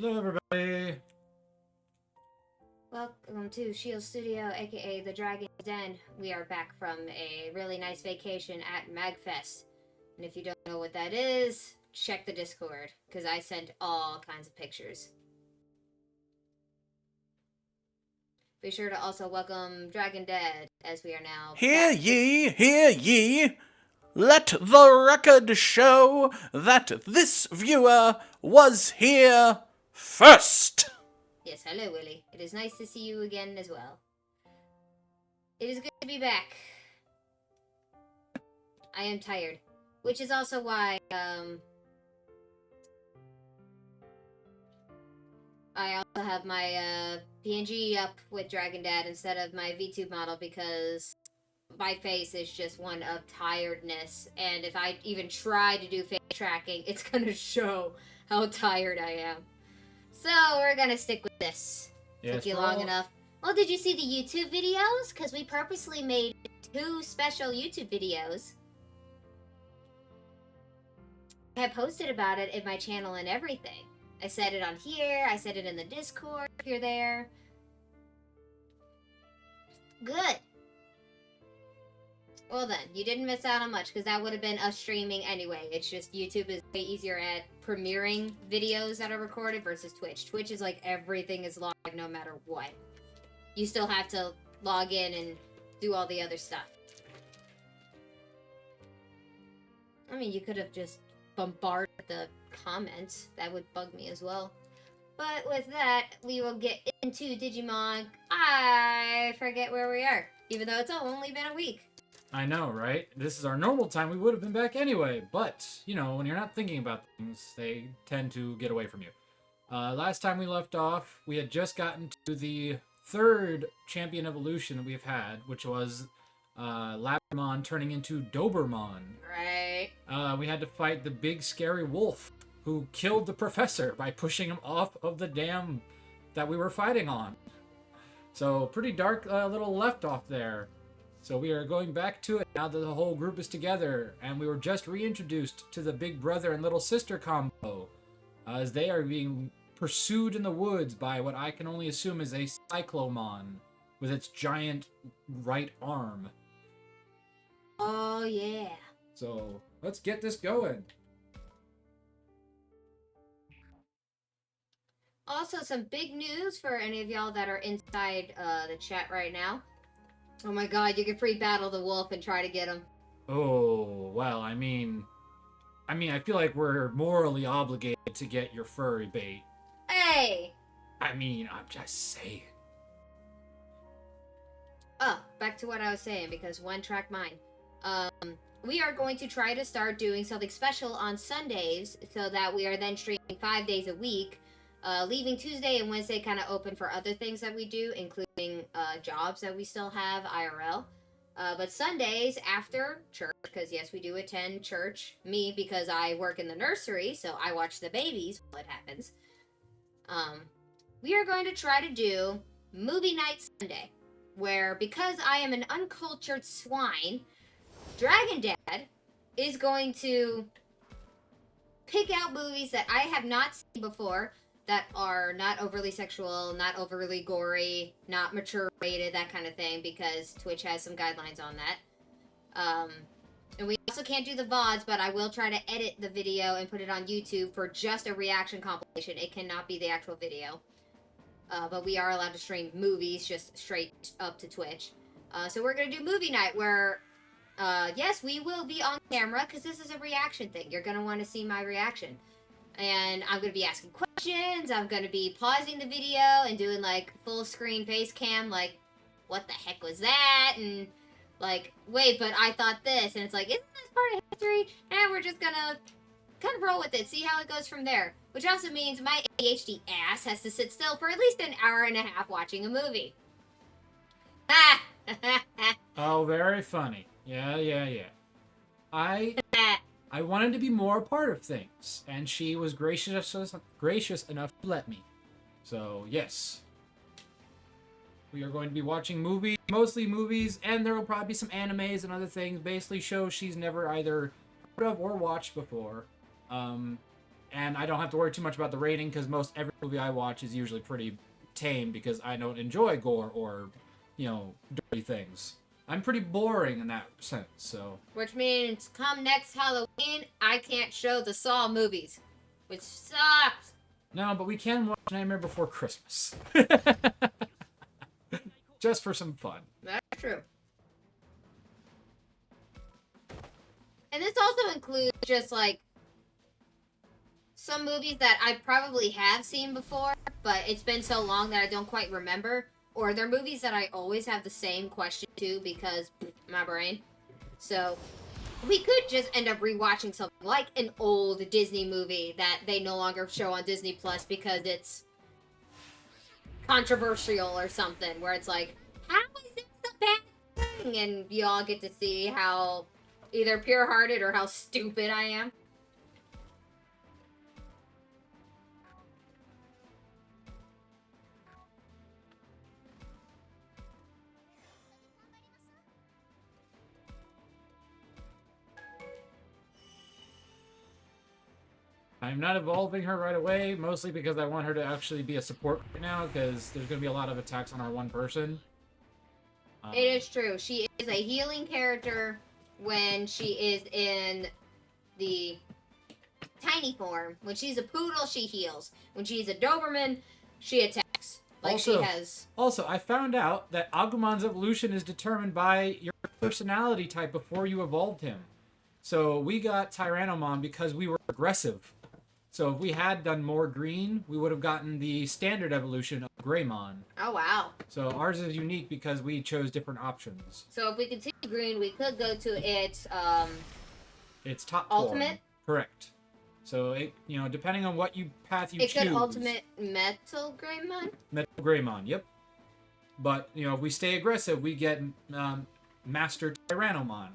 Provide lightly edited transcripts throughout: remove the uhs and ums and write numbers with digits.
Hello, everybody. Welcome to Shield Studio, aka the Dragon's Den. We are back from a really nice vacation at MagFest. And if you don't know what that is, check the Discord, because I sent all kinds of pictures. Be sure to also welcome Dragon Dead, as we are now Hear back. ye, hear ye. Let the record show that this viewer was here first. Yes, hello, Willie. It is nice to see you again as well. It is good to be back. I am tired, which is also why, I also have my PNG up with Dragon Dad instead of my VTube model because my face is just one of tiredness, and if I even try to do face tracking, it's gonna show how tired I am. So we're gonna stick with this. Yes, Took you long enough. Well, did you see the YouTube videos? Because we purposely made 2 special YouTube videos. I posted about it in my channel and everything. I said it on here, I said it in the Discord if you're there. Good. Well then, you didn't miss out on much because that would have been us streaming anyway. It's just YouTube is way easier at premiering videos that are recorded versus Twitch. Twitch is like everything is live no matter what. You still have to log in and do all the other stuff. I mean, you could have just bombarded the comments. That would bug me as well. But with that, we will get into Digimon. I forget where we are, even though it's only been a week. I know, right? This is our normal time. We would have been back anyway. But, you know, when you're not thinking about things, they tend to get away from you. Last time we left off, we had just gotten to the 3rd champion evolution that we've had, which was Labramon turning into Dobermon. Right. We had to fight the big scary wolf who killed the professor by pushing him off of the dam that we were fighting on. So pretty dark little left off there. So we are going back to it now that the whole group is together, and we were just reintroduced to the big brother and little sister combo, as they are being pursued in the woods by what I can only assume is a Cyclomon with its giant right arm. Oh, yeah. So let's get this going. Also, some big news for any of y'all that are inside the chat right now. Oh my god, you can free battle the wolf and try to get him. Oh, well, I mean, I feel like we're morally obligated to get your furry bait. Hey! I mean, I'm just saying. Oh, back to what I was saying, because one track mind. We are going to try to start doing something special on Sundays, so that we are then streaming 5 days a week, leaving Tuesday and Wednesday kind of open for other things that we do, including jobs that we still have IRL. But Sundays after church, because yes, we do attend church. Me, because I work in the nursery, so I watch the babies while it happens. We are going to try to do Movie Night Sunday, where because I am an uncultured swine, Dragon Dad is going to pick out movies that I have not seen before, that are not overly sexual, not overly gory, not mature rated, that kind of thing, because Twitch has some guidelines on that. And we also can't do the VODs, but I will try to edit the video and put it on YouTube for just a reaction compilation. It cannot be the actual video. But we are allowed to stream movies just straight up to Twitch. So we're going to do movie night where, yes, we will be on camera, because this is a reaction thing. You're going to want to see my reaction. And I'm going to be asking questions, I'm going to be pausing the video and doing, like, full screen face cam, like, what the heck was that? And, like, wait, but I thought this. And it's like, isn't this part of history? And we're just going to kind of roll with it, see how it goes from there. Which also means my ADHD ass has to sit still for at least an hour and a half watching a movie. Ha! Oh, very funny. Yeah. I wanted to be more a part of things, and she was gracious enough to let me. So, yes. We are going to be watching movies, mostly movies, and there will probably be some animes and other things, basically shows she's never either heard of or watched before. And I don't have to worry too much about the rating because most every movie I watch is usually pretty tame because I don't enjoy gore or, dirty things. I'm pretty boring in that sense, so. Which means come next Halloween, I can't show the Saw movies, which sucks. No, but we can watch Nightmare Before Christmas. Just for some fun. That's true. And this also includes just like some movies that I probably have seen before, but it's been so long that I don't quite remember. Or they're movies that I always have the same question to because my brain. So we could just end up rewatching something like an old Disney movie that they no longer show on Disney Plus because it's controversial or something, where it's like, how is this a bad thing? And you all get to see how either pure-hearted or how stupid I am. I'm not evolving her right away, mostly because I want her to actually be a support right now, because there's going to be a lot of attacks on our one person. It is true. She is a healing character when she is in the tiny form. When she's a poodle, she heals. When she's a Doberman, she attacks. Like also, she has... Also, I found out that Agumon's evolution is determined by your personality type before you evolved him. So we got Tyrannomon because we were aggressive. So if we had done more green, we would have gotten the standard evolution of Greymon. Oh, wow. So ours is unique because we chose different options. So if we continue green, we could go to its top ultimate? form. Correct. So, depending on what path you choose. It could ultimate Metal Greymon? Metal Greymon, yep. But, if we stay aggressive, we get Master Tyrannomon,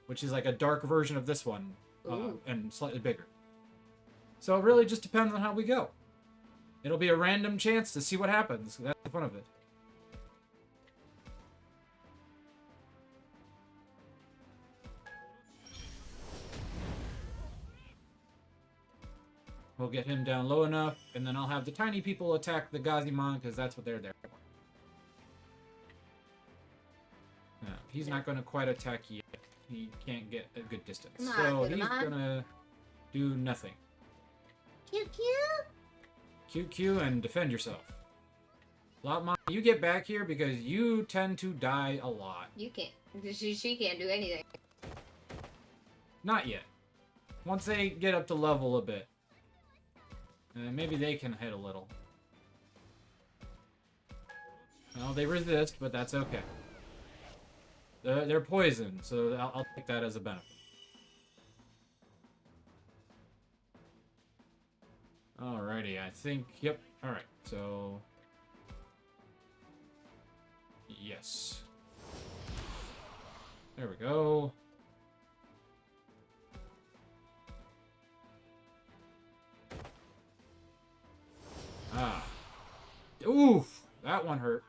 which is like a dark version of this one, and slightly bigger. So it really just depends on how we go. It'll be a random chance to see what happens. That's the fun of it. We'll get him down low enough, and then I'll have the tiny people attack the Gazimon, because that's what they're there for. No, he's not going to quite attack yet. He can't get a good distance. So he's going to do nothing. QQ and defend yourself. Lotmon, you get back here because you tend to die a lot. You can't. She can't do anything. Not yet. Once they get up to level a bit. Maybe they can hit a little. Well, they resist, but that's okay. They're poisoned, so I'll take that as a benefit. Alrighty, I think, yep, alright, so... Yes. There we go. Ah. Oof! That one hurt.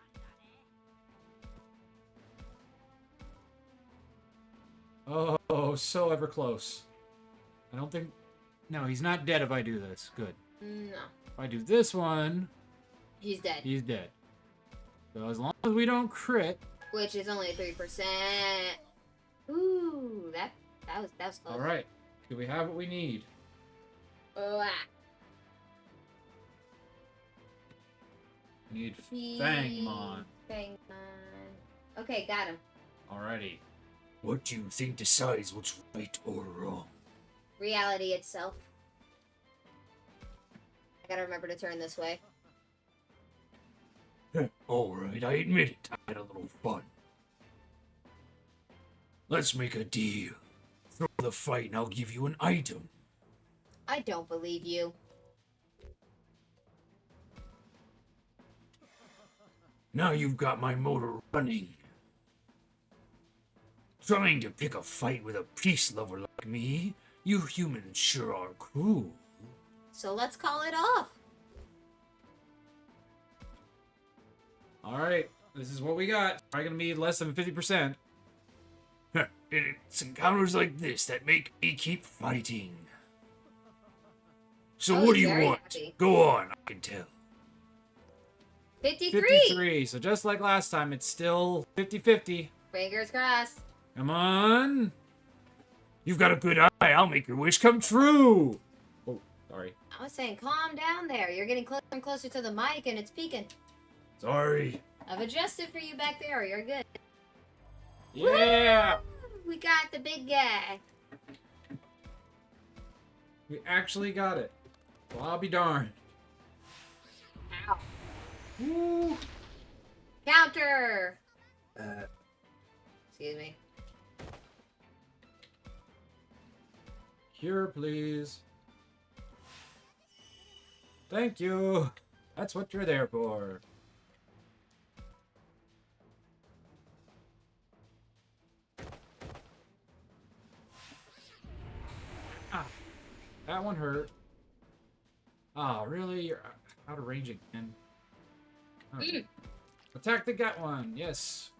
Oh, so ever close. I don't think... No, he's not dead if I do this. Good. No. If I do this one... He's dead. He's dead. So as long as we don't crit... Which is only 3%. Ooh, that was close. Alright. Do we have what we need? Oh, Need Fangmon. Fangmon. Okay, got him. Alrighty. What do you think decides what's right or wrong? Reality itself. I gotta remember to turn this way. Alright, I admit it. I had a little fun. Let's make a deal. Throw the fight and I'll give you an item. I don't believe you. Now you've got my motor running. Trying to pick a fight with a peace lover like me? You humans sure are cruel. So let's call it off. Alright, this is what we got. Probably gonna be less than 50%. It's encounters like this that make me keep fighting. So Oh, what do he's you very want? happy. Go on, I can tell. 53. 53. So just like last time, it's still 50-50. Fingers crossed. Come on. You've got a good eye. I'll make your wish come true. Oh, sorry. I was saying, calm down there. You're getting closer and closer to the mic, and it's peaking. Sorry. I've adjusted for you back there. You're good. Yeah. Woo! We got the big guy. We actually got it. Well, I'll be darned. Ow. Woo. Counter. Excuse me. Here, please. Thank you. That's what you're there for. Ah, that one hurt. Ah, really? You're out of range again. Okay. Attack the gut one. Yes.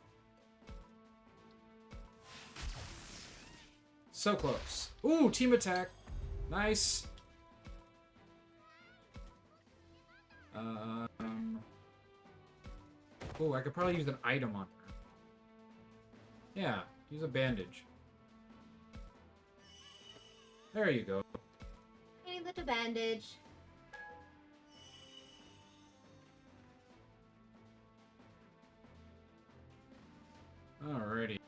So close. Ooh, team attack. Nice. Oh, I could probably use an item on her. Yeah, use a bandage. There you go. Hey, little bandage. Alrighty.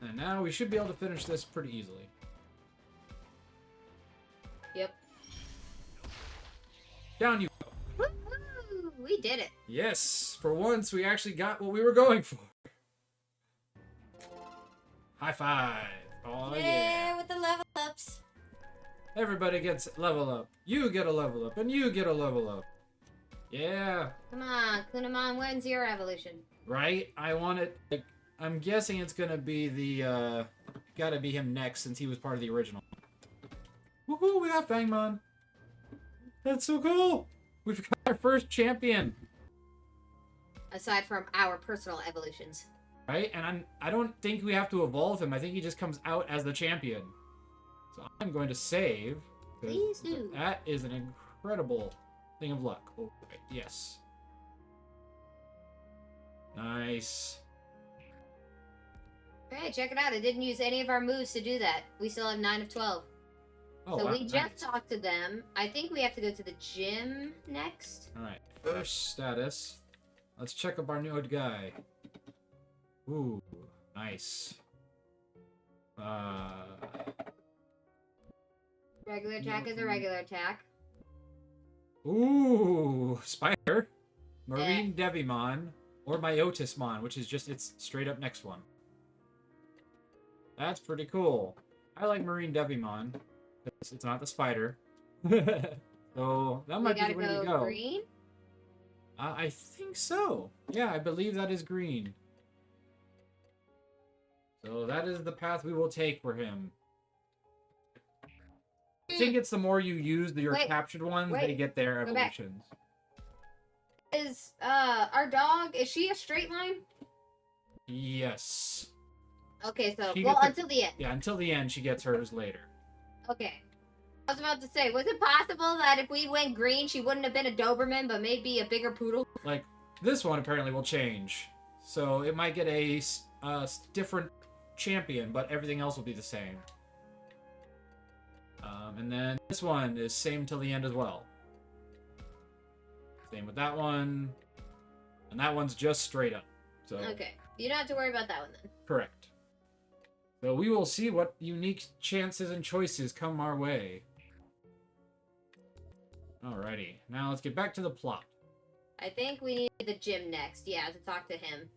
And now we should be able to finish this pretty easily. Yep. Down you go. Woo-hoo! We did it. Yes, for once we actually got what we were going for. High five. Oh yeah. with the level ups. Everybody gets level up. You get a level up, and you get a level up. Yeah. Come on, Kunamon wins your evolution. Right? I want it. Like, I'm guessing it's gonna be the. Gotta be him next since he was part of the original. Woohoo! We got Fangmon. That's so cool. We've got our first champion. Aside from our personal evolutions. Right? And I don't think we have to evolve him. I think he just comes out as the champion. So I'm going to save. Please do. That is an incredible thing of luck. Oh, right. Yes. Nice. Hey, check it out. I didn't use any of our moves to do that. We still have 9 of 12. Oh, So wow. we just talked to them. I think we have to go to the gym next. Alright. First status. Let's check up our new guy. Ooh, nice. Regular attack is a regular attack. Ooh, Spider. Marine Devimon. Or Myotismon, which is just its straight up next one. That's pretty cool. I like Marine Devimon. It's not the spider. So, that might be the way to go. Green? I think so. Yeah, I believe that is green. So that is the path we will take for him. I think it's the more you use your captured ones, they get their evolutions. Is our dog, is she a straight line? Yes. Okay, so She well gets until the end. Yeah, until the end she gets hers later. Okay. I was about to say, was it possible that if we went green, she wouldn't have been a Doberman, but maybe a bigger poodle? Like, this one apparently will change. So it might get a different champion, but everything else will be the same. And then this one is same till the end as well. Same with that one. And that one's just straight up. So Okay. You don't have to worry about that one then. correct. So we will see what unique chances and choices come our way. Alrighty. Now let's get back to the plot. I think we need the gym next, yeah, to talk to him.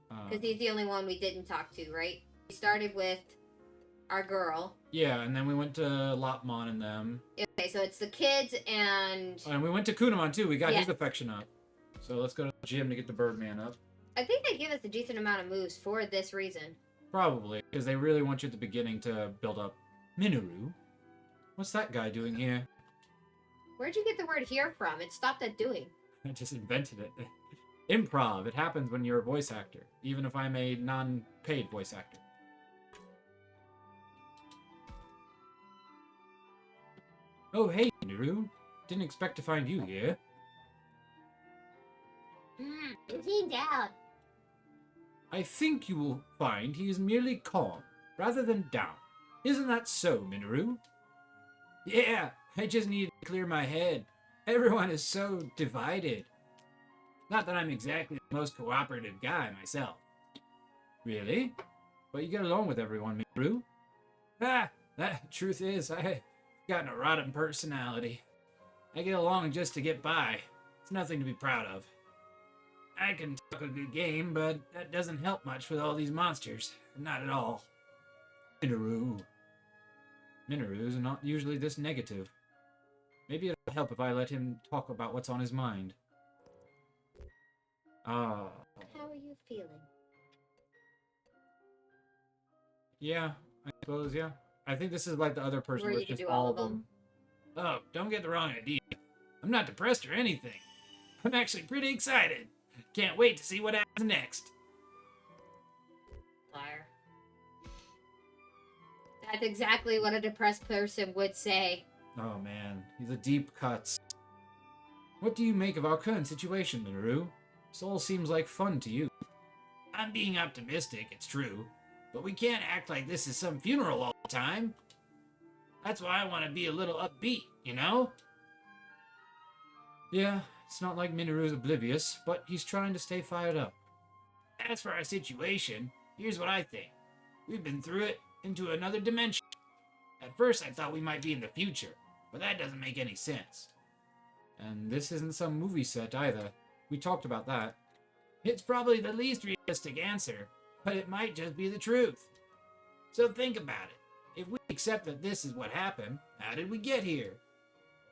Because he's the only one we didn't talk to, right? We started with our girl. Yeah, and then we went to Lopmon and them. Okay, so it's the kids and... And we went to Kunamon too. We got his affection up. So let's go to the gym to get the Birdman up. I think they give us a decent amount of moves for this reason. Probably, because they really want you at the beginning to build up. Minoru? What's that guy doing here? Where'd you get the word here from? It stopped at doing. I just invented it. Improv. It happens when you're a voice actor, even if I'm a non-paid voice actor. Oh, hey, Naru. Didn't expect to find you here. Is he down? I think you will find he is merely calm, rather than down. Isn't that so, Minoru? Yeah, I just need to clear my head. Everyone is so divided. Not that I'm exactly the most cooperative guy myself. Really? But you get along with everyone, Minoru? Ah, that truth is, I've got a rotten personality. I get along just to get by. It's nothing to be proud of. I can talk a good game, but that doesn't help much with all these monsters. Not at all. Minoru. Minoru is not usually this negative. Maybe it'll help if I let him talk about what's on his mind. How are you feeling? Yeah, I suppose, yeah. I think this is like the other person Where where you it's can just do all of them. Oh, don't get the wrong idea. I'm not depressed or anything. I'm actually pretty excited. Can't wait to see what happens next. Liar. That's exactly what a depressed person would say. Oh man, these are deep cuts. What do you make of our current situation, Minoru? This all seems like fun to you. I'm being optimistic, it's true. But we can't act like this is some funeral all the time. That's why I want to be a little upbeat, you know? Yeah, it's not like Minoru's oblivious, but he's trying to stay fired up. As for our situation, here's what I think. We've been through it into another dimension. At first I thought we might be in the future, but that doesn't make any sense. And this isn't some movie set either. We talked about that. It's probably the least realistic answer, but it might just be the truth. So think about it. If we accept that this is what happened, how did we get here?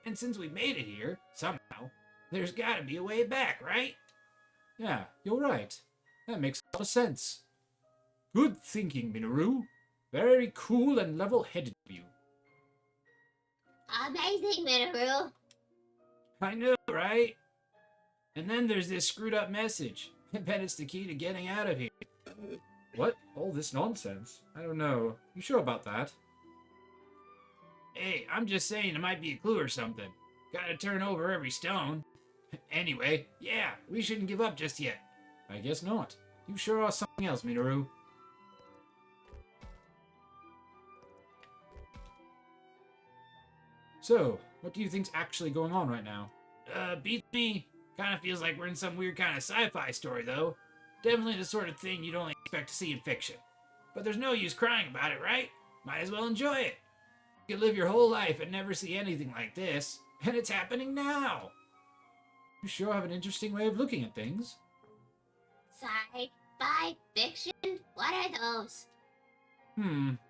And since we made it here, somehow, there's gotta be a way back, right? Yeah, you're right. That makes a lot of sense. Good thinking, Minoru. Very cool and level-headed of you. Amazing, Minoru. I know, right? And then there's this screwed up message. I bet it's the key to getting out of here. What? All this nonsense? I don't know. You sure about that? Hey, I'm just saying it might be a clue or something. Gotta turn over every stone. Anyway, yeah, we shouldn't give up just yet. I guess not. You sure are something else, Minoru. So, what do you think's actually going on right now? Beats me. Kinda feels like we're in some weird kind of sci-fi story, though. Definitely the sort of thing you'd only expect to see in fiction. But there's no use crying about it, right? Might as well enjoy it. You could live your whole life and never see anything like this, and it's happening now. You sure have an interesting way of looking at things. Sci-fi fiction? What are those?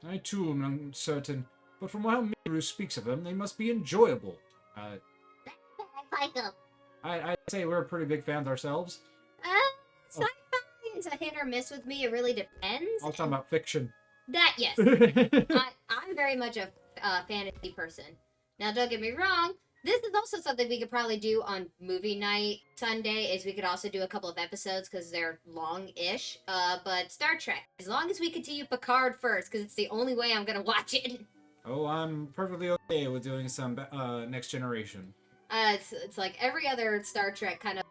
I too am uncertain, but from how Miru speaks of them, they must be enjoyable. I like them. I'd say we're pretty big fans ourselves. Sci-fi is a hit or miss with me. It really depends. I was talking about fiction. That, yes. I'm very much a fantasy person. Now, don't get me wrong. This is also something we could probably do on movie night Sunday. Is we could also do a couple of episodes because they're long-ish. But Star Trek, as long as we continue Picard first, because it's the only way I'm gonna watch it. Oh, I'm perfectly okay with doing some Next Generation. It's like every other Star Trek kind of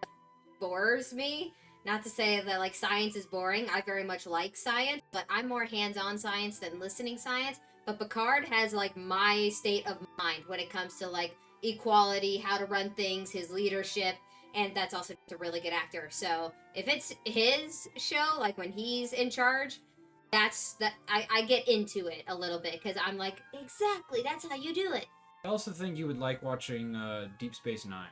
bores me. Not to say that like science is boring. I very much like science, but I'm more hands-on science than listening science. But Picard has like my state of mind when it comes to like equality, how to run things, his leadership, and that's also just a really good actor. So if it's his show, like when he's in charge, I get into it a little bit because I'm like, exactly, that's how you do it. I also think you would like watching Deep Space Nine.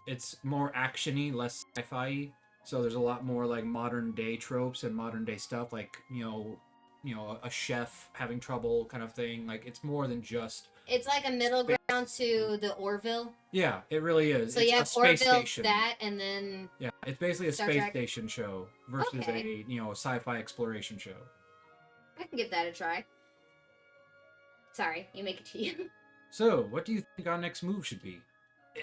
It's more action-y, less sci-fi. So there's a lot more like modern day tropes and modern day stuff, like a chef having trouble kind of thing. Like it's more than just. It's like a middle ground to the Orville. Yeah, it really is. So it's you have a space Orville, station. that, and then. Yeah, it's basically a Star space Trek. station show versus Okay. a sci-fi exploration show. I can give that a try. Sorry, you make it to you. So, what do you think our next move should be?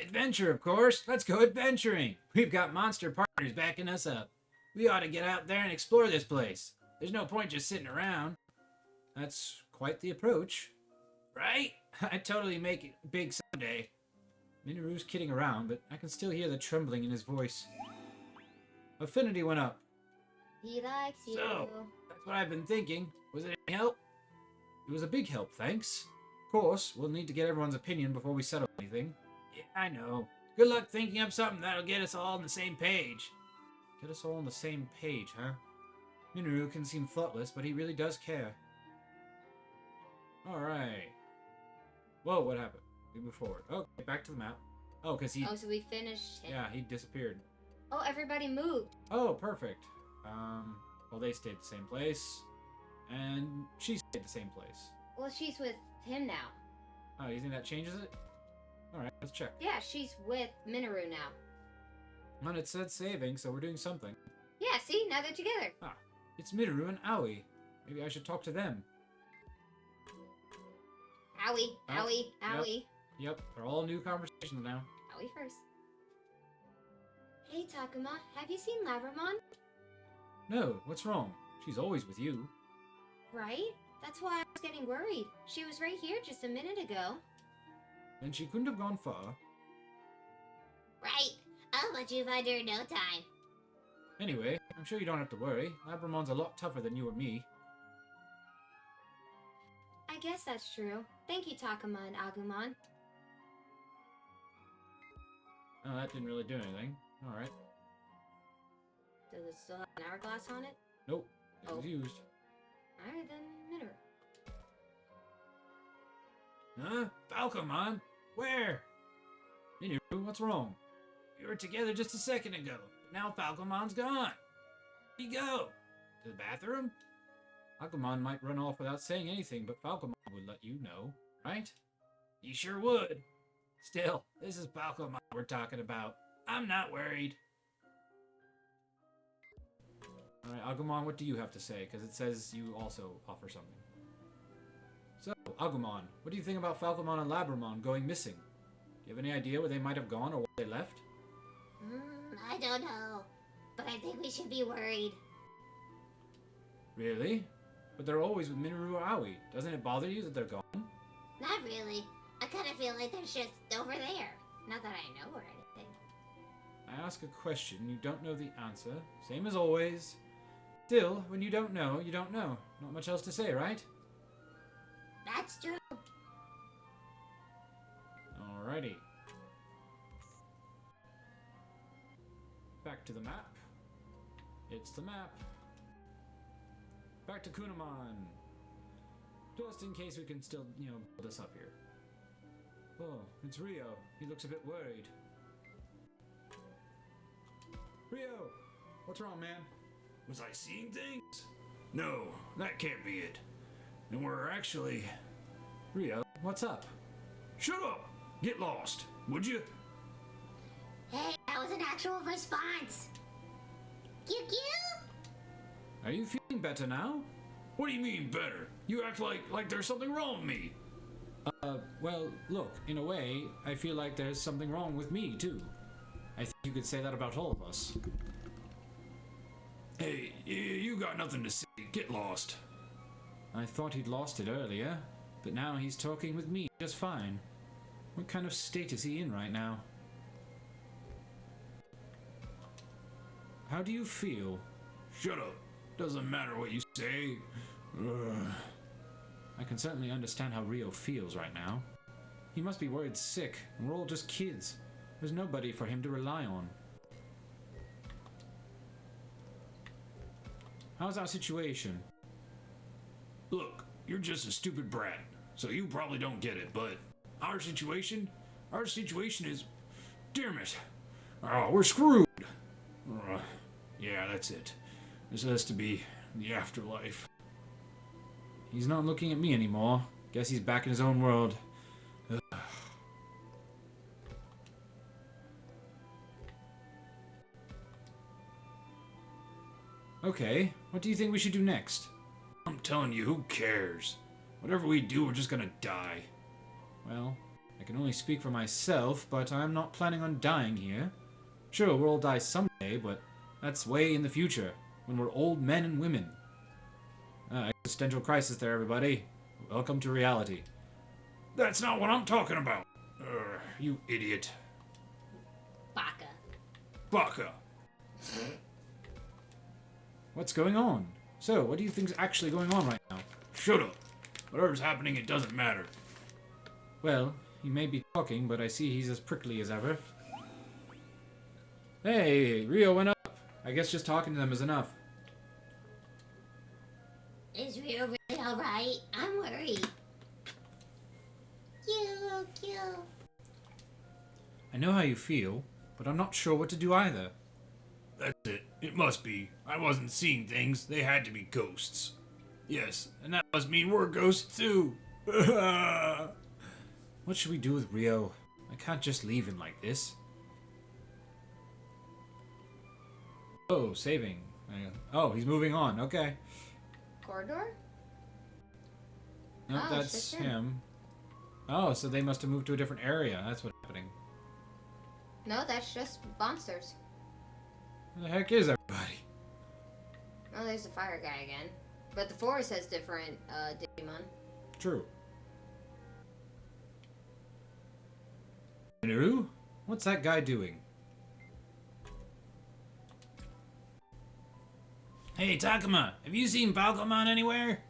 Adventure, of course. Let's go adventuring. We've got monster partners backing us up. We ought to get out there and explore this place. There's no point just sitting around. That's quite the approach. Right? I'd totally make it big someday. Minoru's kidding around, but I can still hear the trembling in his voice. Affinity went up. He likes you. So, that's what I've been thinking. Was it any help? It was a big help, thanks. Of course, we'll need to get everyone's opinion before we settle anything. Yeah, I know. Good luck thinking up something that'll get us all on the same page. Get us all on the same page, huh? Minoru can seem thoughtless, but he really does care. Alright. Whoa, what happened? We move forward. Okay, back to the map. Oh, because he... Oh, so we finished him. Yeah, he disappeared. Oh, everybody moved. Oh, perfect. Well, they stayed the same place. And she stayed the same place. Well, she's with him now. Oh, you think that changes it? Alright, let's check. Yeah, she's with Minoru now. And it said saving, so we're doing something. Yeah, see? Now they're together. Ah, it's Minoru and Aoi. Maybe I should talk to them. Owie, Oh, owie, owie. Yep, they're all new conversations now. Owie first. Hey, Takuma, have you seen Labramon? No, what's wrong? She's always with you. Right? That's why I was getting worried. She was right here just a minute ago. Then she couldn't have gone far. Right. I'll let you find her in no time. Anyway, I'm sure you don't have to worry. Labramon's a lot tougher than you or me. I guess that's true. Thank you, Takuma and Agumon. Oh, that didn't really do anything. Alright. Does it still have an hourglass on it? Nope, it was Oh. used. Alright then, Minoru. Huh? Falcomon? Where? Minoru, what's wrong? We were together just a second ago, but now Falcomon's gone. Where'd he go? To the bathroom? Falcomon might run off without saying anything, but Falcomon would let you know, right? He sure would. Still, this is Falcomon we're talking about. I'm not worried. Alright, Agumon, what do you have to say? Because it says you also offer something. So, Agumon, what do you think about Falcomon and Labramon going missing? Do you have any idea where they might have gone or why they left? I don't know. But I think we should be worried. Really? But they're always with Minoru or Aoi. Doesn't it bother you that they're gone? Not really. I kind of feel like they're just over there. Not that I know or anything. I ask a question, you don't know the answer. Same as always. Still, when you don't know, you don't know. Not much else to say, right? That's true. Alrighty. Back to the map. It's the map. Back to Kunamon. Just in case we can still, build this up here. Oh, it's Rio. He looks a bit worried. Rio! What's wrong, man? Was I seeing things? No, that can't be it. And we're actually... Rio, what's up? Shut up! Get lost, would you? Hey, that was an actual response. Cute, cute. Are you feeling better now? What do you mean better? You act like there's something wrong with me. Well, look, in a way, I feel like there's something wrong with me, too. I think you could say that about all of us. Hey, you got nothing to say. Get lost. I thought he'd lost it earlier, but now he's talking with me just fine. What kind of state is he in right now? How do you feel? Shut up. Doesn't matter what you say. Ugh. I can certainly understand how Rio feels right now. He must be worried sick, and we're all just kids. There's nobody for him to rely on. How's our situation? Look, you're just a stupid brat, so you probably don't get it, but our situation is... Damn it. Oh, we're screwed. Yeah, that's it. This has to be the afterlife. He's not looking at me anymore. Guess he's back in his own world. Ugh. Okay, what do you think we should do next? I'm telling you, who cares? Whatever we do, we're just gonna die. Well, I can only speak for myself, but I'm not planning on dying here. Sure, we'll all die someday, but that's way in the future, when we're old men and women. Existential crisis there, everybody. Welcome to reality. That's not what I'm talking about. You idiot. Baka. Baka. What's going on? So, what do you think's actually going on right now? Shut up. Whatever's happening, it doesn't matter. Well, he may be talking, but I see he's as prickly as ever. Hey, Rio went up. I guess just talking to them is enough. Is Rio really alright? I'm worried. Cute. I know how you feel, but I'm not sure what to do either. That's it. It must be. I wasn't seeing things. They had to be ghosts. Yes, and that must mean we're ghosts too. What should we do with Rio? I can't just leave him like this. Oh, saving. Oh, he's moving on. Okay. Corridor? Nope, Oh, that's shit's him. Oh, so they must have moved to a different area. That's what's happening. No, that's just monsters. Where the heck is everybody? Oh, there's the fire guy again. But the forest has different Digimon. True. Minoru? What's that guy doing? Hey, Takuma, have you seen Falcomon anywhere?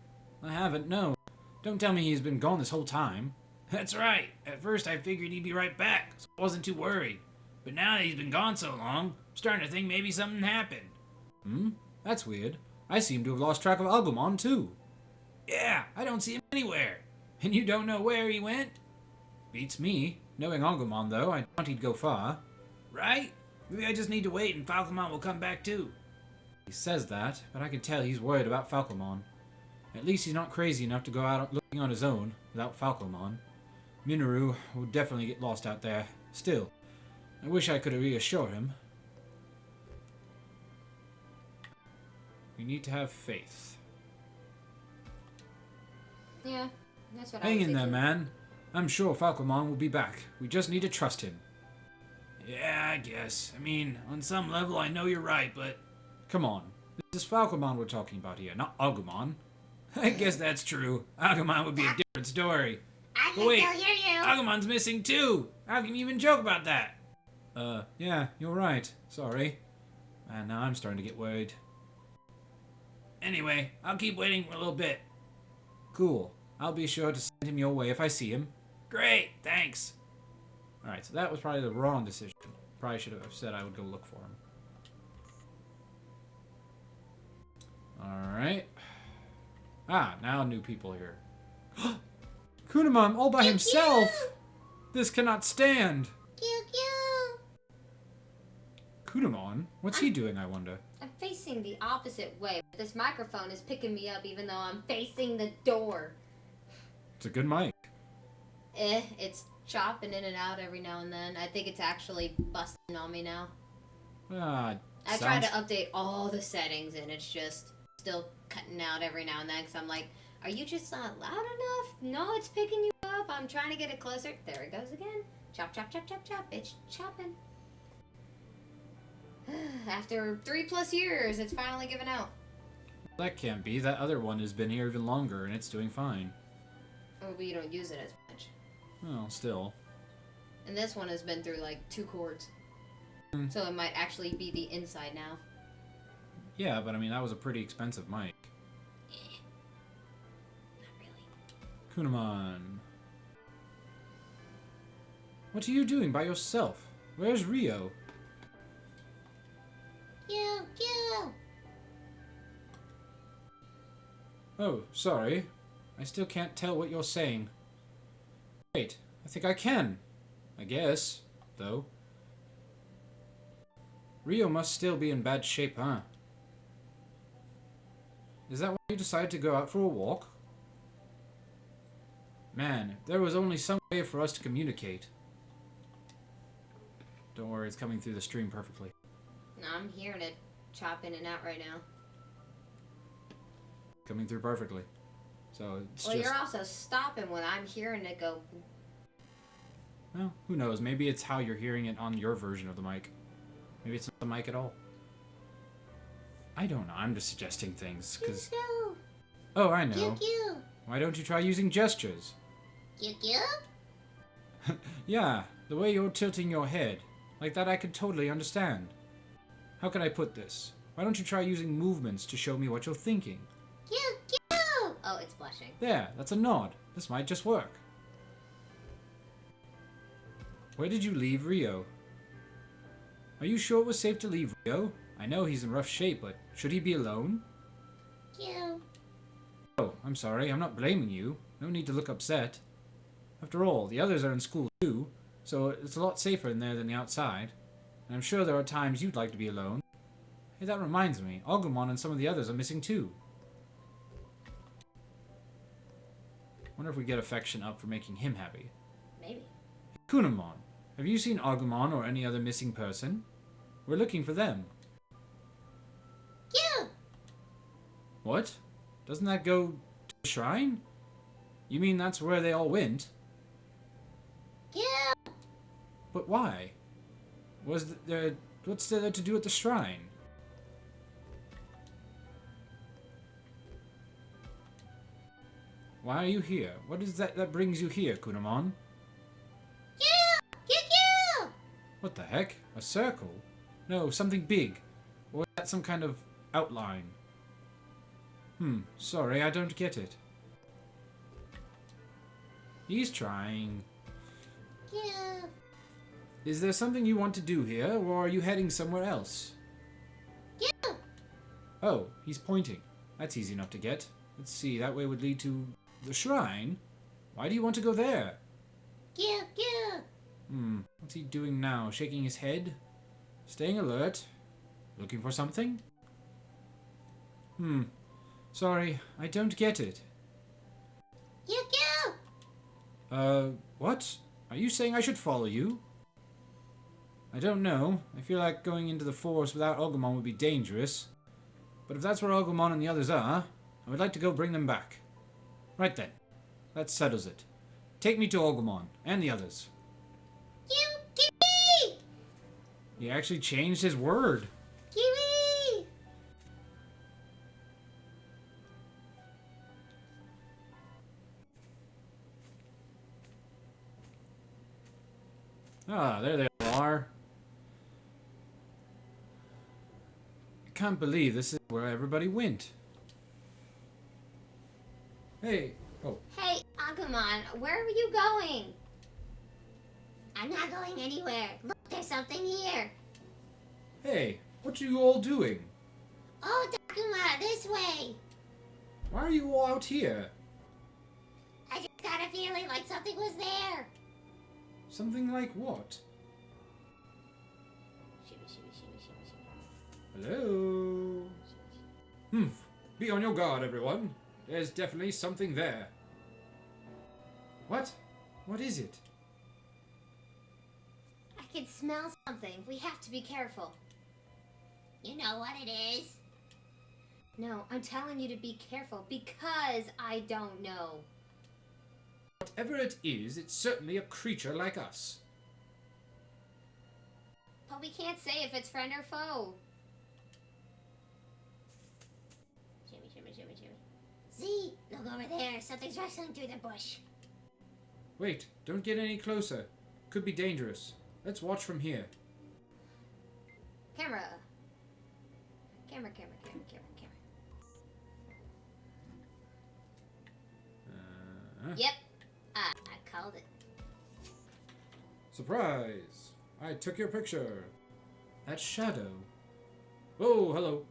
I haven't, no. Don't tell me he's been gone this whole time. That's right. At first I figured he'd be right back, so I wasn't too worried. But now that he's been gone so long, I'm starting to think maybe something happened. That's weird. I seem to have lost track of Agumon, too. Yeah, I don't see him anywhere. And you don't know where he went? Beats me. Knowing Agumon, though, I doubt he'd go far. Right? Maybe I just need to wait and Falcomon will come back too. He says that, but I can tell he's worried about Falcomon. At least he's not crazy enough to go out looking on his own without Falcomon. Minoru will definitely get lost out there. Still, I wish I could reassure him. We need to have faith. Yeah, that's what I Hang was in there, thinking. man. I'm sure Falcomon will be back. We just need to trust him. Yeah, I guess. I mean, on some level I know you're right, but... Come on. This is Falcomon we're talking about here, not Agumon. I guess that's true. Agumon would be a different story. I But can wait, still hear you. Agumon's missing too! How can you even joke about that? Yeah, you're right. Sorry. And now I'm starting to get worried. Anyway, I'll keep waiting for a little bit. Cool. I'll be sure to send him your way if I see him. Great, thanks. Alright, so that was probably the wrong decision. Probably should have said I would go look for him. Alright. Ah, now new people here. Kunamon all by himself! This cannot stand! Kunamon? What's he doing, I wonder? I'm facing the opposite way, but this microphone is picking me up even though I'm facing the door. It's a good mic. It's chopping in and out every now and then. I think it's actually busting on me now. Ah, I tried to update all the settings and it's just still cutting out every now and then because I'm like, are you just not loud enough? No, it's picking you up. I'm trying to get it closer. There it goes again. Chop, chop, chop, chop, chop. It's chopping. After 3+ years, it's finally given out. That can't be. That other one has been here even longer and it's doing fine. Oh, but you don't use it as much. Well, still. And this one has been through like 2 cords. So it might actually be the inside now. Yeah, but I mean, that was a pretty expensive mic. Not really. Kunamon. What are you doing by yourself? Where's Rio? You. Oh, sorry. I still can't tell what you're saying. Wait, I think I can. I guess, though. Rio must still be in bad shape, huh? Is that why you decided to go out for a walk? Man, if there was only some way for us to communicate. Don't worry, it's coming through the stream perfectly. No, I'm hearing it chop in and out right now. Coming through perfectly. So it's Well, just... you're also stopping when I'm hearing it go. Well, who knows? Maybe it's how you're hearing it on your version of the mic. Maybe it's not the mic at all. I don't know. I'm just suggesting things, because... Oh, I know. Why don't you try using gestures? Yeah, the way you're tilting your head. Like that I could totally understand. How can I put this? Why don't you try using movements to show me what you're thinking? Oh, it's blushing. There, that's a nod. This might just work. Where did you leave Rio? Are you sure it was safe to leave Rio? I know he's in rough shape, but should he be alone? Oh, I'm sorry. I'm not blaming you. No need to look upset. After all, the others are in school too, so it's a lot safer in there than the outside. And I'm sure there are times you'd like to be alone. Hey, that reminds me. Agumon and some of the others are missing too. Wonder if we get affection up for making him happy. Maybe. Kunamon, have you seen Agumon or any other missing person? We're looking for them. What? Doesn't that go to the shrine? You mean that's where they all went? But why? What's there to do at the shrine? Why are you here? What is that brings you here, Kunamon? What the heck? A circle? No, something big. Or is that some kind of outline? Sorry, I don't get it. He's trying. Is there something you want to do here, or are you heading somewhere else? Oh, he's pointing. That's easy enough to get. Let's see, that way would lead to the shrine? Why do you want to go there? What's he doing now? Shaking his head? Staying alert? Looking for something? Sorry, I don't get it. What? Are you saying I should follow you? I don't know. I feel like going into the forest without Agumon would be dangerous. But if that's where Agumon and the others are, I would like to go bring them back. Right then. That settles it. Take me to Agumon and the others. He actually changed his word. Ah, there they are. I can't believe this is where everybody went. Hey. Oh. Hey, Agumon, where are you going? I'm not going anywhere. Look, there's something here. Hey, what are you all doing? Oh, Agumon, this way. Why are you all out here? I just got a feeling like something was there. Something like what? Hello? Be on your guard, everyone. There's definitely something there. What? What is it? I can smell something. We have to be careful. You know what it is? No, I'm telling you to be careful because I don't know. Whatever it is, it's certainly a creature like us. But we can't say if it's friend or foe. Shimmy. See? Look over there. Something's rustling through the bush. Wait, don't get any closer. Could be dangerous. Let's watch from here. Camera. Yep. I called it. Surprise! I took your picture. That shadow. Oh, hello.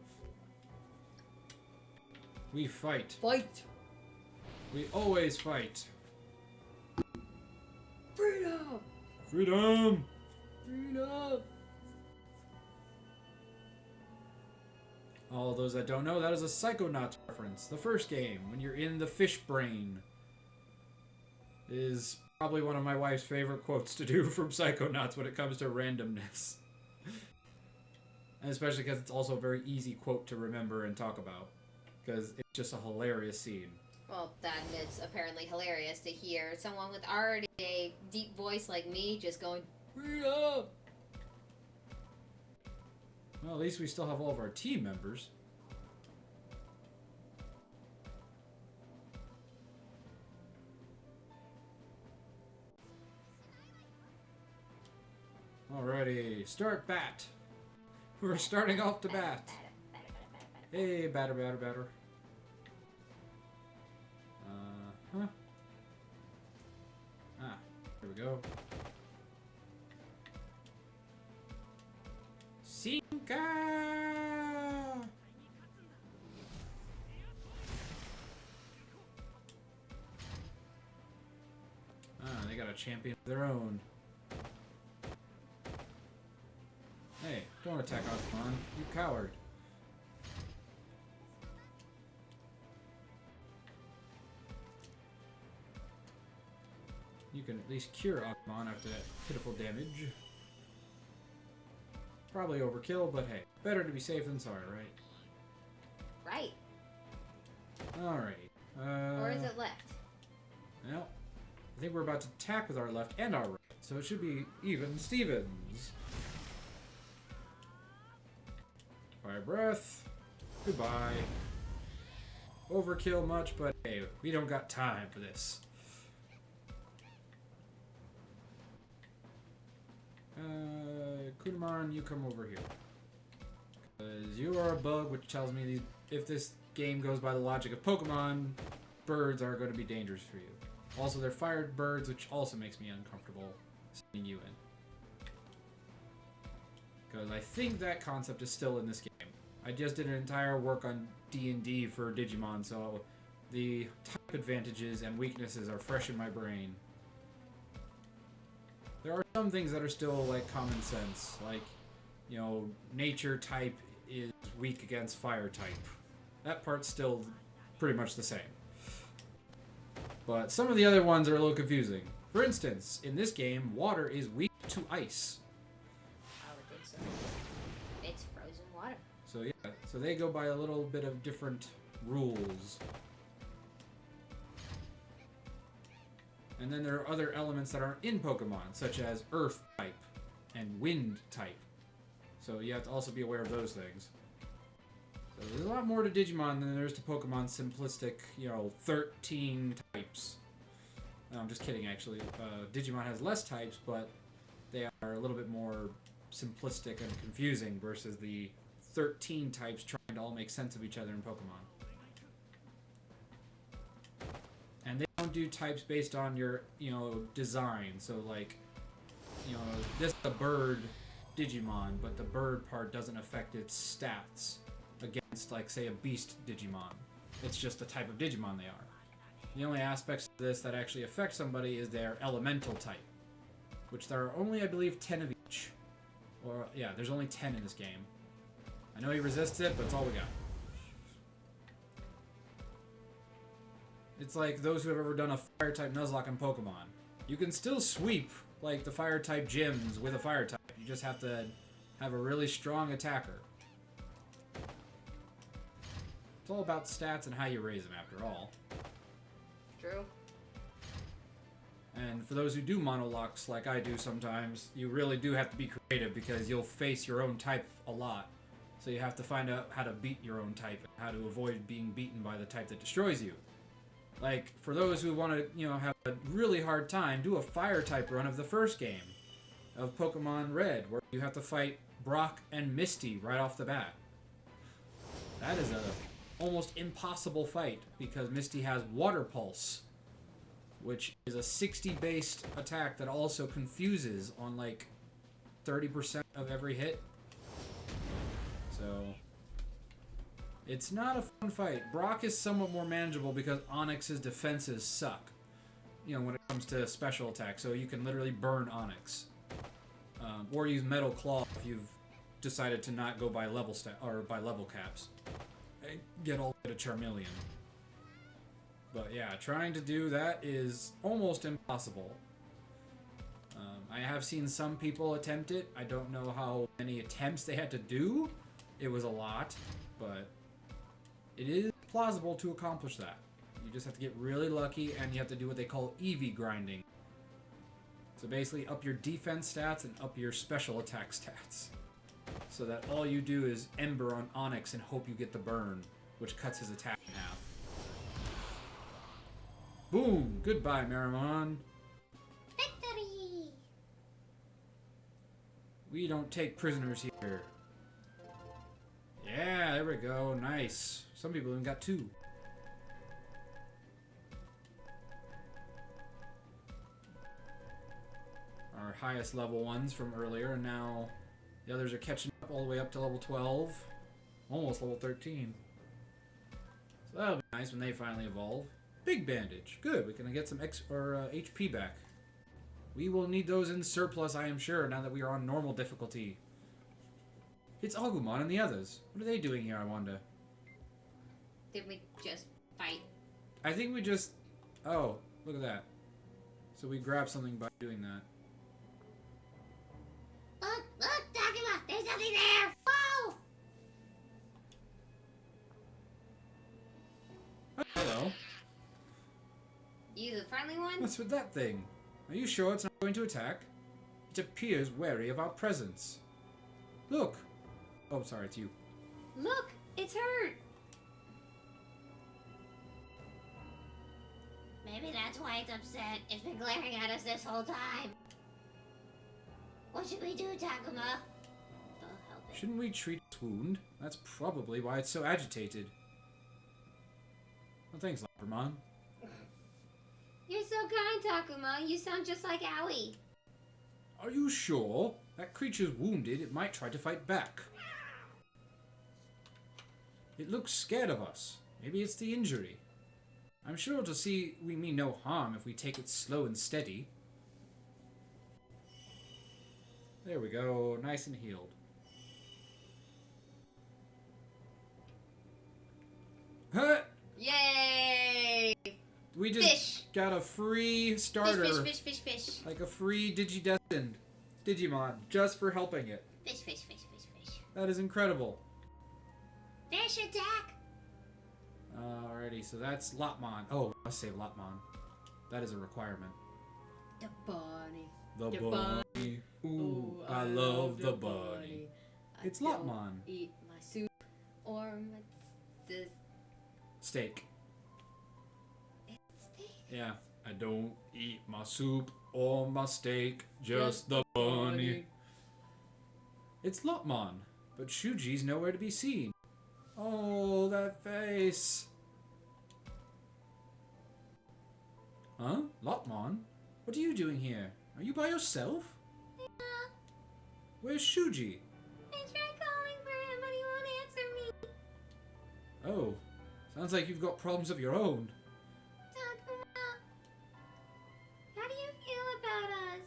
We fight. Fight! We always fight. Freedom! Freedom! Freedom! All those that don't know, that is a Psychonauts reference. The first game, when you're in the fish brain. Is probably one of my wife's favorite quotes to do from Psychonauts when it comes to randomness. And especially because it's also a very easy quote to remember and talk about. Because it's just a hilarious scene. Well, then it's apparently hilarious to hear someone with already a deep voice like me just going, freedom! Well, at least we still have all of our team members. Alrighty, start bat. We're starting off to bat. Hey, batter, batter, batter. Huh? Ah, here we go. Sinka! Ah, they got a champion of their own. Hey, don't attack Aquaman, you coward. You can at least cure Aquaman after that pitiful damage. Probably overkill, but hey, better to be safe than sorry, right? Right. Alright. Or is it left? Well, I think we're about to attack with our left and our right, so it should be even Stevens. Fire breath. Goodbye. Overkill much, but hey, we don't got time for this. Kunaman, you come over here. Because you are a bug, which tells me if this game goes by the logic of Pokemon, birds are going to be dangerous for you. Also, they're fired birds, which also makes me uncomfortable sending you in. Because I think that concept is still in this game. I just did an entire work on D&D for Digimon, so the type advantages and weaknesses are fresh in my brain. There are some things that are still, like, common sense. Like, you know, nature type is weak against fire type. That part's still pretty much the same. But some of the other ones are a little confusing. For instance, in this game, water is weak to ice. I would think so. It's frozen water. So yeah, so they go by a little bit of different rules. And then there are other elements that aren't in Pokemon, such as Earth type and Wind type. So you have to also be aware of those things. So there's a lot more to Digimon than there is to Pokemon's simplistic, 13 types. No, I'm just kidding, actually. Digimon has less types, but they are a little bit more simplistic and confusing versus the 13 types trying to all make sense of each other in Pokemon. And they don't do types based on your, design. So, like, this is a bird Digimon, but the bird part doesn't affect its stats against, like, say, a beast Digimon. It's just the type of Digimon they are. The only aspects of this that actually affect somebody is their elemental type, which there are only, I believe, 10 of each. Or, yeah, there's only 10 in this game. I know he resists it, but it's all we got. It's like those who have ever done a fire-type Nuzlocke in Pokemon. You can still sweep, like, the fire-type gyms with a fire-type. You just have to have a really strong attacker. It's all about stats and how you raise them, after all. True. And for those who do monolocks like I do sometimes, you really do have to be creative because you'll face your own type a lot. So you have to find out how to beat your own type and how to avoid being beaten by the type that destroys you. Like, for those who want to, have a really hard time, do a fire-type run of the first game of Pokemon Red, where you have to fight Brock and Misty right off the bat. That is a almost impossible fight, because Misty has Water Pulse, which is a 60-based attack that also confuses on, like, 30% of every hit. So it's not a fun fight. Brock is somewhat more manageable because Onyx's defenses suck, when it comes to special attacks. So you can literally burn Onyx. Or use Metal Claw if you've decided to not go by level by level caps. Get all the way to Charmeleon. But yeah, trying to do that is almost impossible. I have seen some people attempt it. I don't know how many attempts they had to do. It was a lot, but it is plausible to accomplish that. You just have to get really lucky, and you have to do what they call EV grinding. So basically up your defense stats and up your special attack stats. So that all you do is Ember on Onyx and hope you get the burn, which cuts his attack in half. Boom! Goodbye, Marimon. Victory! We don't take prisoners here. Yeah, there we go. Nice. Some people even got 2. Our highest level ones from earlier, and now the others are catching up all the way up to level 12. Almost level 13. So that'll be nice when they finally evolve. Big bandage. Good. We can get some HP back. We will need those in surplus, I am sure, now that we are on normal difficulty. It's Agumon and the others. What are they doing here, I wonder? Did we just fight? I think we just... Oh, look at that. So we grab something by doing that. Look, Takuma! There's something there! Whoa! Hello. You the friendly one? What's with that thing? Are you sure it's not going to attack? It appears wary of our presence. Look. Oh, sorry, it's you. Look! It's hurt! Maybe that's why it's upset. It's been glaring at us this whole time. What should we do, Takuma? I'll help it. Shouldn't we treat its wound? That's probably why it's so agitated. Well, thanks, Lappermon. You're so kind, Takuma. You sound just like Owie. Are you sure? That creature's wounded. It might try to fight back. It looks scared of us. Maybe it's the injury. I'm sure to see we mean no harm if we take it slow and steady. There we go. Nice and healed. Huh! Yay! We just Fish. got a free starter. Fish. Like a free Digidestined Digimon just for helping it. Fish. That is incredible. Fish attack! Alrighty, so that's Lopmon. Oh, I must save Lopmon. That is a requirement. The bunny. The The bunny. Ooh, I love the bunny. It's Lopmon. Eat my soup or my Steak. It's steak. Yeah. I don't eat my soup or my steak, just the bunny. It's Lopmon, but Shuji's nowhere to be seen. Oh, that face. Huh? Lopmon? What are you doing here? Are you by yourself? Yeah. Where's Shuji? I tried calling for him, but he won't answer me. Oh, sounds like you've got problems of your own. Takuma, how do you feel about us?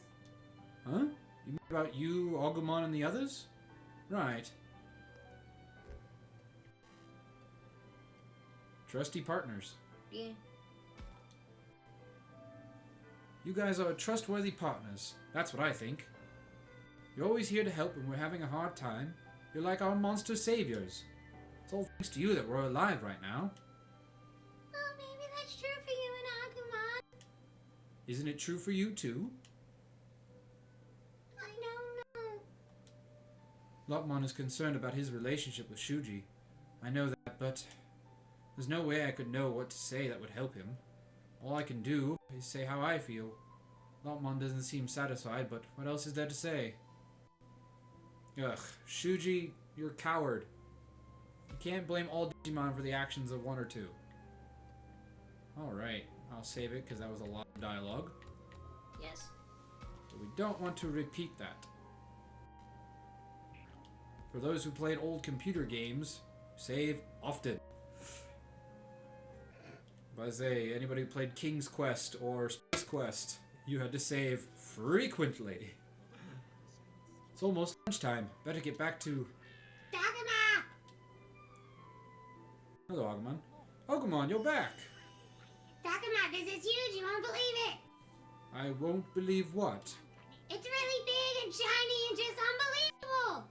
Huh? You mean about you, Agumon, and the others? Right. Trusty partners. Yeah. You guys are trustworthy partners. That's what I think. You're always here to help when we're having a hard time. You're like our monster saviors. It's all thanks to you that we're alive right now. Well, maybe that's true for you and Agumon. Isn't it true for you too? I don't know. Lopmon is concerned about his relationship with Shuji. I know that, but there's no way I could know what to say that would help him. All I can do is say how I feel. Lopmon doesn't seem satisfied, but what else is there to say? Ugh, Shuji, you're a coward. You can't blame all Digimon for the actions of one or two. Alright, I'll save it because that was a lot of dialogue. Yes. But we don't want to repeat that. For those who played old computer games, save often. But I say, anybody who played King's Quest or Space Quest, you had to save frequently. It's almost lunchtime. Better get back to... Takuma! Hello, Agumon. Agumon, you're back! Takuma, this is huge. You won't believe it. I won't believe what? It's really big and shiny and just unbelievable.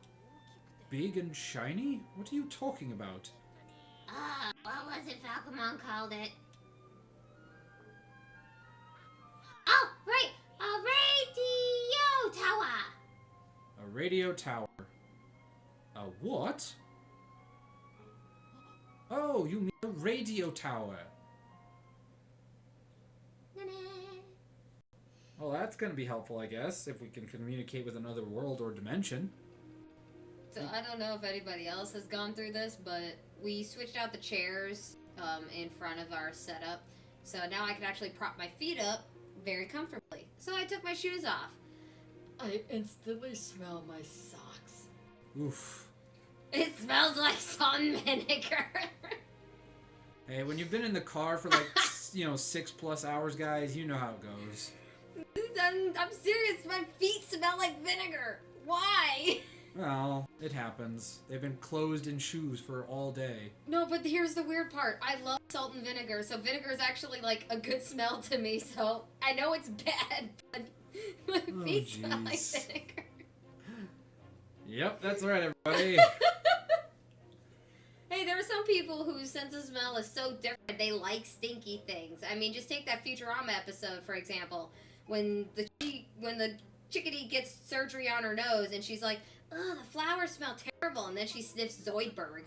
Big and shiny? What are you talking about? What was it Falcomon called it? Oh, right! A radio tower! A radio tower. A what? Oh, you mean a radio tower. Na-na. Well, that's gonna be helpful, I guess, if we can communicate with another world or dimension. So I don't know if anybody else has gone through this, but we switched out the chairs in front of our setup. So now I can actually prop my feet up very comfortably. So I took my shoes off. I instantly smell my socks. Oof. It smells like sun vinegar. Hey, when you've been in the car for like, 6+ hours, guys, you know how it goes. I'm serious. My feet smell like vinegar. Why? Well, it happens. They've been closed in shoes for all day. No, but here's the weird part. I love salt and vinegar, so vinegar is actually like a good smell to me. So I know it's bad, but my feet smell like vinegar. Yep, that's right, everybody. Hey, there are some people whose sense of smell is so different. They like stinky things. I mean, just take that Futurama episode for example, when the chickadee gets surgery on her nose, and she's like, "Ugh, the flowers smell terrible," and then she sniffs Zoidberg.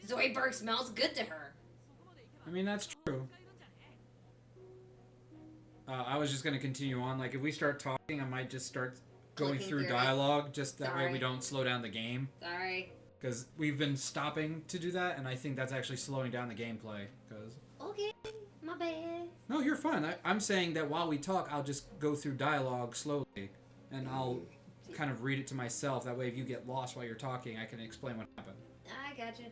Zoidberg smells good to her. I mean, that's true. I was just going to continue on. Like, if we start talking, I might just start going Clicking through through it. dialogue, just that way Sorry. we don't slow down the game. Sorry. Because we've been stopping to do that, and I think that's actually slowing down the gameplay. Because Okay, my bad. no, you're fine. I'm saying that while we talk, I'll just go through dialogue slowly, and I'll kind of read it to myself. That way, if you get lost while you're talking, I can explain what happened. I gotcha.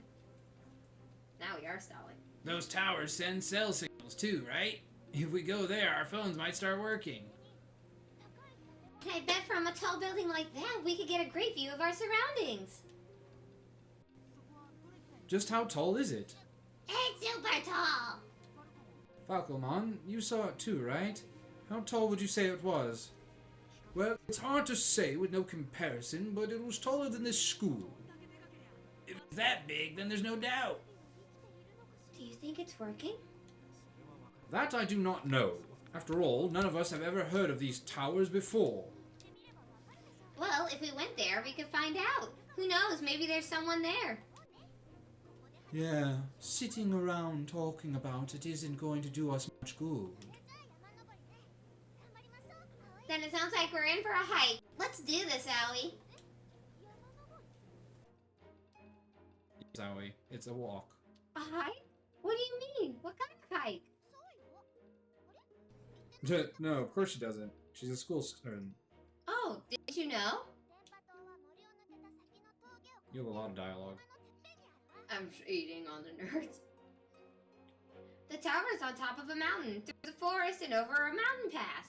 Now we are stalling. Those towers send cell signals too, right? If we go there, our phones might start working. I bet from a tall building like that, we could get a great view of our surroundings. Just how tall is it? It's super tall. Falcomon, you saw it too, right? How tall would you say it was? Well, it's hard to say with no comparison, but it was taller than this school. If it's that big, then there's no doubt. Do you think it's working? That I do not know. After all, none of us have ever heard of these towers before. Well, if we went there, we could find out. Who knows, maybe there's someone there. Yeah, sitting around talking about it isn't going to do us much good. Then it sounds like we're in for a hike. Let's do this, Allie. Zoe, it's a walk. A hike? What do you mean? What kind of hike? No, of course she doesn't. She's a school student. Oh, did you know? You have a lot of dialogue. I'm eating on the nerds. The tower's on top of a mountain, through the forest and over a mountain pass.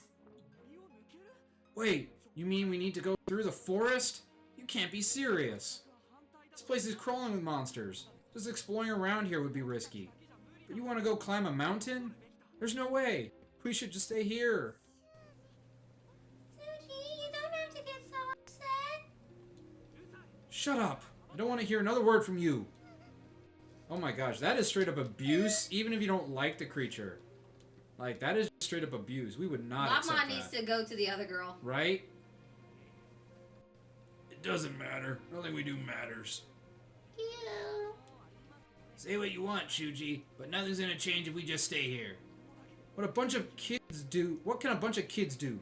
Wait, you mean we need to go through the forest? You can't be serious. This place is crawling with monsters. Just exploring around here would be risky. But you want to go climb a mountain? There's no way. We should just stay here. Suji, you don't have to get so upset. Shut up. I don't want to hear another word from you. Oh my gosh, that is straight up abuse, even if you don't like the creature. Like, that is straight up abuse. We would not accept Mama that. needs to go to the other girl. Right? It doesn't matter. Nothing we do matters. Ew. Say what you want, Shuji, but nothing's gonna change if we just stay here. What a bunch of kids do. What can a bunch of kids do?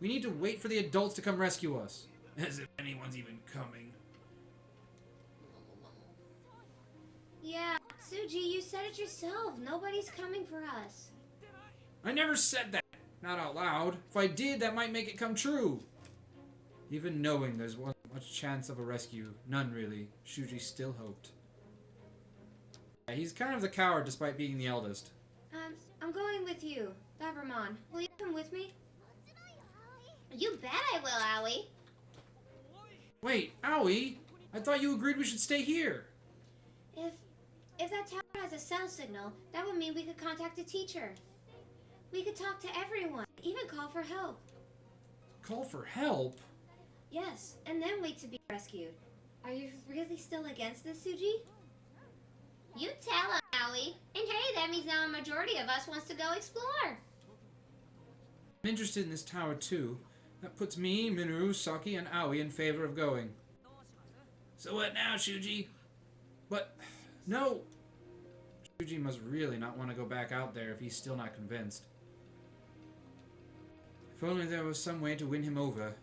We need to wait for the adults to come rescue us. As if anyone's even coming. Yeah, Suji, you said it yourself. Nobody's coming for us. I never said that. Not out loud. If I did, that might make it come true. Even knowing there's one much chance of a rescue, none really, Shuji still hoped. Yeah, he's kind of the coward despite being the eldest. I'm going with you, Labramon. Will you come with me? You bet I will, Owie. Wait, Owie! I thought you agreed we should stay here. If that tower has a cell signal, that would mean we could contact a teacher. We could talk to everyone, even call for help. Call for help? Yes, and then wait to be rescued. Are you really still against this, Suji? You tell him, Owie. And hey, that means now a majority of us wants to go explore. I'm interested in this tower too. That puts me, Minoru, Saki, and Owie in favor of going. So what now, Shuji? But, no! Shuji must really not want to go back out there if he's still not convinced. If only there was some way to win him over.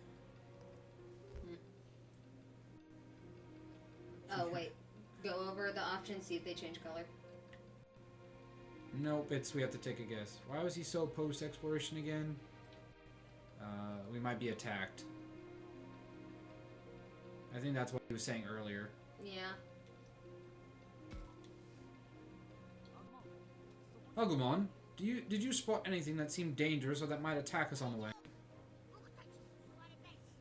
Oh, wait. Go over the options, see if they change color. Nope, we have to take a guess. Why was he so opposed to exploration again? We might be attacked. I think that's what he was saying earlier. Yeah. Agumon, did you spot anything that seemed dangerous or that might attack us on the way?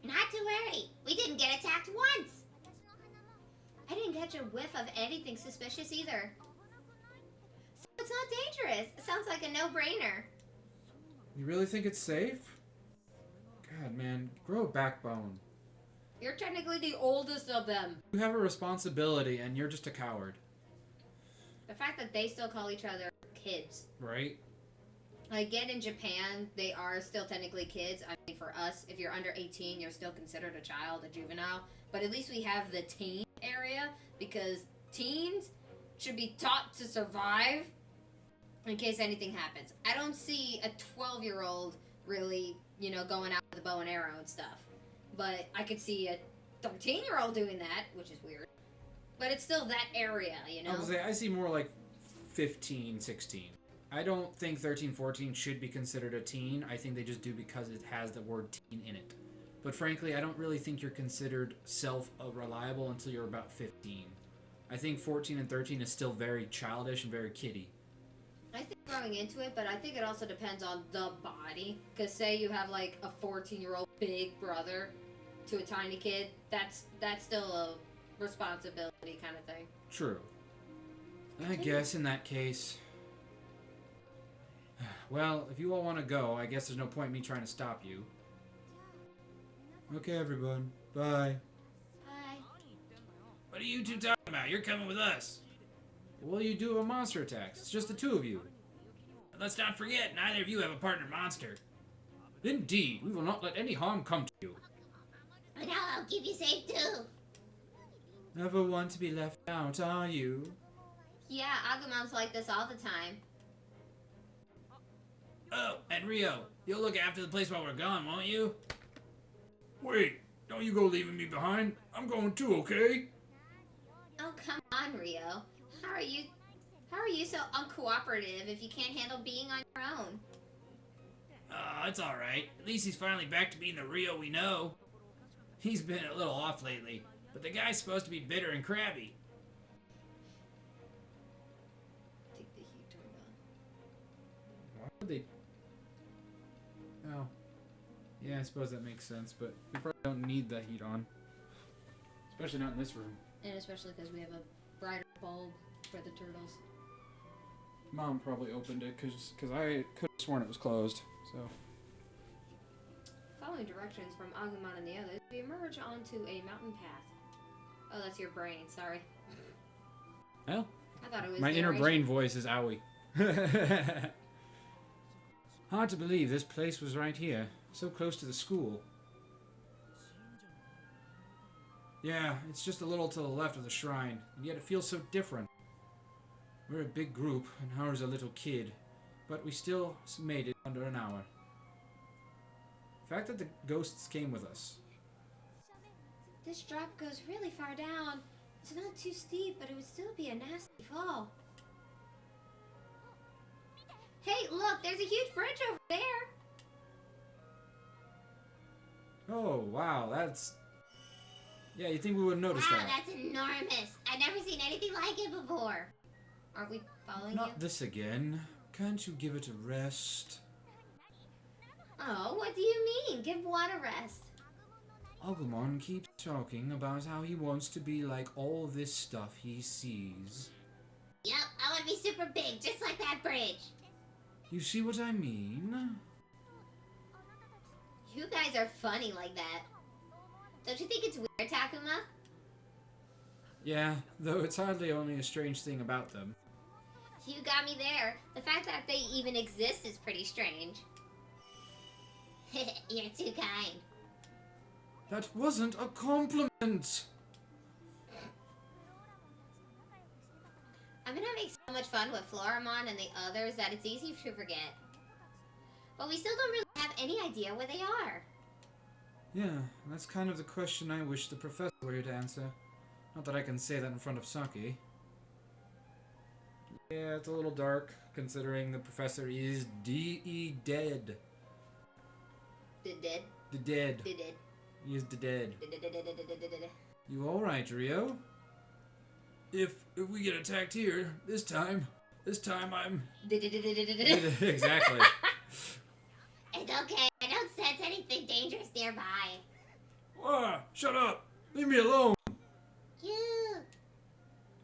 Not to worry. We didn't get attacked once. I didn't catch a whiff of anything suspicious either. So it's not dangerous. It sounds like a no-brainer. You really think it's safe? God, man, grow a backbone. You're technically the oldest of them. You have a responsibility, and you're just a coward. The fact that they still call each other kids. Right? I get in Japan, they are still technically kids. I mean, for us, if you're under 18, you're still considered a child, a juvenile. But at least we have the teen area, because teens should be taught to survive in case anything happens. I don't see a 12-year-old really, going out with a bow and arrow and stuff. But I could see a 13-year-old doing that, which is weird. But it's still that area, I see more like 15, 16. I don't think 13, 14 should be considered a teen. I think they just do because it has the word teen in it. But frankly, I don't really think you're considered self-reliable until you're about 15. I think 14 and 13 is still very childish and very kiddie. I think growing into it, but I think it also depends on the body. Because say you have like a 14-year-old big brother to a tiny kid, that's still a responsibility kind of thing. True. I guess in that case... Well, if you all want to go, I guess there's no point in me trying to stop you. Okay, everyone. Bye. Bye. What are you two talking about? You're coming with us. What will you do with monster attacks? It's just the two of you. And let's not forget, neither of you have a partner monster. Indeed, we will not let any harm come to you. But I'll keep you safe too. Never want to be left out, are you? Yeah, Agumon's like this all the time. Oh, and Rio, you'll look after the place while we're gone, won't you? Wait, don't you go leaving me behind. I'm going too, okay? Oh, come on, Rio. How are you so uncooperative if you can't handle being on your own? It's alright. At least he's finally back to being the Rio we know. He's been a little off lately, but the guy's supposed to be bitter and crabby. Take the heat turned on. Why would they... Oh. Yeah, I suppose that makes sense, but we probably don't need that heat on. Especially not in this room. And especially because we have a brighter bulb for the turtles. Mom probably opened it because I could have sworn it was closed, so... Following directions from Agumon and the others, we emerge onto a mountain path. Oh, that's your brain, sorry. Well, I thought it was my inner narration. brain voice is owie. Hard to believe this place was right here, so close to the school. Yeah, it's just a little to the left of the shrine, and yet it feels so different. We're a big group, and Haru's a little kid, but we still made it under an hour. The fact that the ghosts came with us. This drop goes really far down. It's not too steep, but it would still be a nasty fall. Hey, look, there's a huge bridge over there. Oh, wow, that's... Yeah, you'd think we would notice Wow, that. that's enormous. I've never seen anything like it before. Aren't we following Not you? this again. Can't you give it a rest? Oh, what do you mean? Give what a rest? Agumon keeps talking about how he wants to be like all this stuff he sees. Yep, I want to be super big, just like that bridge. You see what I mean? You guys are funny like that. Don't you think it's weird, Takuma? Yeah, though it's hardly only a strange thing about them. You got me there. The fact that they even exist is pretty strange. You're too kind. That wasn't a compliment! I'm gonna make so much fun with Floramon and the others that it's easy to forget. But we still don't really have any idea where they are. Yeah, that's kind of the question I wish the professor were here to answer. Not that I can say that in front of Saki. Yeah, it's a little dark, considering the professor is dead. Dead. The dead. Dead. He is the dead. Dead. You alright, Rio? If we get attacked here, this time I'm... Exactly. It's okay. I don't sense anything dangerous nearby. Ah, shut up! Leave me alone! You.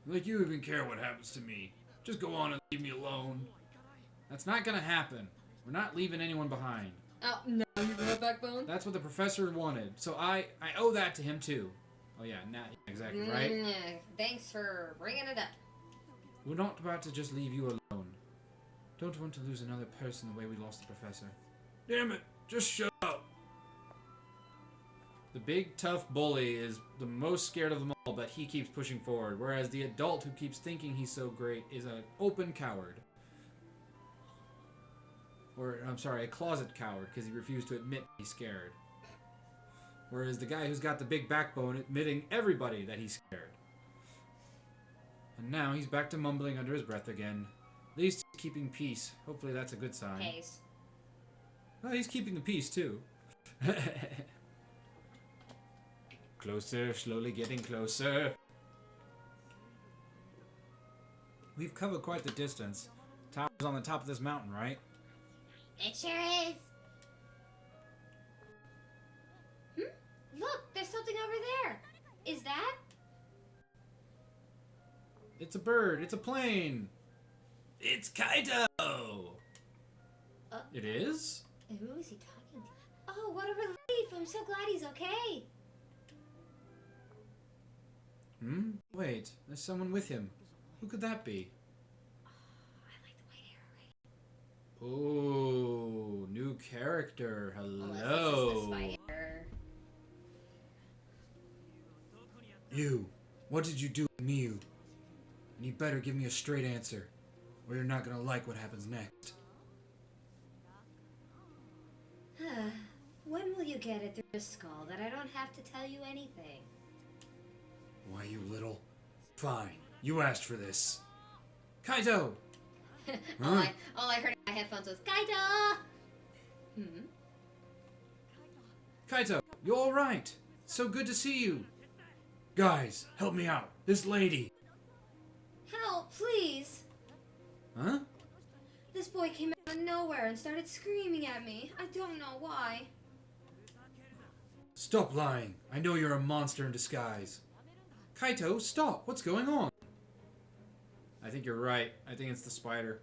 Like you even care what happens to me. Just go on and leave me alone. That's not gonna happen. We're not leaving anyone behind. Oh, no, you have a backbone? That's what the professor wanted. So I owe that to him too. Oh yeah, exactly, right? Thanks for bringing it up. We're not about to just leave you alone. Don't want to lose another person the way we lost the professor. Damn it, just shut up. The big tough bully is the most scared of them all, but he keeps pushing forward, whereas the adult who keeps thinking he's so great is an open coward. Or, I'm sorry, a closet coward, because he refused to admit he's scared. Whereas the guy who's got the big backbone admitting everybody that he's scared. And now he's back to mumbling under his breath again. At least he's keeping peace. Hopefully that's a good sign. Case. Well, he's keeping the peace, too. Closer, slowly getting closer. We've covered quite the distance. Tower's on the top of this mountain, right? It sure is. Look, there's something over there. Is that? It's a bird. It's a plane. It's Kaito. It is? Who is he talking to? Oh, what a relief. I'm so glad he's okay. Wait, there's someone with him. Who could that be? I like the white arrow. Oh, new character. Hello. Unless this is the spider. You, what did you do with Miyu? And you better give me a straight answer, or you're not gonna like what happens next. When will you get it through the skull that I don't have to tell you anything? Why, you little... Fine, you asked for this. Kaito! all I heard in my headphones was Kaito! Kaito, you alright? So good to see you. Guys, help me out. This lady. Help, please! Huh? This boy came out of nowhere and started screaming at me. I don't know why. Stop lying. I know you're a monster in disguise. Kaito, stop. What's going on? I think you're right. I think it's the spider.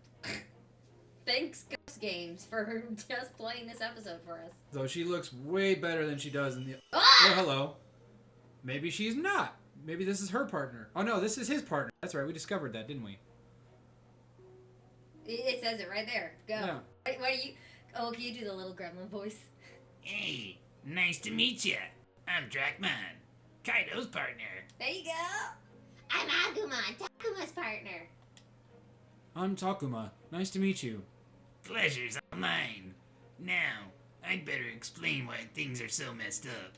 Thanks, Ghost Games, for just playing this episode for us. Though she looks way better than she does in the... Ah! Oh, hello. Maybe she's not. Maybe this is her partner. Oh, no, this is his partner. That's right. We discovered that, didn't we? It says it right there. Go. Yeah. What are you... Oh, can you do the little gremlin voice? Hey, nice to meet ya. I'm Drakman, Kaido's partner. There you go. I'm Agumon, Takuma's partner. I'm Takuma. Nice to meet you. Pleasure's all mine. Now, I'd better explain why things are so messed up.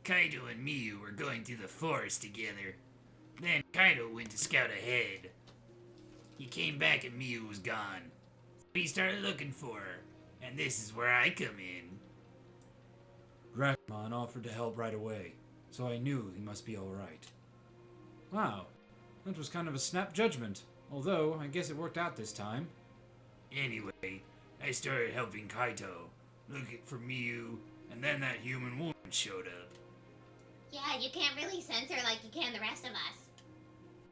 Kaido and Miyu were going through the forest together. Then Kaido went to scout ahead. He came back and Miyu was gone. So he started looking for her, and this is where I come in. Drakman offered to help right away, so I knew he must be alright. Wow, that was kind of a snap judgment, although I guess it worked out this time. Anyway, I started helping Kaito, looking for Miyu, and then that human woman showed up. Yeah, you can't really censor like you can the rest of us.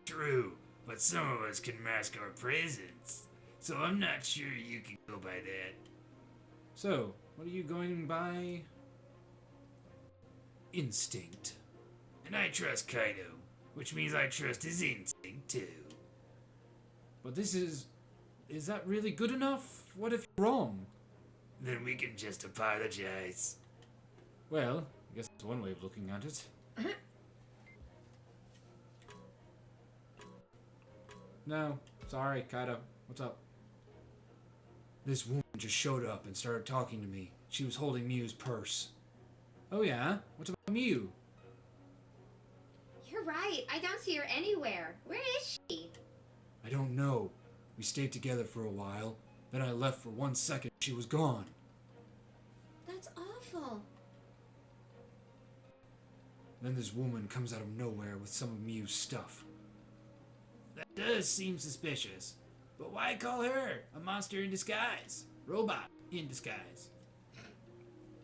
True, but some of us can mask our presence, so I'm not sure you can go by that. So, what are you going by? Instinct. And I trust Kaido, which means I trust his instinct too. But this is that really good enough? What if you're wrong? Then we can just apologize. Well, I guess that's one way of looking at it. No, sorry, Kaido. What's up? This woman just showed up and started talking to me. She was holding Mew's purse. Oh yeah? What about Mew? You're right. I don't see her anywhere. Where is she? I don't know. We stayed together for a while. Then I left for 1 second. She was gone. That's awful. Then this woman comes out of nowhere with some of Mew's stuff. That does seem suspicious. But why call her a monster in disguise? Robot in disguise.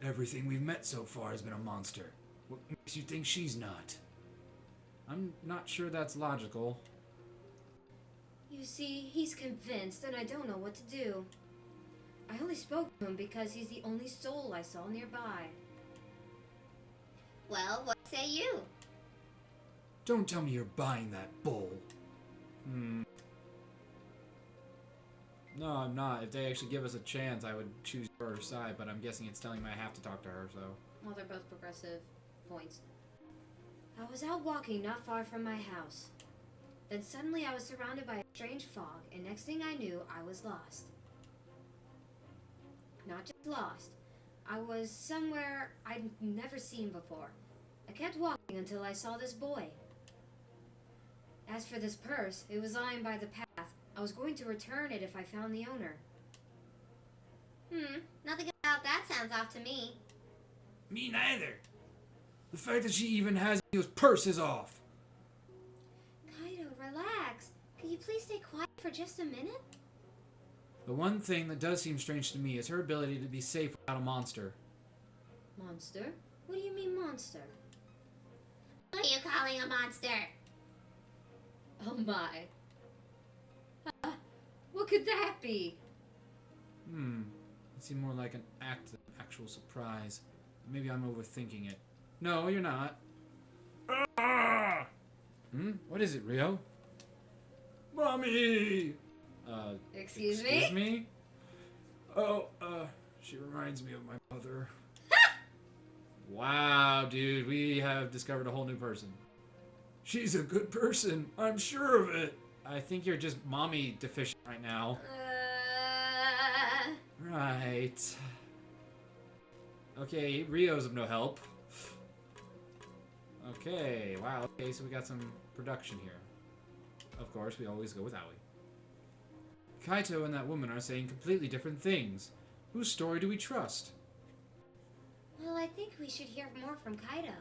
Everything we've met so far has been a monster. What makes you think she's not? I'm not sure that's logical. You see, he's convinced and I don't know what to do. I only spoke to him because he's the only soul I saw nearby. Well, what say you? Don't tell me you're buying that bull. No, I'm not. If they actually give us a chance, I would choose her side, but I'm guessing it's telling me I have to talk to her, so... Well, they're both progressive points. I was out walking not far from my house. Then suddenly I was surrounded by a strange fog, and next thing I knew, I was lost. Not just lost. I was somewhere I'd never seen before. I kept walking until I saw this boy. As for this purse, it was lying by the path. I was going to return it if I found the owner. Nothing about that sounds off to me. Me neither. The fact that she even has Mew's purse is off. Kaido, relax. Could you please stay quiet for just a minute? The one thing that does seem strange to me is her ability to be safe without a monster. Monster? What do you mean monster? What are you calling a monster? Oh my. What could that be? It seemed more like an act than actual surprise. Maybe I'm overthinking it. No, you're not. What is it, Rio? Mommy! Excuse Excuse me? me? Oh, she reminds me of my mother. Wow, dude, we have discovered a whole new person. She's a good person. I'm sure of it. I think you're just mommy deficient right now. Right. Okay, Rio's of no help. Okay, wow, okay, so we got some production here. Of course, we always go with Aoi. Kaito and that woman are saying completely different things. Whose story do we trust? Well, I think we should hear more from Kaido.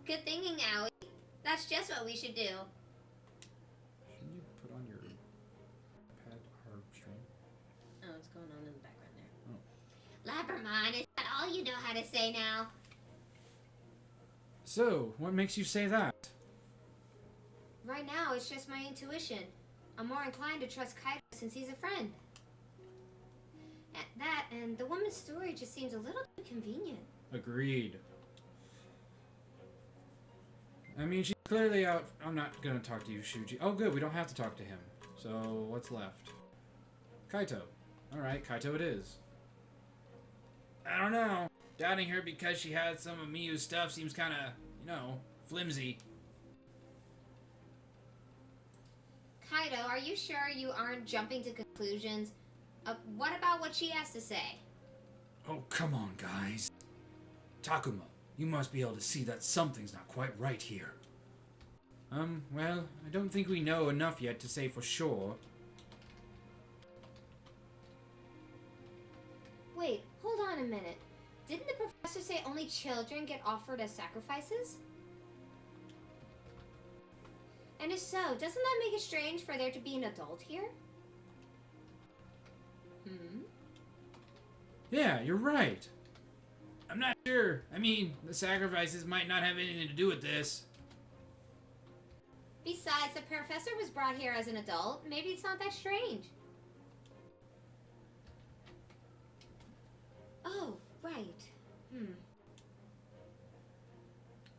Good thinking, Aoi. That's just what we should do. Shouldn't you put on your pad or stream? Oh, it's going on in the background there. Labramon, is that all you know how to say now? So, what makes you say that? Right now, it's just my intuition. I'm more inclined to trust Kaido since he's a friend. That and the woman's story just seems a little too convenient. Agreed. I mean, she's clearly out. I'm not gonna talk to you, Shuji. Oh, good, we don't have to talk to him. So, what's left? Kaito. Alright, Kaito it is. I don't know. Doubting her because she had some of Miyu's stuff seems kind of, flimsy. Kaido, are you sure you aren't jumping to conclusions? What about what she has to say? Oh, come on, guys. Takuma, you must be able to see that something's not quite right here. Well, I don't think we know enough yet to say for sure. Wait, hold on a minute. Didn't the professor say only children get offered as sacrifices? And if so, doesn't that make it strange for there to be an adult here? Yeah, you're right. I'm not sure. I mean, the sacrifices might not have anything to do with this. Besides, the professor was brought here as an adult. Maybe it's not that strange. Oh, right.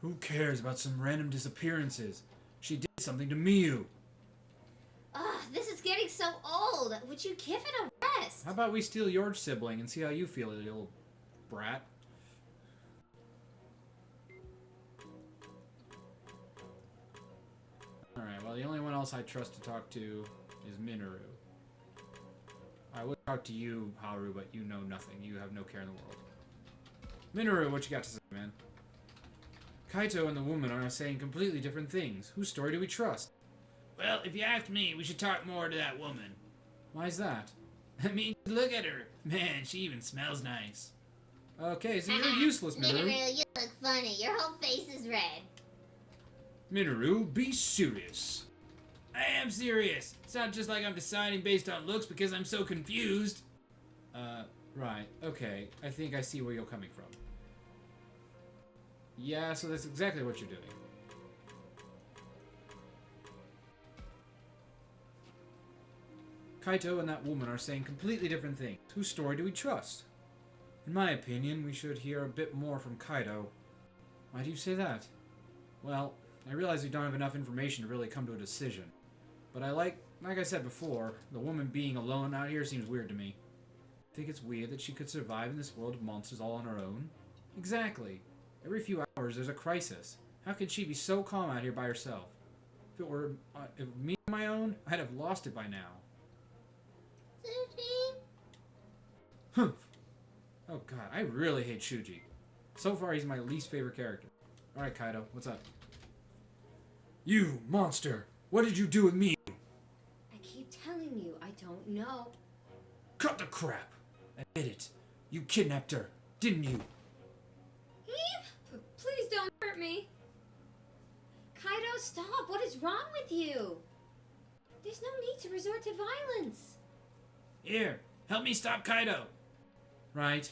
Who cares about some random disappearances? She did something to Miyu. Ugh, this is getting so old. Would you give it a rest? How about we steal your sibling and see how you feel, you little brat? Alright, well, the only one else I trust to talk to is Minoru. I would talk to you, Haru, but you know nothing. You have no care in the world. Minoru, what you got to say, man? Kaito and the woman are saying completely different things. Whose story do we trust? Well, if you ask me, we should talk more to that woman. Why is that? I mean, look at her. Man, she even smells nice. Okay, so you're useless, Minoru. Minoru, you look funny. Your whole face is red. Minoru, be serious. I am serious. It's not just like I'm deciding based on looks because I'm so confused. Right. Okay. I think I see where you're coming from. Yeah, so that's exactly what you're doing. Kaito and that woman are saying completely different things. Whose story do we trust? In my opinion, we should hear a bit more from Kaito. Why do you say that? Well, I realize we don't have enough information to really come to a decision. But like I said before, the woman being alone out here seems weird to me. Think it's weird that she could survive in this world of monsters all on her own? Exactly. Every few hours there's a crisis. How could she be so calm out here by herself? If it were me on my own, I'd have lost it by now. Sushi? Humph. Oh god, I really hate Shuji. So far he's my least favorite character. Alright, Kaito, what's up? You, monster! What did you do with me? I keep telling you, I don't know. Cut the crap! Admit it. You kidnapped her, didn't you? Please don't hurt me. Kaido, stop. What is wrong with you? There's no need to resort to violence. Here, help me stop Kaido. Right.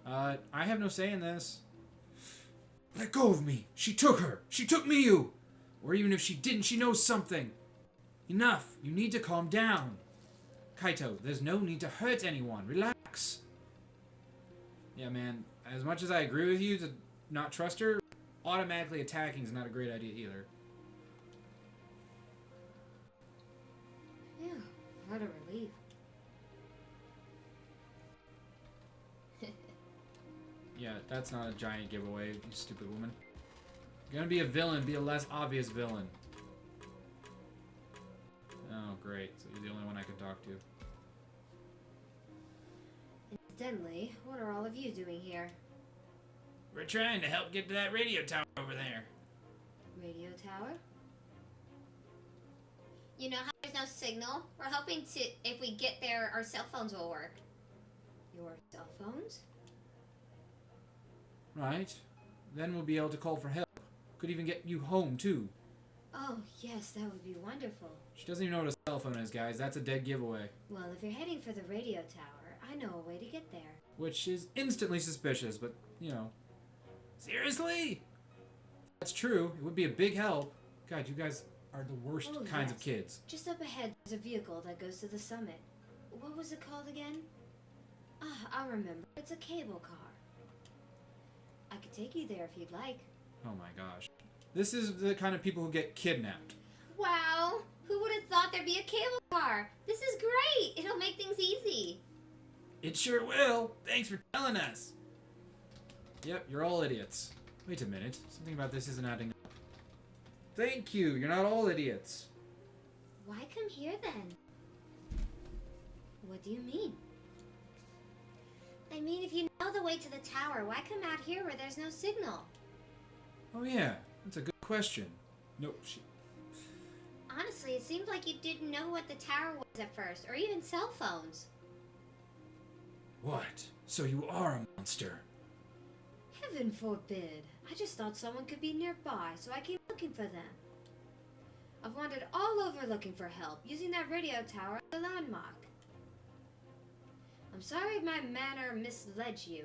I have no say in this. Let go of me! She took her! She took Miyu! Or even if she didn't, she knows something. Enough. You need to calm down. Kaito, there's no need to hurt anyone. Relax. Yeah, man. As much as I agree with you to not trust her, automatically attacking is not a great idea either. Phew, what a relief. Yeah, that's not a giant giveaway, you stupid woman. You're gonna be a villain, be a less obvious villain. Oh, great. So you're the only one I can talk to. Incidentally, what are all of you doing here? We're trying to help get to that radio tower over there. Radio tower? You know how there's no signal? We're hoping to, if we get there, our cell phones will work. Your cell phones? Right. Then we'll be able to call for help. Could even get you home, too. Oh, yes, that would be wonderful. She doesn't even know what a cell phone is, guys. That's a dead giveaway. Well, if you're heading for the radio tower, I know a way to get there. Which is instantly suspicious, but, you know. Seriously? That's true. It would be a big help. God, you guys are the worst Oh, kinds yes. of kids. Just up ahead, there's a vehicle that goes to the summit. What was it called again? Ah, I'll remember. It's a cable car. I could take you there if you'd like. Oh my gosh. This is the kind of people who get kidnapped. Wow! Who would have thought there'd be a cable car? This is great! It'll make things easy. It sure will. Thanks for telling us. Yep, you're all idiots. Wait a minute. Something about this isn't adding up. Thank you. You're not all idiots. Why come here then? What do you mean? I mean, if you know the way to the tower, why come out here where there's no signal? Oh yeah, that's a good question. Nope. Honestly, it seemed like you didn't know what the tower was at first, or even cell phones. What? So you are a monster? Heaven forbid. I just thought someone could be nearby, so I came looking for them. I've wandered all over looking for help, using that radio tower as a landmark. I'm sorry if my manner misled you.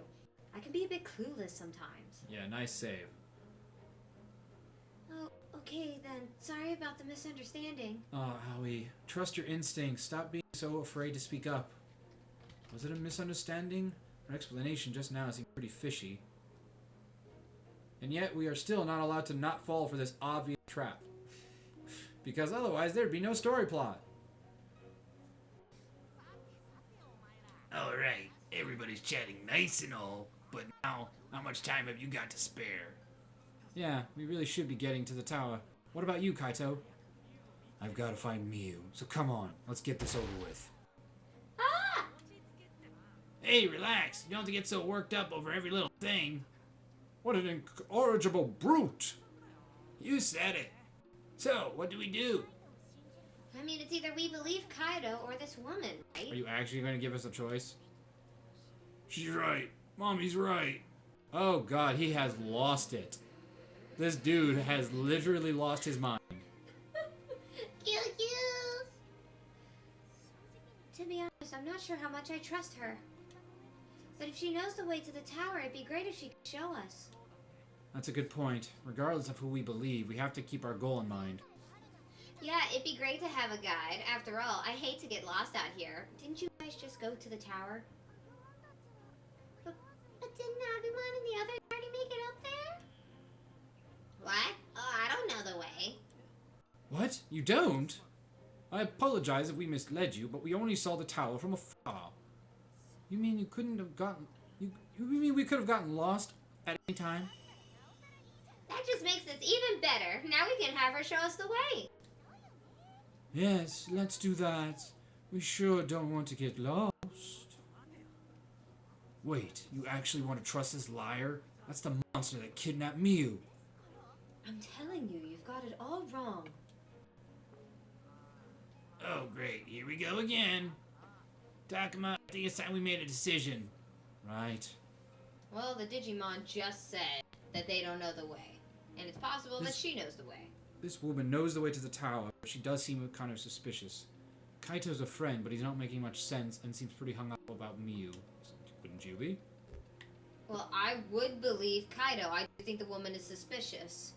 I can be a bit clueless sometimes. Yeah, nice save. Oh, okay then. Sorry about the misunderstanding. Oh, Howie. Trust your instincts. Stop being so afraid to speak up. Was it a misunderstanding? Her explanation just now seemed pretty fishy. And yet, we are still not allowed to not fall for this obvious trap. Because otherwise, there'd be no story plot. Alright, everybody's chatting nice and all, but now, how much time have you got to spare? Yeah, we really should be getting to the tower. What about you, Kaito? I've got to find Miyu, so come on, let's get this over with. Hey, relax. You don't have to get so worked up over every little thing. What an incorrigible brute! You said it. So, what do we do? I mean, it's either we believe Kaido or this woman, Are right? you actually going to give us a choice? She's right. Mommy's right. Oh god, he has lost it. This dude has literally lost his mind. Kill. To be honest, I'm not sure how much I trust her. But if she knows the way to the tower, it'd be great if she could show us. That's a good point. Regardless of who we believe, we have to keep our goal in mind. Yeah, it'd be great to have a guide. After all, I hate to get lost out here. Didn't you guys just go to the tower? But didn't Agumon and the other party make it up there? What? Oh, I don't know the way. What? You don't? I apologize if we misled you, but we only saw the tower from afar. You mean you couldn't have gotten... You mean we could have gotten lost at any time? That just makes this even better. Now we can have her show us the way. Yes, let's do that. We sure don't want to get lost. Wait, you actually want to trust this liar? That's the monster that kidnapped Miu. I'm telling you, you've got it all wrong. Oh, great. Here we go again. Takuma, I think it's time we made a decision. Right. Well, the Digimon just said that they don't know the way. And it's possible that she knows the way. This woman knows the way to the tower, but she does seem kind of suspicious. Kaito's a friend, but he's not making much sense and seems pretty hung up about Miu. Wouldn't you be? Well, I would believe Kaido. I do think the woman is suspicious.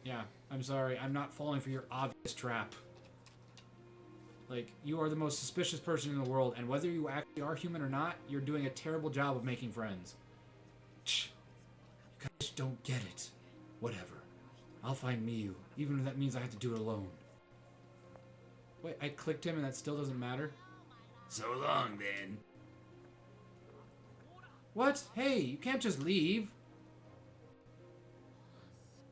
Yeah, I'm sorry. I'm not falling for your obvious trap. Like, you are the most suspicious person in the world, and whether you actually are human or not, you're doing a terrible job of making friends. You guys don't get it. Whatever. I'll find Miu, even if that means I have to do it alone. Wait, I clicked him and that still doesn't matter? So long, then. What? Hey, you can't just leave.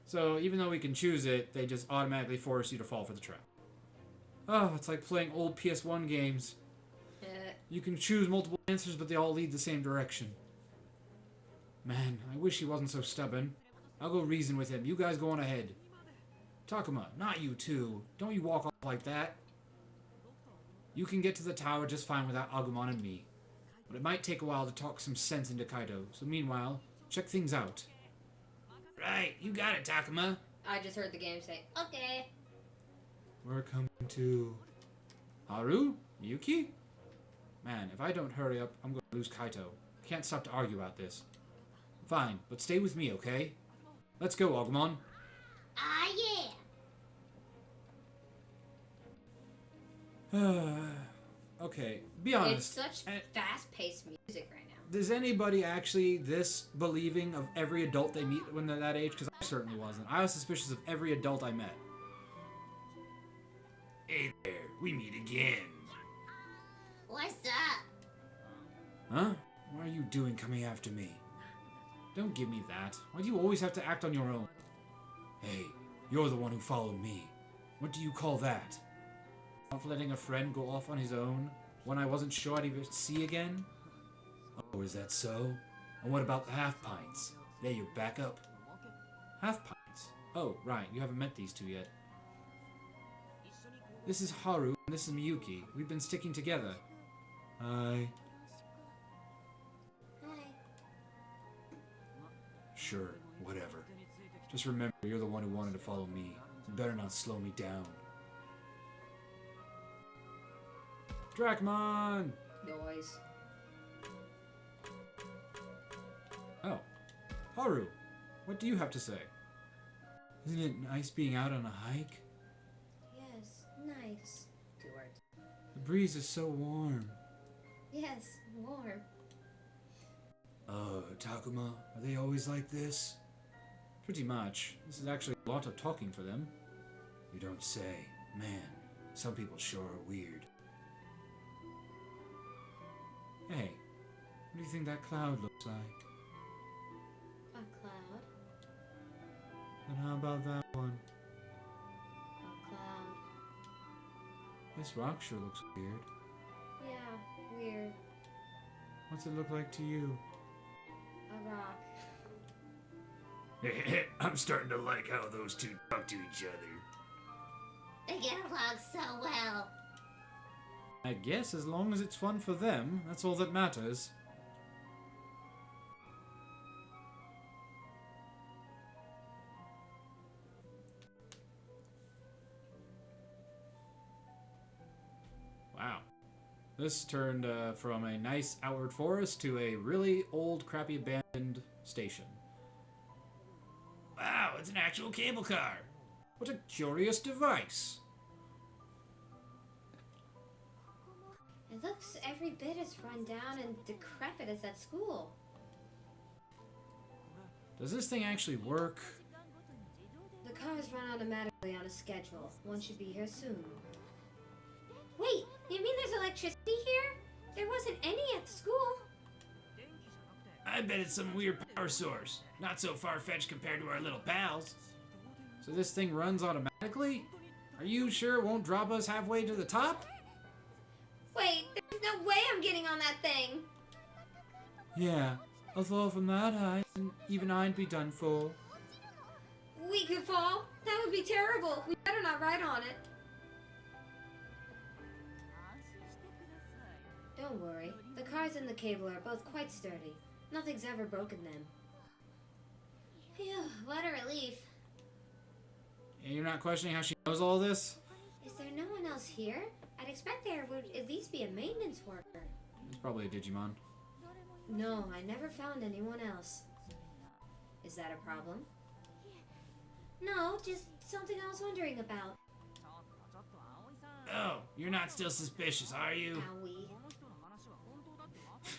So, even though we can choose it, they just automatically force you to fall for the trap. Oh, it's like playing old PS1 games. You can choose multiple answers, but they all lead the same direction. Man, I wish he wasn't so stubborn. I'll go reason with him. You guys go on ahead. Takuma, not you too. Don't you walk off like that. You can get to the tower just fine without Agumon and me. But it might take a while to talk some sense into Kaido. So meanwhile, check things out. Right, you got it, Takuma. I just heard the game say, okay. We're coming to... Haru? Miyuki? Man, if I don't hurry up, I'm going to lose Kaito. I can't stop to argue about this. Fine, but stay with me, okay? Let's go, Agumon. Ah, yeah. Okay, be honest. It's such fast-paced music right now. Is anybody actually this believing of every adult they meet when they're that age? Because I certainly wasn't. I was suspicious of every adult I met. Hey there, we meet again. What's up? Huh? What are you doing coming after me? Don't give me that. Why do you always have to act on your own? Hey, you're the one who followed me. What do you call that? Not letting a friend go off on his own when I wasn't sure I'd even see again? Oh, is that so? And what about the half pints? Yeah, you're back up. Half pints? Oh, right, you haven't met these two yet. This is Haru, and this is Miyuki. We've been sticking together. Hi. Hi. Sure, whatever. Just remember, you're the one who wanted to follow me. You better not slow me down. Dracmon! Noise. Oh. Haru, what do you have to say? Isn't it nice being out on a hike? Yes, nice. 2 words. The breeze is so warm. Yes, warm. Takuma, are they always like this? Pretty much. This is actually a lot of talking for them. You don't say. Man, some people sure are weird. Hey, what do you think that cloud looks like? A cloud. And how about that one? A cloud. This rock sure looks weird. Yeah, weird. What's it look like to you? A rock. I'm starting to like how those two talk to each other. They get along so well. I guess as long as it's fun for them, that's all that matters. Wow. This turned from a nice outward forest to a really old, crappy, abandoned station. Wow, it's an actual cable car. What a curious device. It looks every bit as run down and decrepit as that school. Does this thing actually work? The cars run automatically on a schedule. One should be here soon. Wait, you mean there's electricity here? There wasn't any at the school. I bet it's some weird power source. Not so far-fetched compared to our little pals. So this thing runs automatically? Are you sure it won't drop us halfway to the top? Wait, there's no way I'm getting on that thing. Yeah, a fall from that height, and even I'd be done for. We could fall. That would be terrible. We better not ride on it. Don't worry. The cars and the cable are both quite sturdy. Nothing's ever broken them. Phew, what a relief. And you're not questioning how she knows all this? Is there no one else here? I'd expect there would at least be a maintenance worker. It's probably a Digimon. No, I never found anyone else. Is that a problem? No, just something I was wondering about. Oh, you're not still suspicious, are you? Owie.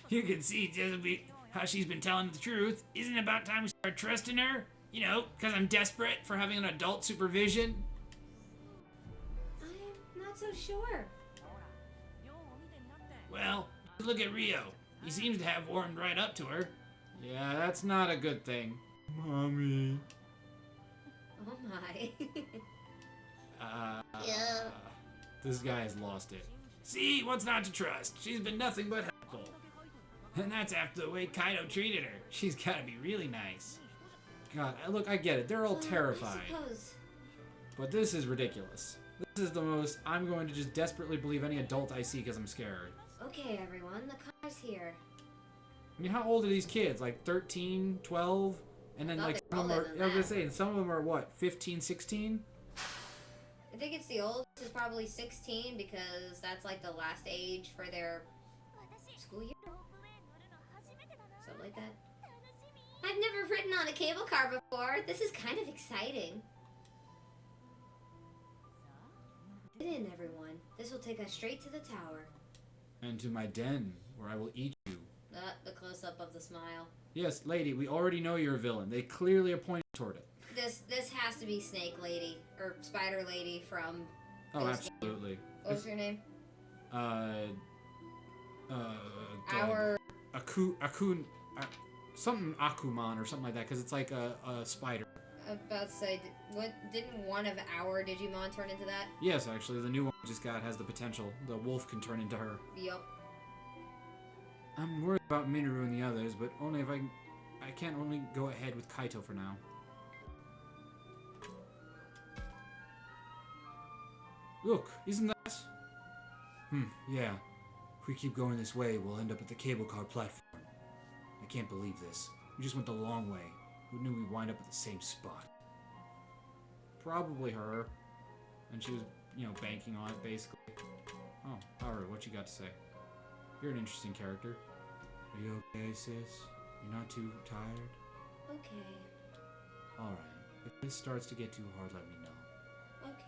You can see just how she's been telling the truth. Isn't it about time we start trusting her? You know, because I'm desperate for having an adult supervision. I'm not so sure. Well, look at Rio. He seems to have warmed right up to her. Yeah, that's not a good thing. Mommy. Oh my. Yeah. This guy has lost it. See, what's not to trust? She's been nothing but helpful. And that's after the way Kaido treated her. She's gotta be really nice. God, look, I get it. They're all Well, terrified. I suppose. But this is ridiculous. This is the most I'm going to just desperately believe any adult I see because I'm scared. Okay, everyone, the car's here. I mean, how old are these kids? Like 13, 12? And then I thought like they were some of them older are, than I was gonna that. say, and some of them are what, 15, 16? I think it's the oldest is probably 16 because that's like the last age for their school year. Something like that. I've never ridden on a cable car before. This is kind of exciting. Get in, everyone. This will take us straight to the tower. And to my den, where I will eat you. The close-up of the smile. Yes, lady, we already know you're a villain. They clearly are pointing toward it. This has to be Snake Lady or Spider Lady from. Oh, Ghost Game. absolutely. What was her name? Our. Something Akuman or something like that, because it's like a spider. I was about to say, didn't one of our Digimon turn into that? Yes, actually, the new one we just got has the potential. The wolf can turn into her. Yup. I'm worried about Minoru and the others, but only if I can't only go ahead with Kaito for now. Look, isn't that? Yeah. If we keep going this way, we'll end up at the cable car platform. I can't believe this. We just went the long way. Who knew we'd wind up at the same spot? Probably her. And she was, banking on it, basically. Oh, Haru, what you got to say? You're an interesting character. Are you okay, sis? You're not too tired? Okay. Alright. If this starts to get too hard, let me know. Okay.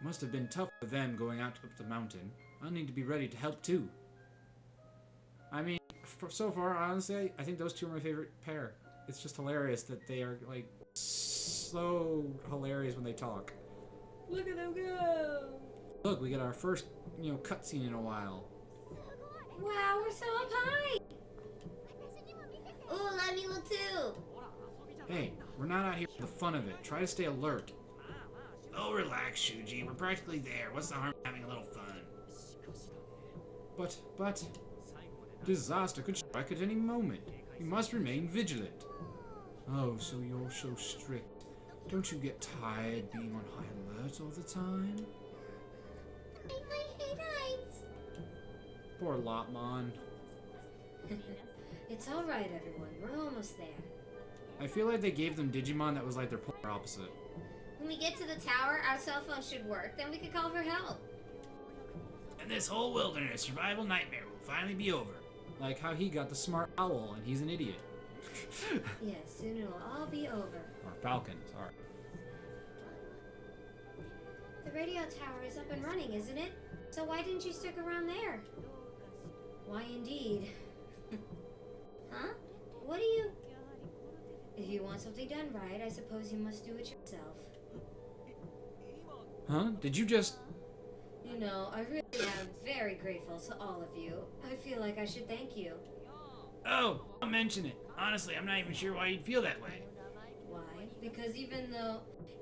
Must have been tough for them going out up the mountain. I'll need to be ready to help too. I mean, so far, honestly, I think those two are my favorite pair. It's just hilarious that they are, like, so hilarious when they talk. Look at them go! Look, we get our first, cutscene in a while. Wow, we're so up high! Ooh, let me look too. Hey, we're not out here for the fun of it. Try to stay alert. Oh, relax, Shuji. We're practically there. What's the harm in having a little fun? But... Disaster could strike at any moment. You must remain vigilant. Oh, so you're so strict. Don't you get tired being on high alert all the time? I hate heights. Poor Lopmon. It's alright, everyone. We're almost there. I feel like they gave them Digimon that was like their polar opposite. When we get to the tower, our cell phone should work. Then we could call for help. And this whole wilderness survival nightmare will finally be over. Like how he got the smart owl and he's an idiot. Yeah, soon it'll all be over. Or Falcon, sorry. The radio tower is up and running, isn't it? So why didn't you stick around there? Why indeed. Huh? What do you... If you want something done right, I suppose you must do it yourself. Huh? Did you just... You know, I really am very grateful to all of you. I feel like I should thank you. Oh, don't mention it. Honestly, I'm not even sure why you'd feel that way. Why? Because even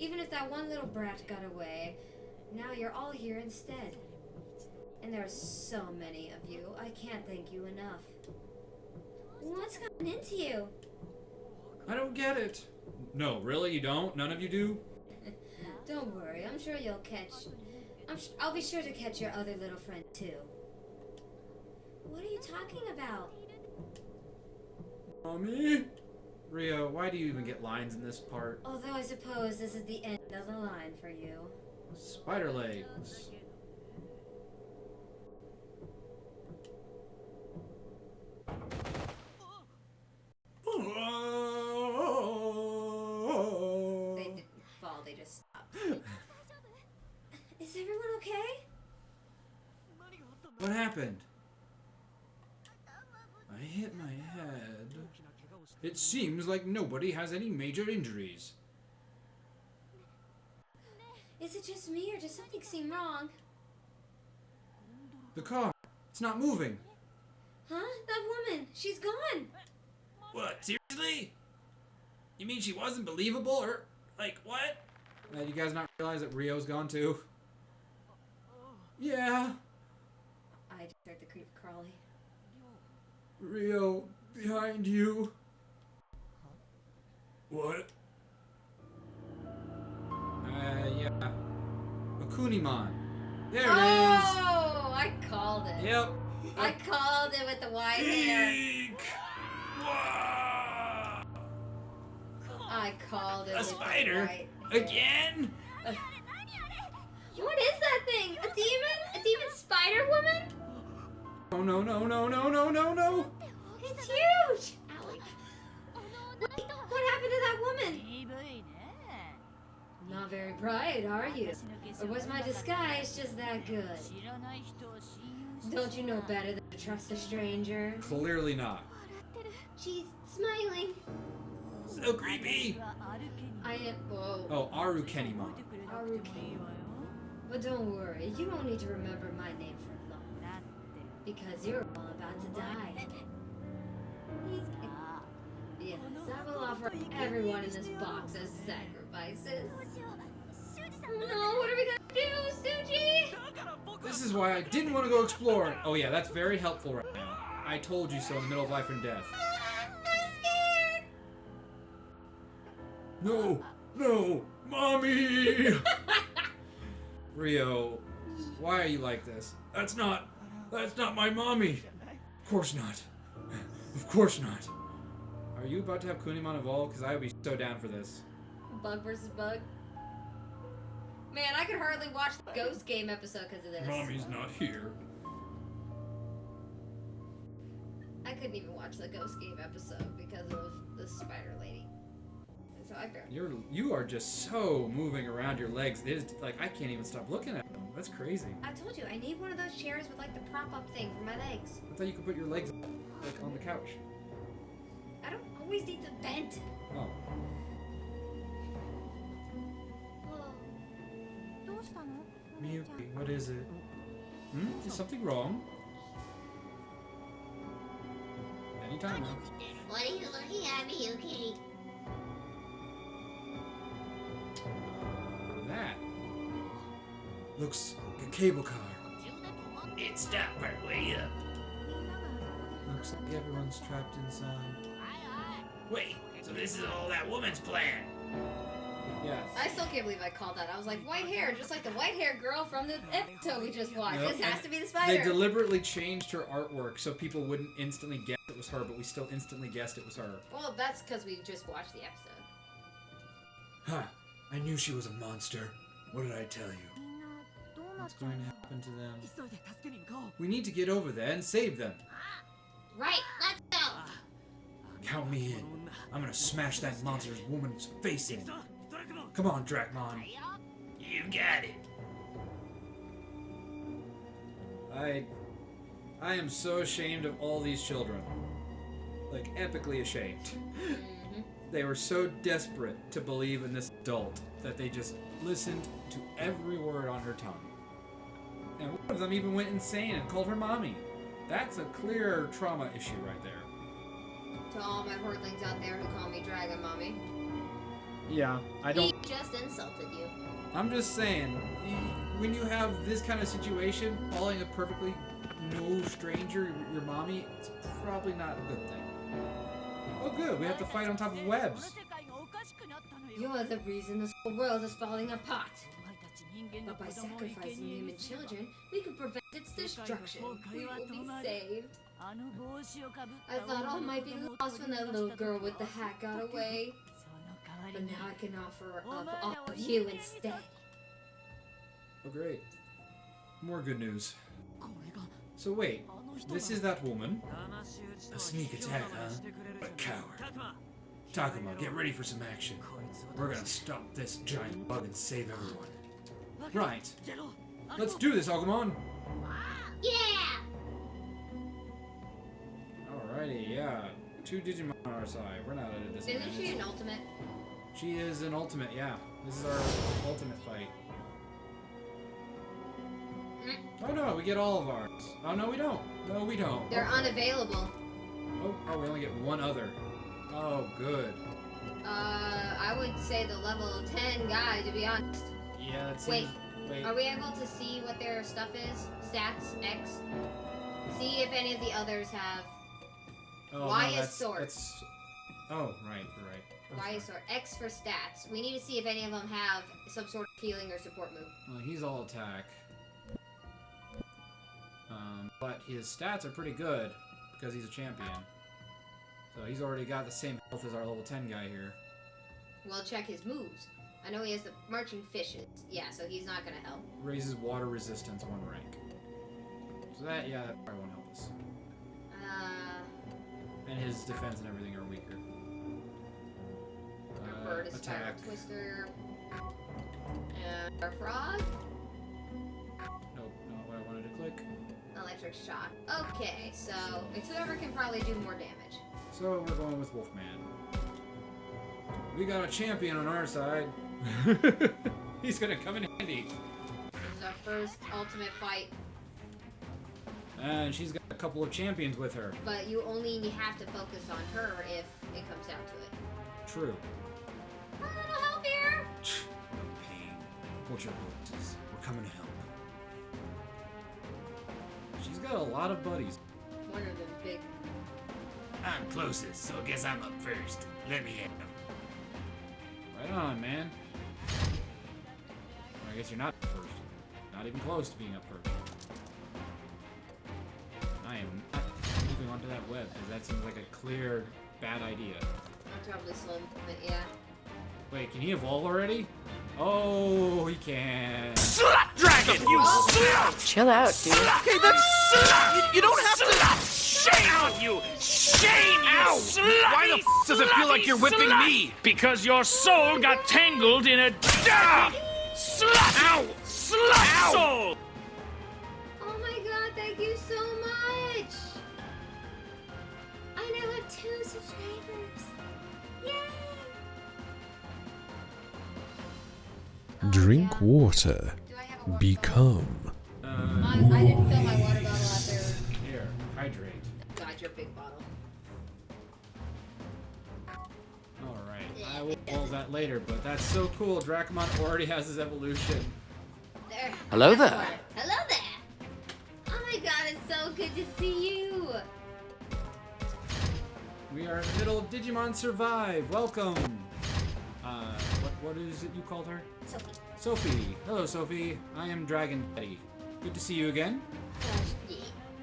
if that one little brat got away, now you're all here instead. And there are so many of you, I can't thank you enough. What's gotten into you? I don't get it. No, really? You don't? None of you do? Don't worry, I'm sure you'll catch... I'll be sure to catch your other little friend too. What are you talking about? Mommy? Rio, why do you even get lines in this part? Although I suppose this is the end of the line for you. Spider legs. They didn't fall, they just stopped. Is everyone okay? What happened? I hit my head. It seems like nobody has any major injuries. Is it just me or does something seem wrong? The car, it's not moving. Huh? That woman, she's gone. What, seriously? You mean she wasn't believable, or, like, what? You guys not realize that Rio's gone too? Yeah. I just heard the creep crawling. Rio, behind you. What? Yeah. Akunimon. There it Oh, I called it. is. Yep. I called it with the white hair. Eek! Wow! I called it A with spider? the white hair. Again? What is that thing? A demon? A demon spider woman? Oh no no no no no no no! It's huge! Wait, what happened to that woman? Not very bright, are you? Or was my disguise just that good? Don't you know better than to trust a stranger? Clearly not. She's smiling. So creepy! I am. Whoa. Oh, Arukenimon. Haruki. But don't worry, you won't need to remember my name for long. Because you're all about to die. Yes, I will offer everyone in this box as sacrifices. Oh no, what are we gonna do, Suji? This is why I didn't want to go exploring. Oh yeah, that's very helpful right now. I told you so in the middle of life and death. I'm scared. No, no, mommy! Rio, why are you like this? That's not my mommy. Of course not. Of course not. Are you about to have Kunimon evolve? Because I would be so down for this. Bug versus bug. Man, I could hardly watch the Ghost Game episode because of this. Mommy's not here. I couldn't even watch the Ghost Game episode because of the spider lady. So I barely. You are just so moving around your legs. It is like I can't even stop looking at them. That's crazy. I told you, I need one of those chairs with like the prop up thing for my legs. I thought you could put your legs like on the couch. I don't always need them bent. Oh. Miyuki, what is it? Is something wrong? Anytime now. What are you looking at, Miyuki? That looks like a cable car. It stopped partway up. Looks like everyone's trapped inside. Wait, so this is all that woman's plan? Yes. I still can't believe I called that. I was like, white hair, just like the white hair girl from the episode we just watched. Yep, This has and to be the They spider. deliberately changed her artwork so people wouldn't instantly guess it was her, but we still instantly guessed it was her. Well, that's because we just watched the episode. Huh. I knew she was a monster. What did I tell you? What's going to happen to them? We need to get over there and save them. Right, let's go. Count me in. I'm gonna smash that monster's woman's face in. Come on, Drakmon. You got it. I am so ashamed of all these children. Like, epically ashamed. They were so desperate to believe in this adult that they just listened to every word on her tongue. And one of them even went insane and called her mommy. That's a clear trauma issue right there. To all my Hoardlings out there who call me Dragon Mommy. Yeah, I don't. He just insulted you. I'm just saying, when you have this kind of situation, calling a perfectly no stranger your mommy, it's probably not a good thing. Oh good, we have to fight on top of webs. You are the reason this whole world is falling apart. But by sacrificing human children, we can prevent its destruction. We will be saved. I thought all might be lost when that little girl with the hat got away. But now I can offer up all of you instead. Oh great. More good news. So wait, this is that woman? A sneak attack, huh? What a coward. Takuma, get ready for some action. We're gonna stop this giant bug and save everyone. Right. Let's do this, Agumon! Yeah! Alrighty, yeah. 2 Digimon on our side. We're not at a disadvantage. Isn't she an ultimate? She is an ultimate, yeah. This is our ultimate fight. Oh no, we get all of ours. Oh no, we don't. No, we don't. They're unavailable. Oh, we only get one other. Oh, good. I would say the level 10 guy, to be honest. Yeah, that Wait, seems... Wait. Are we able to see what their stuff is? Stats, X? See if any of the others have Oh, Y no, is that's- sword. that's- Oh, right, you're right. I'm Y is sorry. sword. X for stats. We need to see if any of them have some sort of healing or support move. He's all attack. But his stats are pretty good because he's a champion. So he's already got the same health as our level 10 guy here. We'll check his moves. I know he has the marching fishes. Yeah, so he's not gonna help. Raises water resistance 1 rank. So that, yeah, that probably won't help us. And his defense and everything are weaker. Bird is Spiral Attack. Twister. Our frog? Nope, not what I wanted to click. Electric shock. Okay, so it's whoever can probably do more damage. So we're going with Wolfman. We got a champion on our side. He's gonna come in handy. This is our first ultimate fight, And she's got a couple of champions with her. but you only have to focus on her if it comes down to it. True. A little help here! No pain. Hold your horses. We're coming to help. She's got a lot of buddies. One of them big. I'm closest, so I guess I'm up first. Let me have him. Right on, man. Well, I guess you're not first. Not even close to being up first. I am not moving onto that web, because that seems like a clear bad idea. Probably slow movement, yeah. Wait, can he evolve already? Oh, he can. Slut dragon! You slut! Chill out, dude. Okay, that's you don't have to. Shame on you! Shame, you slut! Why the f does it feel like you're whipping me? Because your soul got tangled in a slut! Ow! Slut soul! Oh my god, thank you so much! I now have 2 subscribers! Yay! Drink water. Do I have a water Become. bottle? I didn't fill my water bottle out there. Here, hydrate. God, your big bottle. Alright, I will evolve that later, but that's so cool. Dracomon already has his evolution. There. Hello That's there. water. Hello there! Oh my god, it's so good to see you! We are in the middle of Digimon Survive. Welcome. What is it you called her? Sophie. Sophie. Hello, Sophie. I am Dragon Daddy. Good to see you again. Yeah.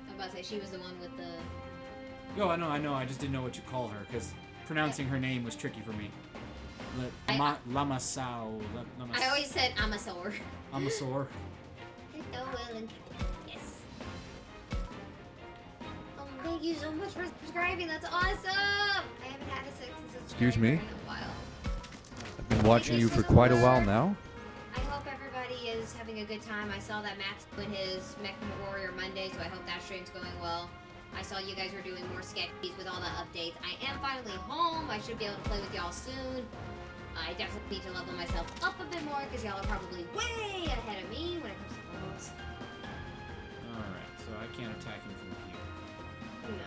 I'm about to say she was the one with the. Yo, I know. I just didn't know what you call her because pronouncing her name was tricky for me. Lamasao. I always said Amasor. Amasor. Hello, Will and Kat. Yes. Oh, thank you so much for subscribing. That's awesome. I haven't had a subscriber Excuse me? in a while. I've been watching you for quite a while now. I hope everybody is having a good time. I saw that Matt's doing his Mech Warrior Monday, so I hope that stream's going well. I saw you guys were doing more sketches with all the updates. I am finally home. I should be able to play with y'all soon. I definitely need to level myself up a bit more because y'all are probably way ahead of me when it comes to levels. Alright, so I can't attack him from here. No.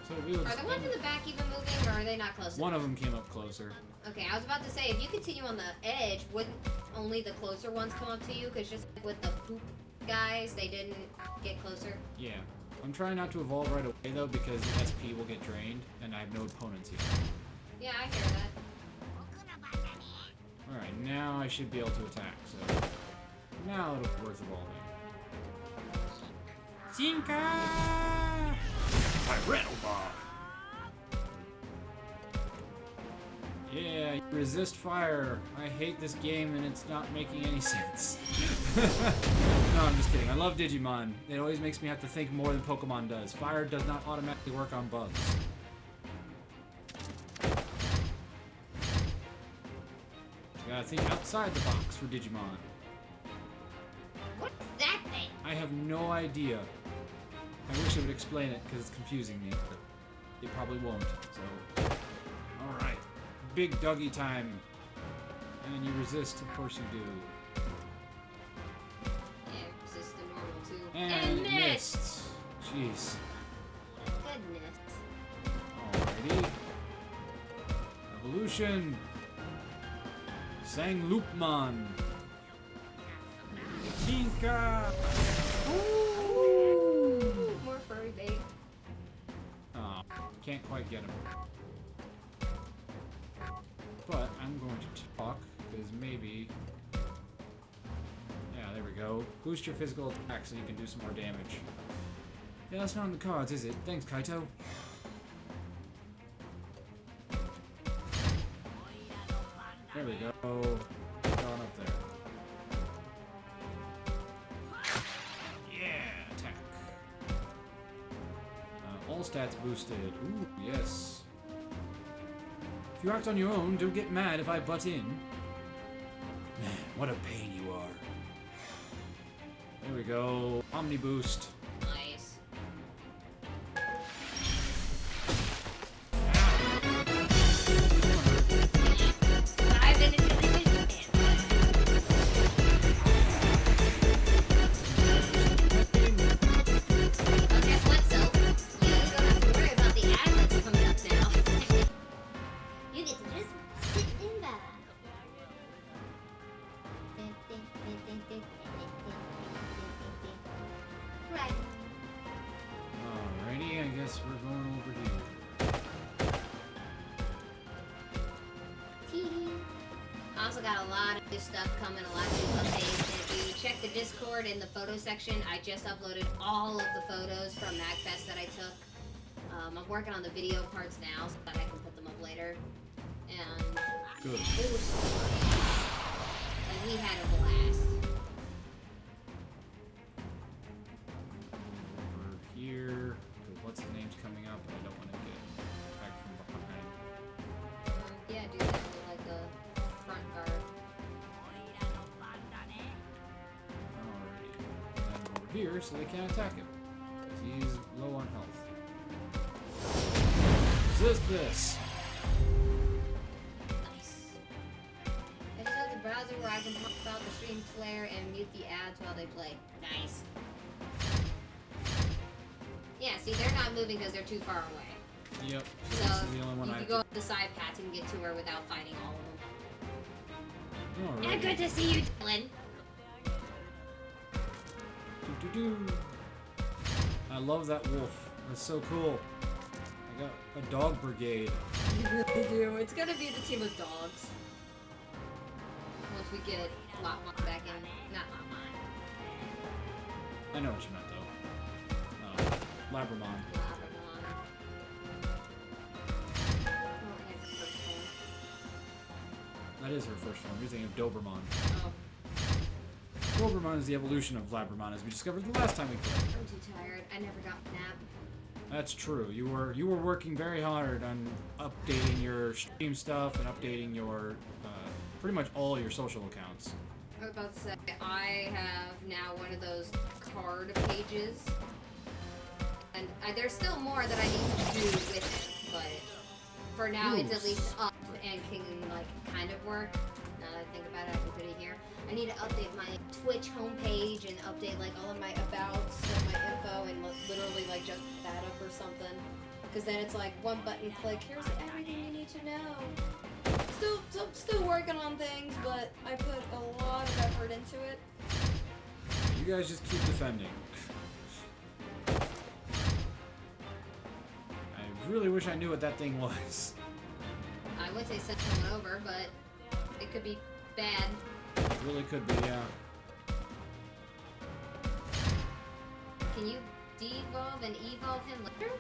So we will Are the ones in the back even moving, or are they not close One enough? of them came up closer. Okay, I was about to say, if you continue on the edge, wouldn't only the closer ones come up to you? Because just like with the poop guys, they didn't get closer. Yeah. I'm trying not to evolve right away though because the SP will get drained and I have no opponents yet. Yeah, I hear that. Alright, now I should be able to attack, so now it'll be worth evolving. Shinka! Tyrannobar! Yeah, you resist fire. I hate this game and it's not making any sense. No, I'm just kidding. I love Digimon. It always makes me have to think more than Pokemon does. Fire does not automatically work on bugs. You gotta think outside the box for Digimon. What's that thing? I have no idea. I wish it would explain it because it's confusing me, but it probably won't. So, alright. Big doggy time. And you resist, of course you do. Yeah, resist the normal too. And it missed! missed. Jeez. Goodness. Alrighty. Evolution. Sang Loopmon. Tinka. Ooh, more furry bait. Oh, can't quite get him. But I'm going to talk, because maybe... Yeah, there we go. Boost your physical attack so you can do some more damage. Yeah, that's not on the cards, is it? Thanks, Kaito. There we go. Going up there. Yeah, attack. All stats boosted. Ooh, yes. If you act on your own, don't get mad if I butt in. Man, what a pain you are. There we go. Omni boost. Nice. I've been in the Well, guess what, so you don't have to worry about the ad that's coming up now. You get to just sit in that. Right. Alrighty, I guess we're going over here. Tee-hee. I also got a lot of new stuff coming, a lot of new updates. If you check the Discord in the photo section, I just uploaded all of the photos from MagFest that I took. I'm working on the video parts now so that I can put them up later. And Good. it was so fun. Like, we had a blast. Over here. 'Cause what's his name's coming up? I don't want to get attacked from behind. Yeah, do that with like a front guard. Alrighty. And over here so they can't attack him. 'Cause he's low on health. Resist this! Nice. I just have the browser where I can pop out the stream flare and mute the ads while they play. Nice. Yeah, see, they're not moving because they're too far away. Yep. So This is the only one you I can go up the side paths and get to her without fighting all of them. Alrighty. Yeah, good to see you, Dylan. Do-do-do. I love that wolf. That's so cool. I got a dog brigade. You really do. It's gonna be the team of dogs. Once we get Lopmon back in. Not Lopmon. I know what you meant, though. Labramon. Lopmon. Oh, and the first one. That is her first form. You're thinking of Doberman. Oh, Doberman is the evolution of Labramon, as we discovered the last time we played. I'm too tired. I never got a nap. That's true. You were working very hard on updating your stream stuff and updating your pretty much all your social accounts. I was about to say, I have now one of those card pages. And there's still more that I need to do with it, but for now it's at least up and can, like, kind of work. Now that I think about it, I can put it here. I need to update my Twitch homepage and update, like, all of my abouts and my info and literally, like, just put that up or something. Because then it's like one button click, here's everything you need to know. Still working on things, but I put a lot of effort into it. You guys just keep defending. I really wish I knew what that thing was. I would say send someone over, but it could be bad. It really could be, yeah. Can you devolve and evolve him later?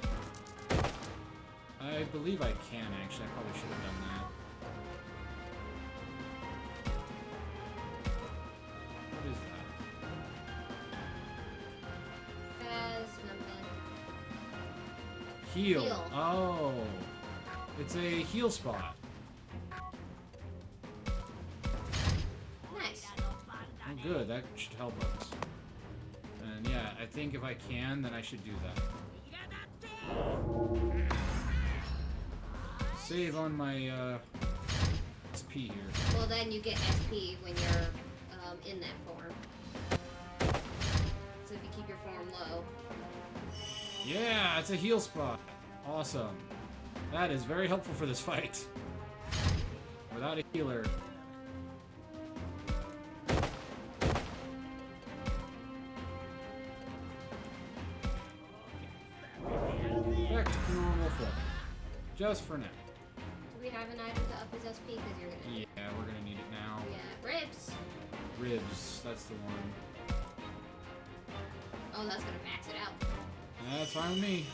I believe I can, actually. I probably should have done that. What is that? Phasmomen. Heal. Heal. Oh. It's a heal spot. Nice. Oh, good. That should help us. And yeah, I think if I can, then I should do that. Save on my SP here. Well, then you get SP when you're in that form. So if you keep your form low. Yeah, it's a heal spot. Awesome. That is very helpful for this fight. Without a healer. Back to normal form. Just for now. Do we have an item to up his SP? Because you're gonna need it. Yeah, we're gonna need it now. Yeah, ribs. Ribs, that's the one. Oh, that's gonna max it out. That's fine with me.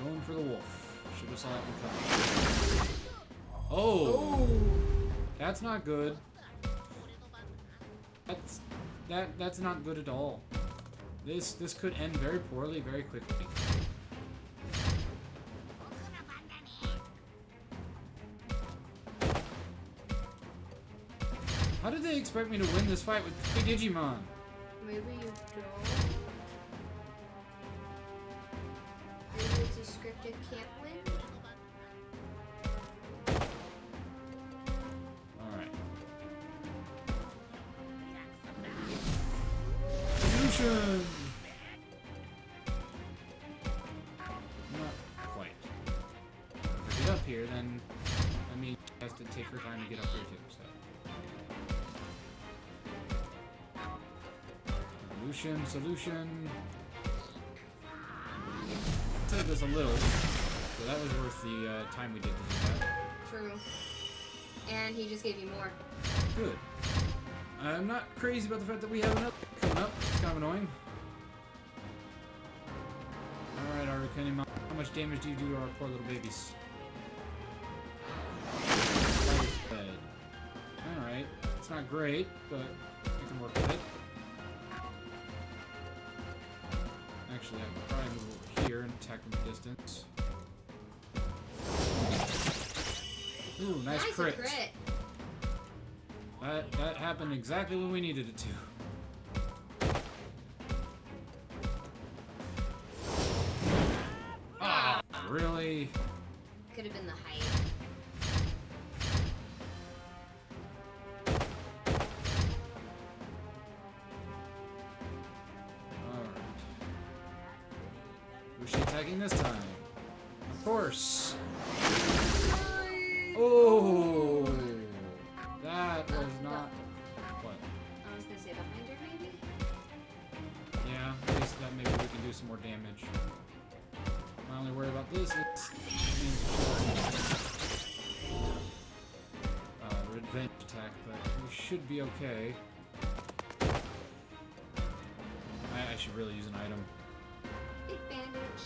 Going for the wolf. Should have saw that one coming. Oh! That's not good. That's not good at all. This could end very poorly, very quickly. How did they expect me to win this fight with 3 Digimon? Maybe you don't. Maybe it's a script you can't win. Alright. Solution! Not quite. If I get up here, then that means she has to take her time to get up here too, so. Solution. Saved us a little, so that was worth the time we did to do that. True. And he just gave you more. Good. I'm not crazy about the fact that we have another coming up. It's kind of annoying. Alright, Arukunimon, how much damage do you do to our poor little babies? Alright, it's not great, but we can work with it. Actually, I could probably move over here and attack from a distance. Ooh, nice crit. That happened exactly when we needed it to. Ah, really? Could have been the height. Who's she attacking this time? Of course. Oh, that was not. What? I was gonna say behind her, maybe? Yeah, at least that maybe we can do some more damage. My only worry about this is revenge attack, but we should be okay. I should really use an item. Big bandage.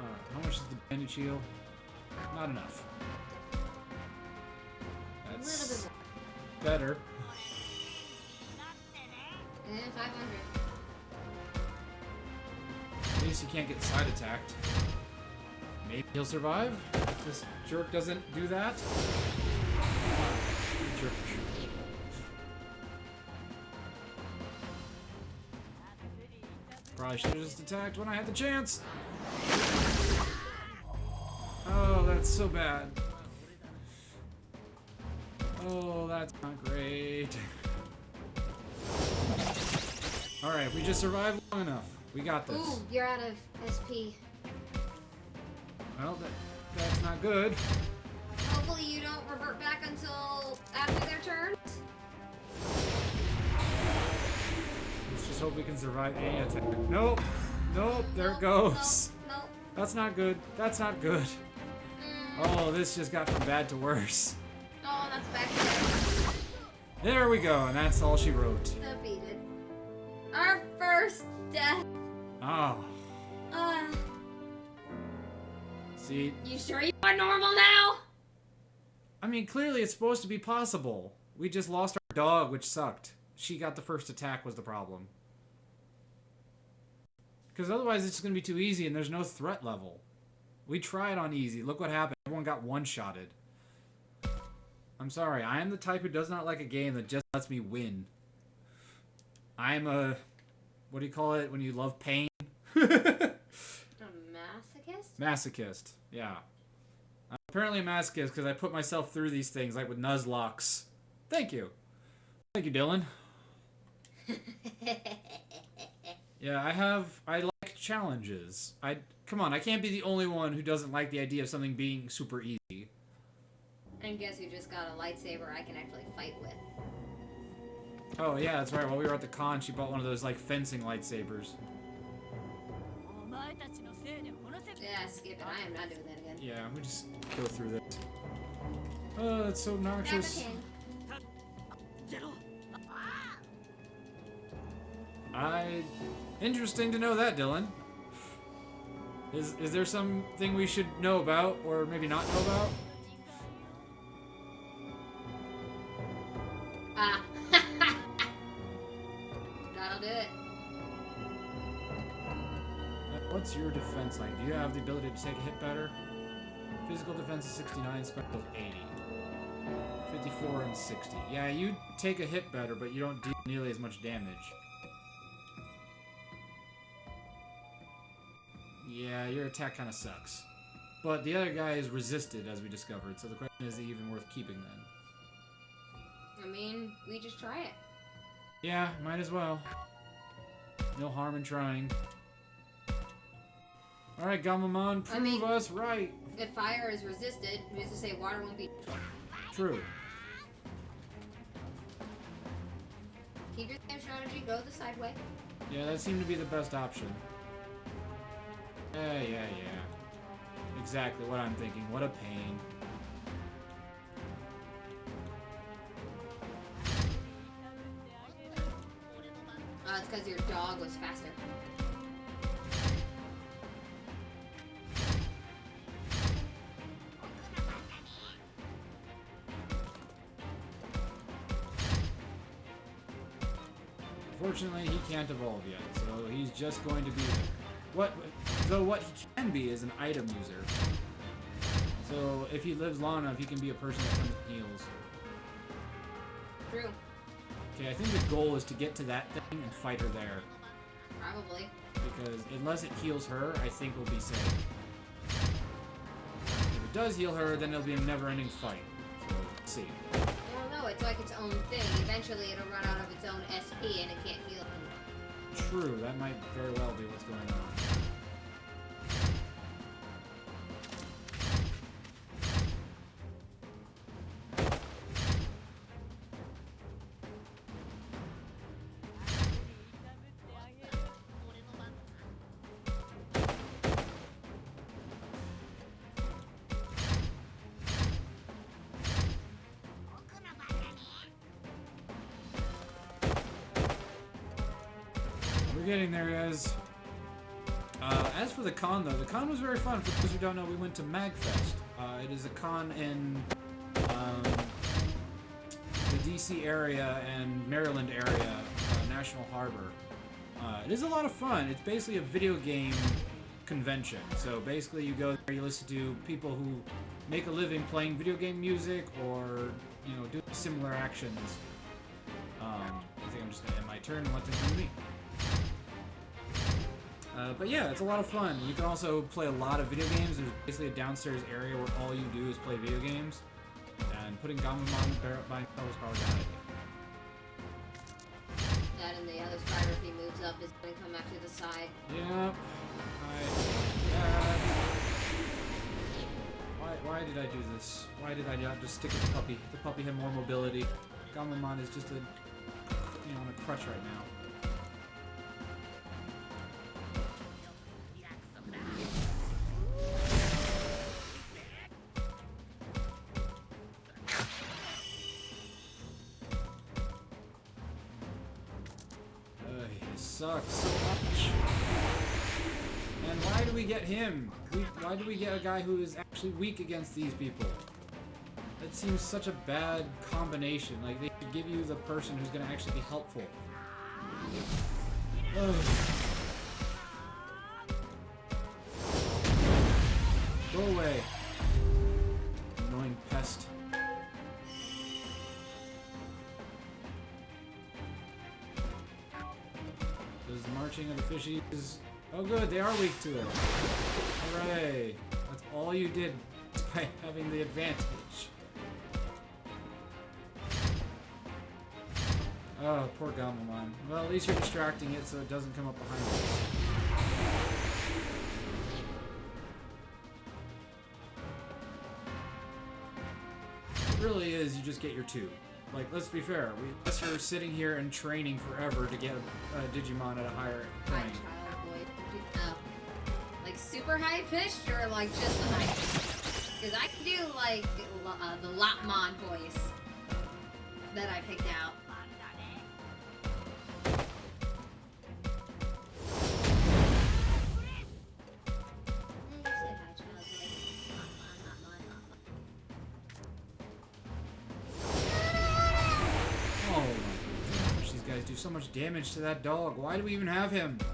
Alright, how much is the bandage heal? Not enough. A little That's bit better. more. And 500. At least he can't get side attacked. Maybe he'll survive if this jerk doesn't do that. Jerk. Probably should have just attacked when I had the chance. Oh, that's so bad. Oh, that's not great. Alright, we just survived long enough. We got this. Ooh, you're out of SP. Well, that's not good. Hopefully you don't revert back until after their turns. Let's just hope we can survive any attack. Nope. Nope. There it goes. Nope. That's not good. That's not good. Oh, this just got from bad to worse. Oh, that's back there. There we go, and that's all she wrote. Defeated. Our first death. Oh. See, You sure you are normal now? I mean, clearly it's supposed to be possible. We just lost our dog, which sucked. She got the first attack was the problem. Because otherwise it's going to be too easy and there's no threat level. We tried on easy. Look what happened. Everyone got one-shotted. I'm sorry. I am the type who does not like a game that just lets me win. I am a... What do you call it when you love pain? A masochist? Masochist. Yeah. I'm apparently a masochist because I put myself through these things, like with Nuzlocke. Thank you. Thank you, Dylan. Yeah, I like challenges. Come on, I can't be the only one who doesn't like the idea of something being super easy. And guess who just got a lightsaber I can actually fight with? Oh yeah, that's right. While we were at the con, she bought one of those like fencing lightsabers. Yeah, skip it. I am not doing that again. Yeah, we just go through this. Oh, that's so obnoxious. Interesting to know that, Dylan. Is there something we should know about, or maybe not know about? Ah. That'll do it. What's your defense like? Do you have the ability to take a hit better? Physical defense is 69, special is 80. 54 and 60. Yeah, you take a hit better, but you don't deal nearly as much damage. Yeah, your attack kind of sucks. But the other guy is resisted, as we discovered, so the question is, even worth keeping then? I mean, we just try it. Yeah, might as well. No harm in trying. Alright, Gamamon, prove us right. If fire is resisted, who's to say water won't be? True. Keep your same strategy, go the side way. Yeah, that seemed to be the best option. Yeah. Exactly what I'm thinking. What a pain. It's because your dog was faster. Fortunately, he can't evolve yet, so he's just going to be there. What he can be is an item user. So if he lives long enough, he can be a person that comes and heals. True. Okay, I think the goal is to get to that thing and fight her there. Probably. Because unless it heals her, I think we'll be safe. If it does heal her, then it'll be a never-ending fight. So, let's see. I don't know, it's like its own thing. Eventually it'll run out of its own SP and it can't heal. True, that might very well be what's going on. getting there, guys. As for the con, though, the con was very fun. For those who don't know, we went to MagFest. It is a con in the DC area and Maryland area, National Harbor. It is a lot of fun. It's basically a video game convention. So basically you go there, you listen to people who make a living playing video game music or, you know, do similar actions. I think I'm just going to end my turn and let them do me. But yeah, it's a lot of fun. You can also play a lot of video games. There's basically a downstairs area where all you do is play video games. And putting Gamamon by himself is probably a bad idea. That and the other spider, if he moves up, is going to come after the side. Yep. Why did I do this? Why did I not just stick with the puppy? The puppy had more mobility. Gamamon is just a, you know, on a crutch right now. Sucks so much. And why do we get him? Why do we get a guy who is actually weak against these people? That seems such a bad combination. Like, they should give you the person who's going to actually be helpful. Ugh. Go away. Annoying pest. Does the marching of the fishies... Oh good, they are weak to it. Hooray. That's all you did by having the advantage. Oh, poor Gamamon. Well, at least you're distracting it so it doesn't come up behind us. It really is, you just get your two. Like, let's be fair. Unless you're sitting here and training forever to get a Digimon at a higher High point. child voice. Oh. Like super high pitched or like just the high pitched? Because I can do like the Lopmon voice that I picked out. Oh my gosh, these guys do so much damage to that dog. Why do we even have him? I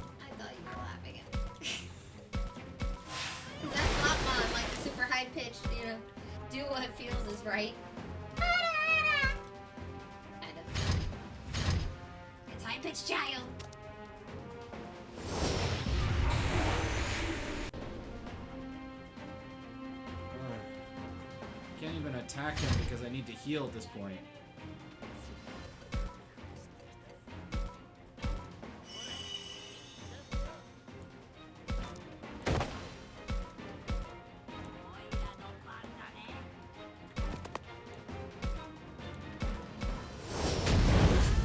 thought you were laughing at me. That's Lopmon, like super high pitched, you know, do what it feels is right. Kind of. It's high pitched child. Can't even attack him because I need to heal at this point.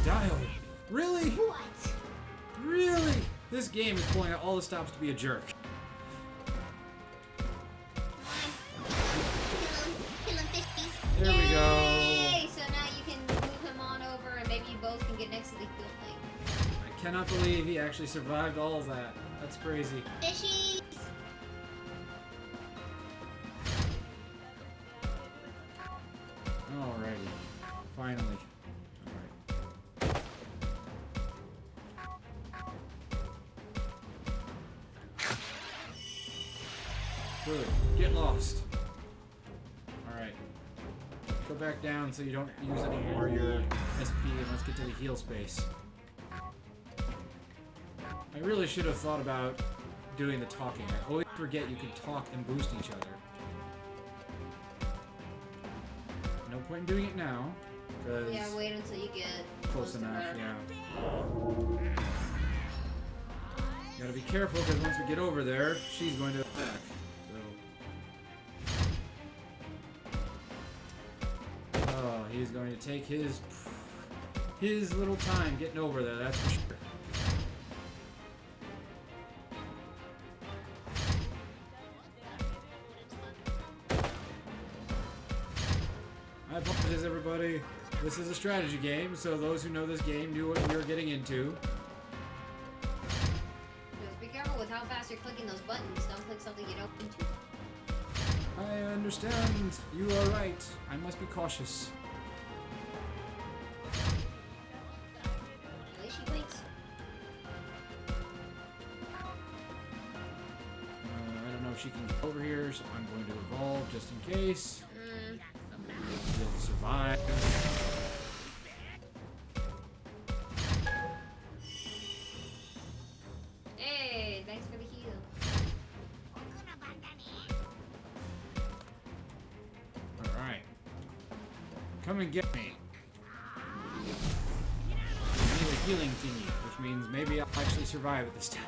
Dial. Really? What? Really? This game is pulling out all the stops to be a jerk. Kill him, fishies. There we go. Yay! So now you can move him on over and maybe you both can get next to the heal thing. I cannot believe he actually survived all of that. That's crazy. Fishies. Alrighty. Finally. Alright. Good. Get lost. Alright. Go back down so you don't use any more of your SP and let's get to the heal space. I really should have thought about doing the talking. I always forget you can talk and boost each other. No point in doing it now, because Yeah, wait until you get close to enough, her. yeah. Gotta be careful, because once we get over there, she's going to attack. So. Oh, he's going to take his little time getting over there, that's for sure. I apologize, everybody. This is a strategy game, so those who know this game knew what we were getting into. how fast you're clicking those buttons. Don't click something you don't need to. I understand. You are right. I must be cautious. At least she waits. I don't know if she can get over here, so I'm going to evolve just in case. Be able to survive. Hey, thanks for the heal. Alright. Come and get me. I need a healing thingy, which means maybe I'll actually survive at this time.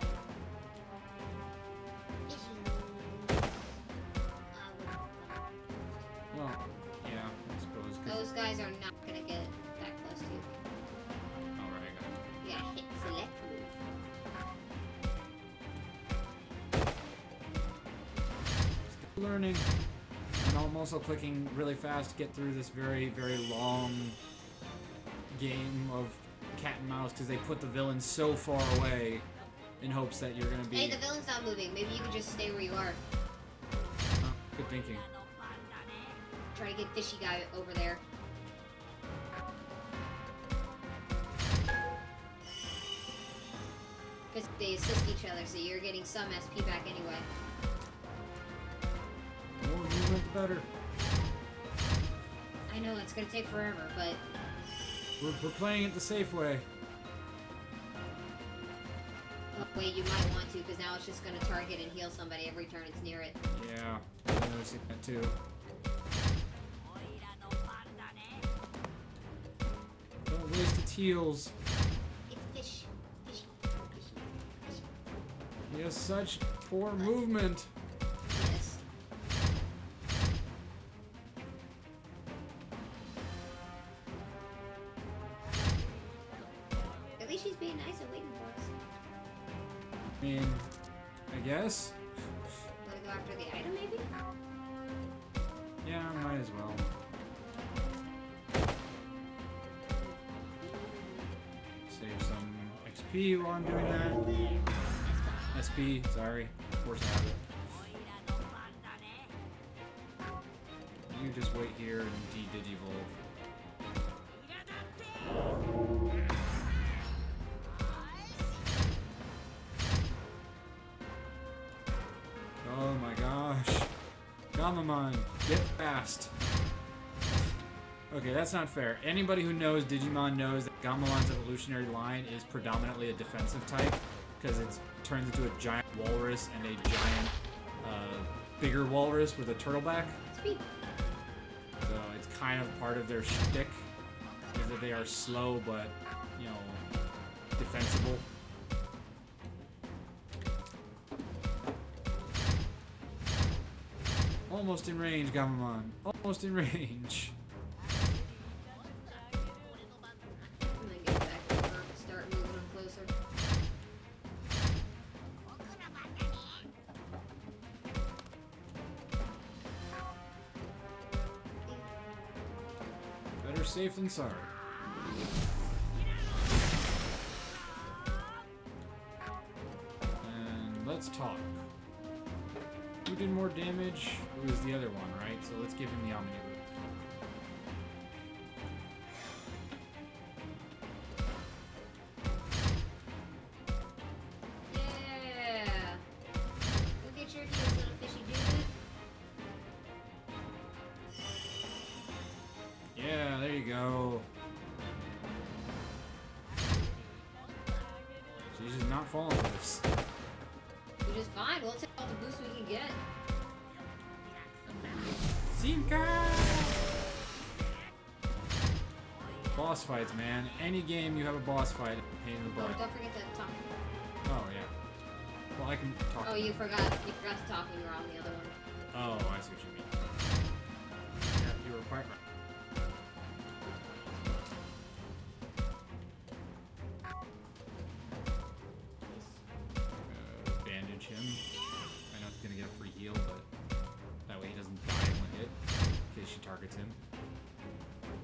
Well, yeah, I suppose. Those guys are not gonna get that close to you. Alright, I got it. You gotta hit select move. Still learning. And I'm also clicking really fast to get through this very, very long game of cat and mouse because they put the villains so far away in hopes that you're gonna be. Hey, the villain's not moving. Maybe you could just stay where you are. Oh, good thinking. Try to get fishy guy over there. Because they assist each other, so you're getting some SP back anyway. The more movement, the better. I know, it's gonna take forever, but... We're playing it the safe way. Oh, wait, you might want to, because now it's just gonna target and heal somebody every turn it's near it. Yeah, I'm noticing that too. Don't waste its heals. It's fish. Fishy. Fishy. Fishy. He has such poor movement. Yes. At least she's being nice and waiting for us. I mean, I guess. Wanna go after the item, maybe? Yeah, might as well. Save some XP while I'm doing that. SP, sorry. Of course I have it. You just wait here and de-digivolve. Oh my gosh. Gamamon, get fast. Okay, that's not fair. Anybody who knows Digimon knows that Gamamon's evolutionary line is predominantly a defensive type because it turns into a giant walrus and a giant, bigger walrus with a turtle back. Sweet. So it's kind of part of their shtick is that they are slow but, you know, defensible. Almost in range, Gamamon. Almost in range. I'm gonna get back to her and start moving them closer. Better safe than sorry. And let's talk. Who did more damage? It was the other one, right? So let's give him the Omni Root. Yeah! Go get your heels, little fishy dude. Yeah, there you go. She's just not falling for this. Which is fine, we'll take all the boosts we can get. Zinka! Boss fights, man. Any game you have a boss fight, it's a pain in the Oh, butt. don't forget to talk. Oh, yeah. Well, I can talk. Oh, you forgot to talk when you were on the other one. Oh, I see what you mean. Yeah, you were quite right. Bandage him. I know he's gonna get a free heal, but that way he doesn't die in one hit in case she targets him.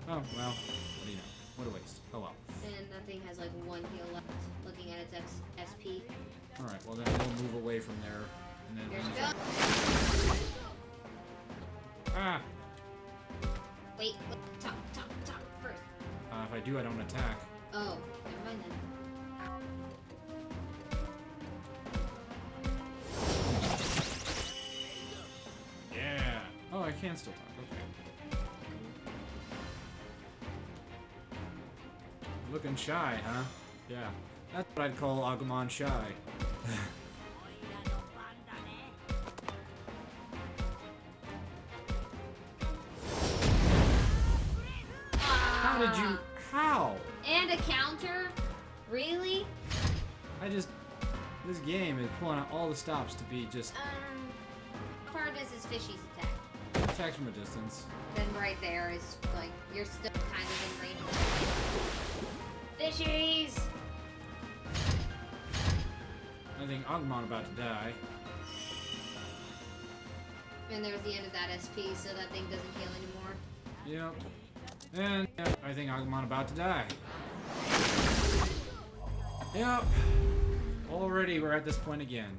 Oh, well, what do you know? What a waste. Oh well. And that thing has like one heal left, looking at its SP. Alright, well then he'll move away from there. And then Here she goes. Ah! Wait, top first. If I do, I don't attack. Oh, never mind then. Yeah! Oh, I can still talk. Okay. Looking shy, huh? Yeah. That's what I'd call Agumon shy. How did you... How? And a counter? Really? This game is pulling out all the stops to be just How far does his fishies attack? attacks from a distance. Then right there is, like, you're still kind of in range. Fishies! I think Agumon about to die. And there's the end of that SP, so that thing doesn't heal anymore. Yep. And yep, I think Agumon about to die. Yep. Already we're at this point again.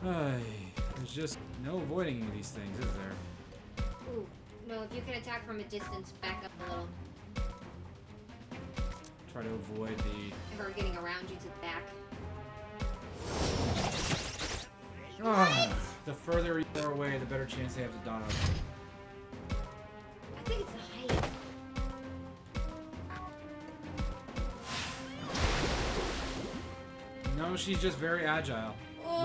There's just no avoiding any of these things, is there? Ooh, no, if you can attack from a distance, back up a little. Try to avoid the... Or getting around you to the back. The further you are away, the better chance they have to dodge. I think it's the height. No, she's just very agile.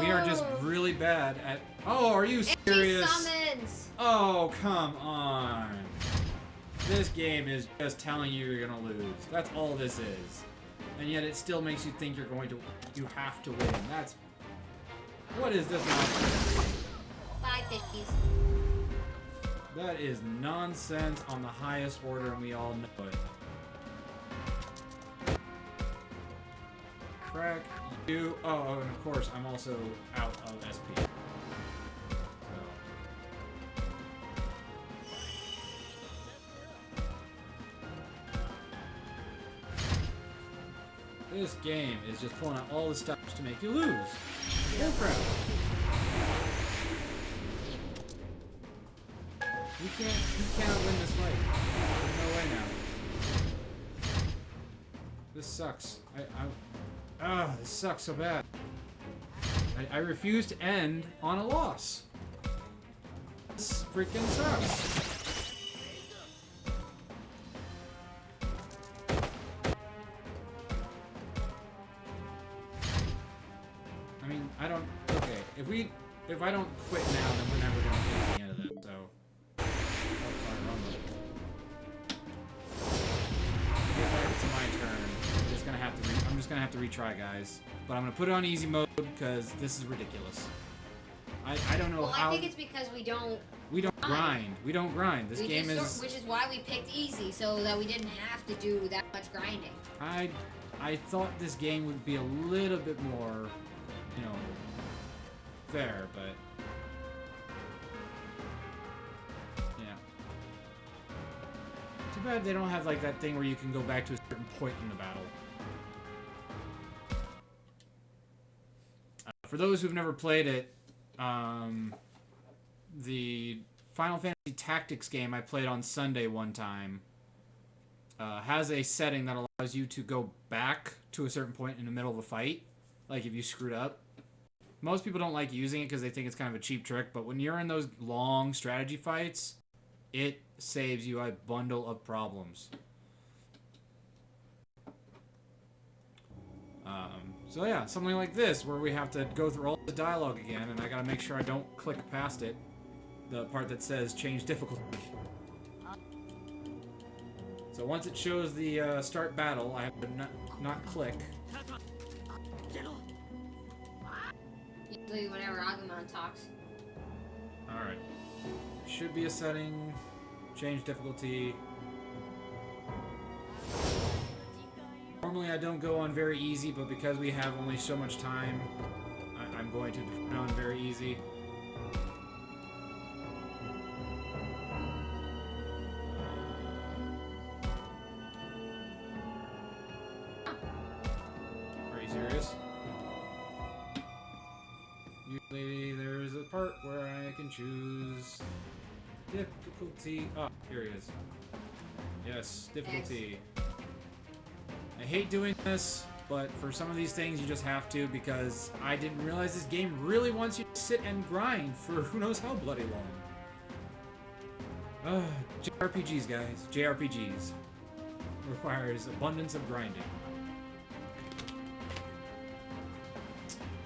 We are just really bad at... Oh, are you serious? Summons! Oh, come on. This game is just telling you you're gonna lose. That's all this is. And yet it still makes you think you're going to... You have to win. That's... What is this nonsense? 550s. That is nonsense on the highest order, and we all know it. Crack you. Oh, and of course, I'm also out of SP. This game is just pulling out all the stops to make you lose. No crap. You cannot win this fight. There's no way now. This sucks. This sucks so bad. I refuse to end on a loss. This freaking sucks. I mean, I don't... Okay, if I don't quit now, then we're never gonna get to the end of it, so... Oh, sorry, wrong one. Get back to my turn. I'm just gonna have to retry, guys. But I'm gonna put it on easy mode, because this is ridiculous. I don't know how... I think it's because we don't grind. We don't grind. This game is... Which is why we picked easy, so that we didn't have to do that much grinding. I thought this game would be a little bit more... You know, fair, but yeah. Too bad they don't have like that thing where you can go back to a certain point in the battle. For those who've never played it, the Final Fantasy Tactics game I played on Sunday one time has a setting that allows you to go back to a certain point in the middle of a fight, like if you screwed up. Most people don't like using it because they think it's kind of a cheap trick, but when you're in those long strategy fights, it saves you a bundle of problems. So yeah, something like this, where we have to go through all the dialogue again, and I gotta make sure I don't click past it, the part that says change difficulty. So once it shows the start battle, I have to not click. Usually whenever Agumon talks. Alright. Should be a setting. Change difficulty. Normally I don't go on very easy, but because we have only so much time, I'm going to put it on very easy. Are you serious? Usually there's a part where I can choose difficulty. Oh, here he is. Yes, difficulty. I hate doing this, but for some of these things you just have to, because I didn't realize this game really wants you to sit and grind for who knows how bloody long. JRPGs, guys. JRPGs. Requires abundance of grinding.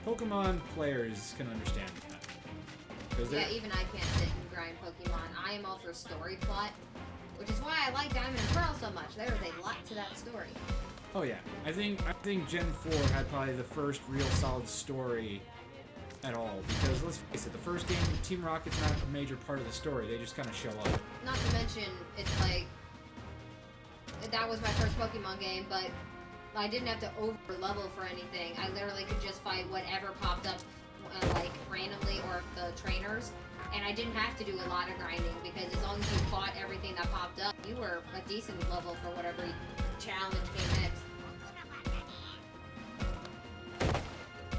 Pokemon players can understand that. Yeah, even I can't sit and grind Pokemon. I am all for story plot, which is why I like Diamond and Pearl so much. There is a lot to that story. Oh yeah, I think Gen 4 had probably the first real solid story at all, because let's face it, the first game, Team Rocket's not a major part of the story. They just kind of show up. Not to mention, it's like that was my first Pokemon game, but I didn't have to over level for anything. I literally could just fight whatever popped up, like randomly, or the trainers, and I didn't have to do a lot of grinding because as long as you fought everything that popped up, you were a decent level for whatever challenge came next.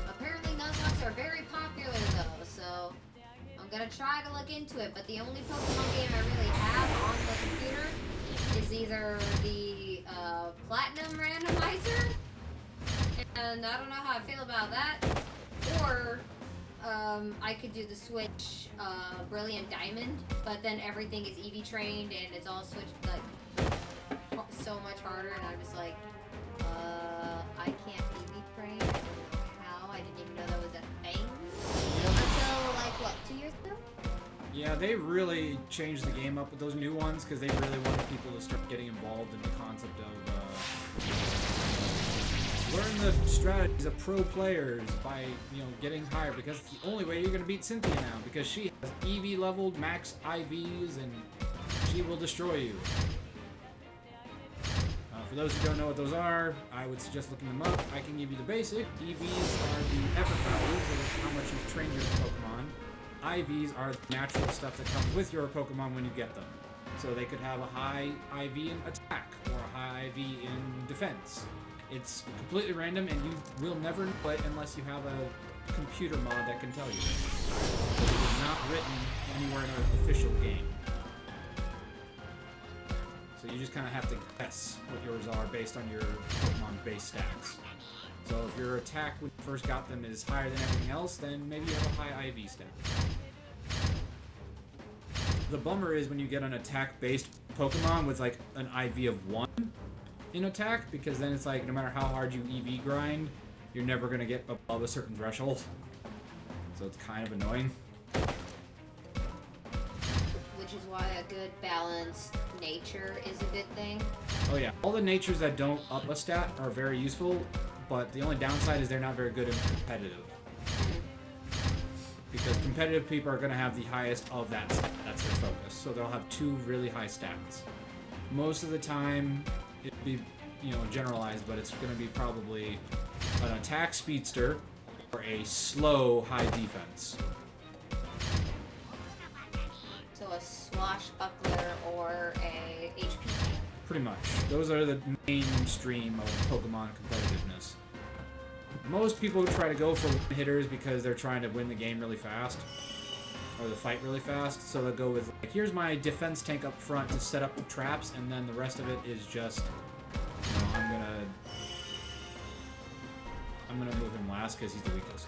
Apparently Nuzlocke are very popular though, so I'm gonna try to look into it, but the only Pokemon game I really have on the computer is either the Platinum Randomizer, and I don't know how I feel about that, or I could do the Switch Brilliant Diamond, but then everything is EV trained and it's all switched like so much harder, and I'm just like, I can't EV train. I don't know how. I didn't even know that was a thing until like what, 2 years ago? Yeah, they really changed the game up with those new ones because they really wanted people to start getting involved in the concept of learn the strategies of pro players by, getting higher, because it's the only way you're going to beat Cynthia now, because she has EV leveled max IVs and she will destroy you. For those who don't know what those are, I would suggest looking them up. I can give you the basic. EVs are the effort values of how much you've trained your Pokemon. IVs are the natural stuff that comes with your Pokemon when you get them. So they could have a high IV in attack or a high IV in defense. It's completely random and you will never know it unless you have a computer mod that can tell you. It is not written anywhere in an official game. So you just kind of have to guess what yours are based on your Pokemon base stats. So if your attack when you first got them is higher than everything else, then maybe you have a high IV stat. The bummer is when you get an attack-based Pokemon with like an IV of 1 in attack, because then it's like no matter how hard you EV grind, you're never going to get above a certain threshold. So it's kind of annoying. Which is why a good balanced nature is a good thing. Oh yeah, all the natures that don't up a stat are very useful, but the only downside is they're not very good in competitive. Because competitive people are going to have the highest of that stat. That's their focus. So they'll have 2 really high stats. Most of the time, it'll be, generalized, but it's going to be probably an attack speedster or a slow high defense. So a swashbuckler or a HP tank. Pretty much. Those are the mainstream of Pokemon competitiveness. Most people try to go for one-hitters because they're trying to win the game really fast. Or the fight really fast. So they'll go with, like, here's my defense tank up front to set up the traps, and then the rest of it is just, I'm gonna move him last because he's the weakest.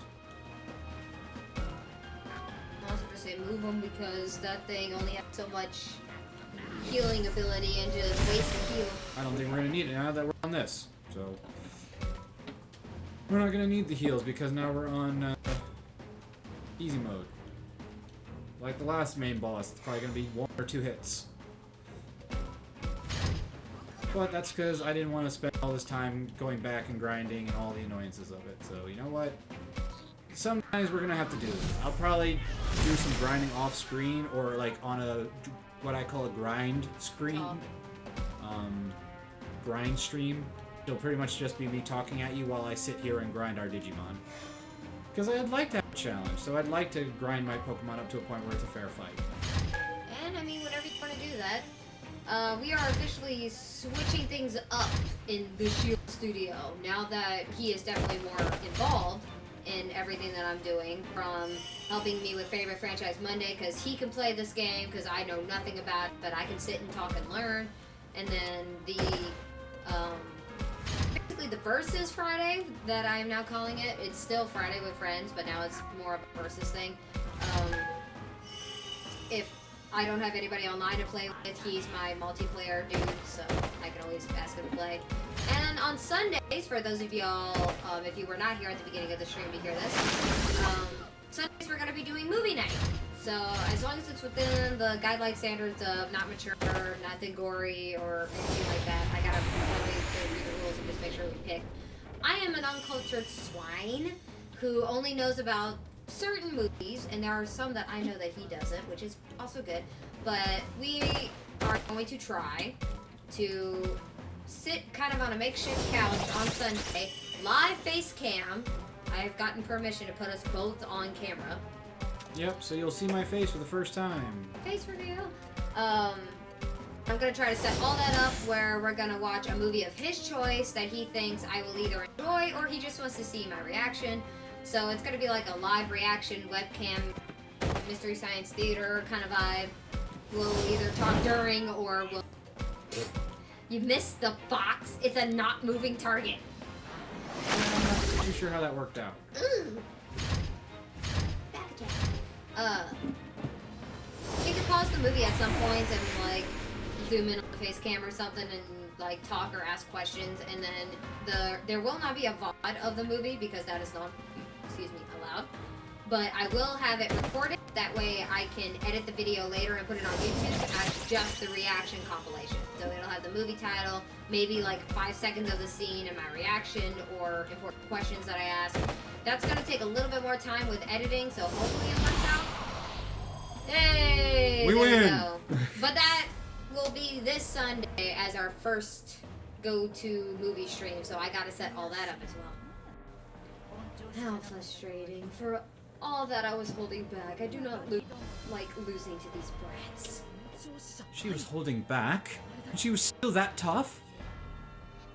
I was gonna say move him because that thing only has so much healing ability and just waste a heal. I don't think we're gonna need it now that we're on this. So we're not gonna need the heals because now we're on easy mode. Like the last main boss, it's probably gonna be 1 or 2 hits. But that's because I didn't want to spend all this time going back and grinding and all the annoyances of it. So you know what? Sometimes we're gonna have to do it. I'll probably do some grinding off screen or like on a what I call a grind screen. Grind stream. It'll pretty much just be me talking at you while I sit here and grind our Digimon. Because I'd like to have a challenge, so I'd like to grind my Pokemon up to a point where it's a fair fight. And I mean, whatever you want to do that. We are officially switching things up in the Shield studio now that he is definitely more involved in everything. everything that I'm doing, from helping me with Favorite Franchise Monday because he can play this game because I know nothing about it, but I can sit and talk and learn. And then basically the Versus Friday that I am now calling it. It's still Friday with Friends, but now it's more of a Versus thing. If I don't have anybody online to play with, he's my multiplayer dude, so I can always ask him to play. And on Sundays, for those of y'all, if you were not here at the beginning of the stream to hear this, Sundays we're going to be doing movie night. So as long as it's within the guideline standards of not mature, nothing gory, or anything like that, I gotta really go through the rules and just make sure we pick. I am an uncultured swine who only knows about certain movies, and there are some that I know that he doesn't, which is also good. But we are going to try to sit kind of on a makeshift couch on Sunday, live face cam. I've gotten permission to put us both on camera. Yep, so you'll see my face for the first time. Face reveal. I'm gonna try to set all that up where we're gonna watch a movie of his choice that he thinks I will either enjoy or he just wants to see my reaction. So it's gonna be like a live reaction webcam, Mystery Science Theater kind of vibe. We'll either talk during or we'll... You missed the box. It's a not moving target. I'm not too sure how that worked out. Ooh. You could pause the movie at some points and like zoom in on the face cam or something and like talk or ask questions, and then there will not be a VOD of the movie because that is not, allowed. But I will have it recorded. That way I can edit the video later and put it on YouTube as just the reaction compilation. So it'll have the movie title, maybe like 5 seconds of the scene and my reaction or important questions that I ask. That's going to take a little bit more time with editing, so hopefully it works out. Hey! We win! Go. But that will be this Sunday as our first go-to movie stream, so I got to set all that up as well. How frustrating. For all that I was holding back, I do not like losing to these brats. She was holding back? And she was still that tough?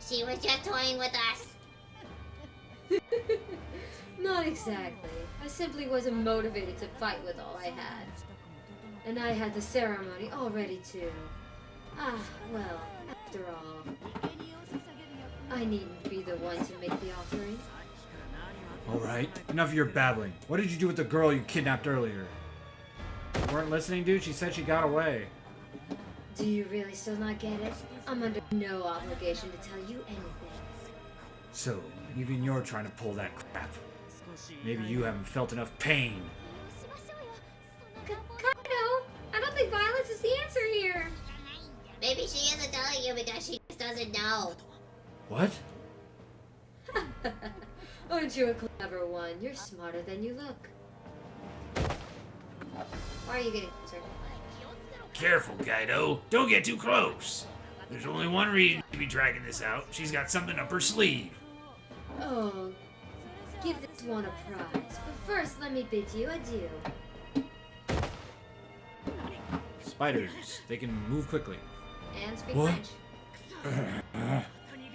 She was just toying with us. Not exactly. I simply wasn't motivated to fight with all I had. And I had the ceremony all ready too. Ah, well, after all, I needn't be the one to make the offering. Alright, enough of your babbling. What did you do with the girl you kidnapped earlier? You weren't listening, dude? She said she got away. Do you really still not get it? I'm under no obligation to tell you anything. So, even you're trying to pull that crap. Maybe you haven't felt enough pain. Kaido, I don't think violence is the answer here. Maybe she isn't telling you because she just doesn't know. What? Aren't you a clever one? You're smarter than you look. Why are you getting concerned? Careful, Kaido. Don't get too close. There's only one reason to be dragging this out. She's got something up her sleeve. Oh, give this one a prize. But first, let me bid you adieu. Spiders. They can move quickly. And speak What? French.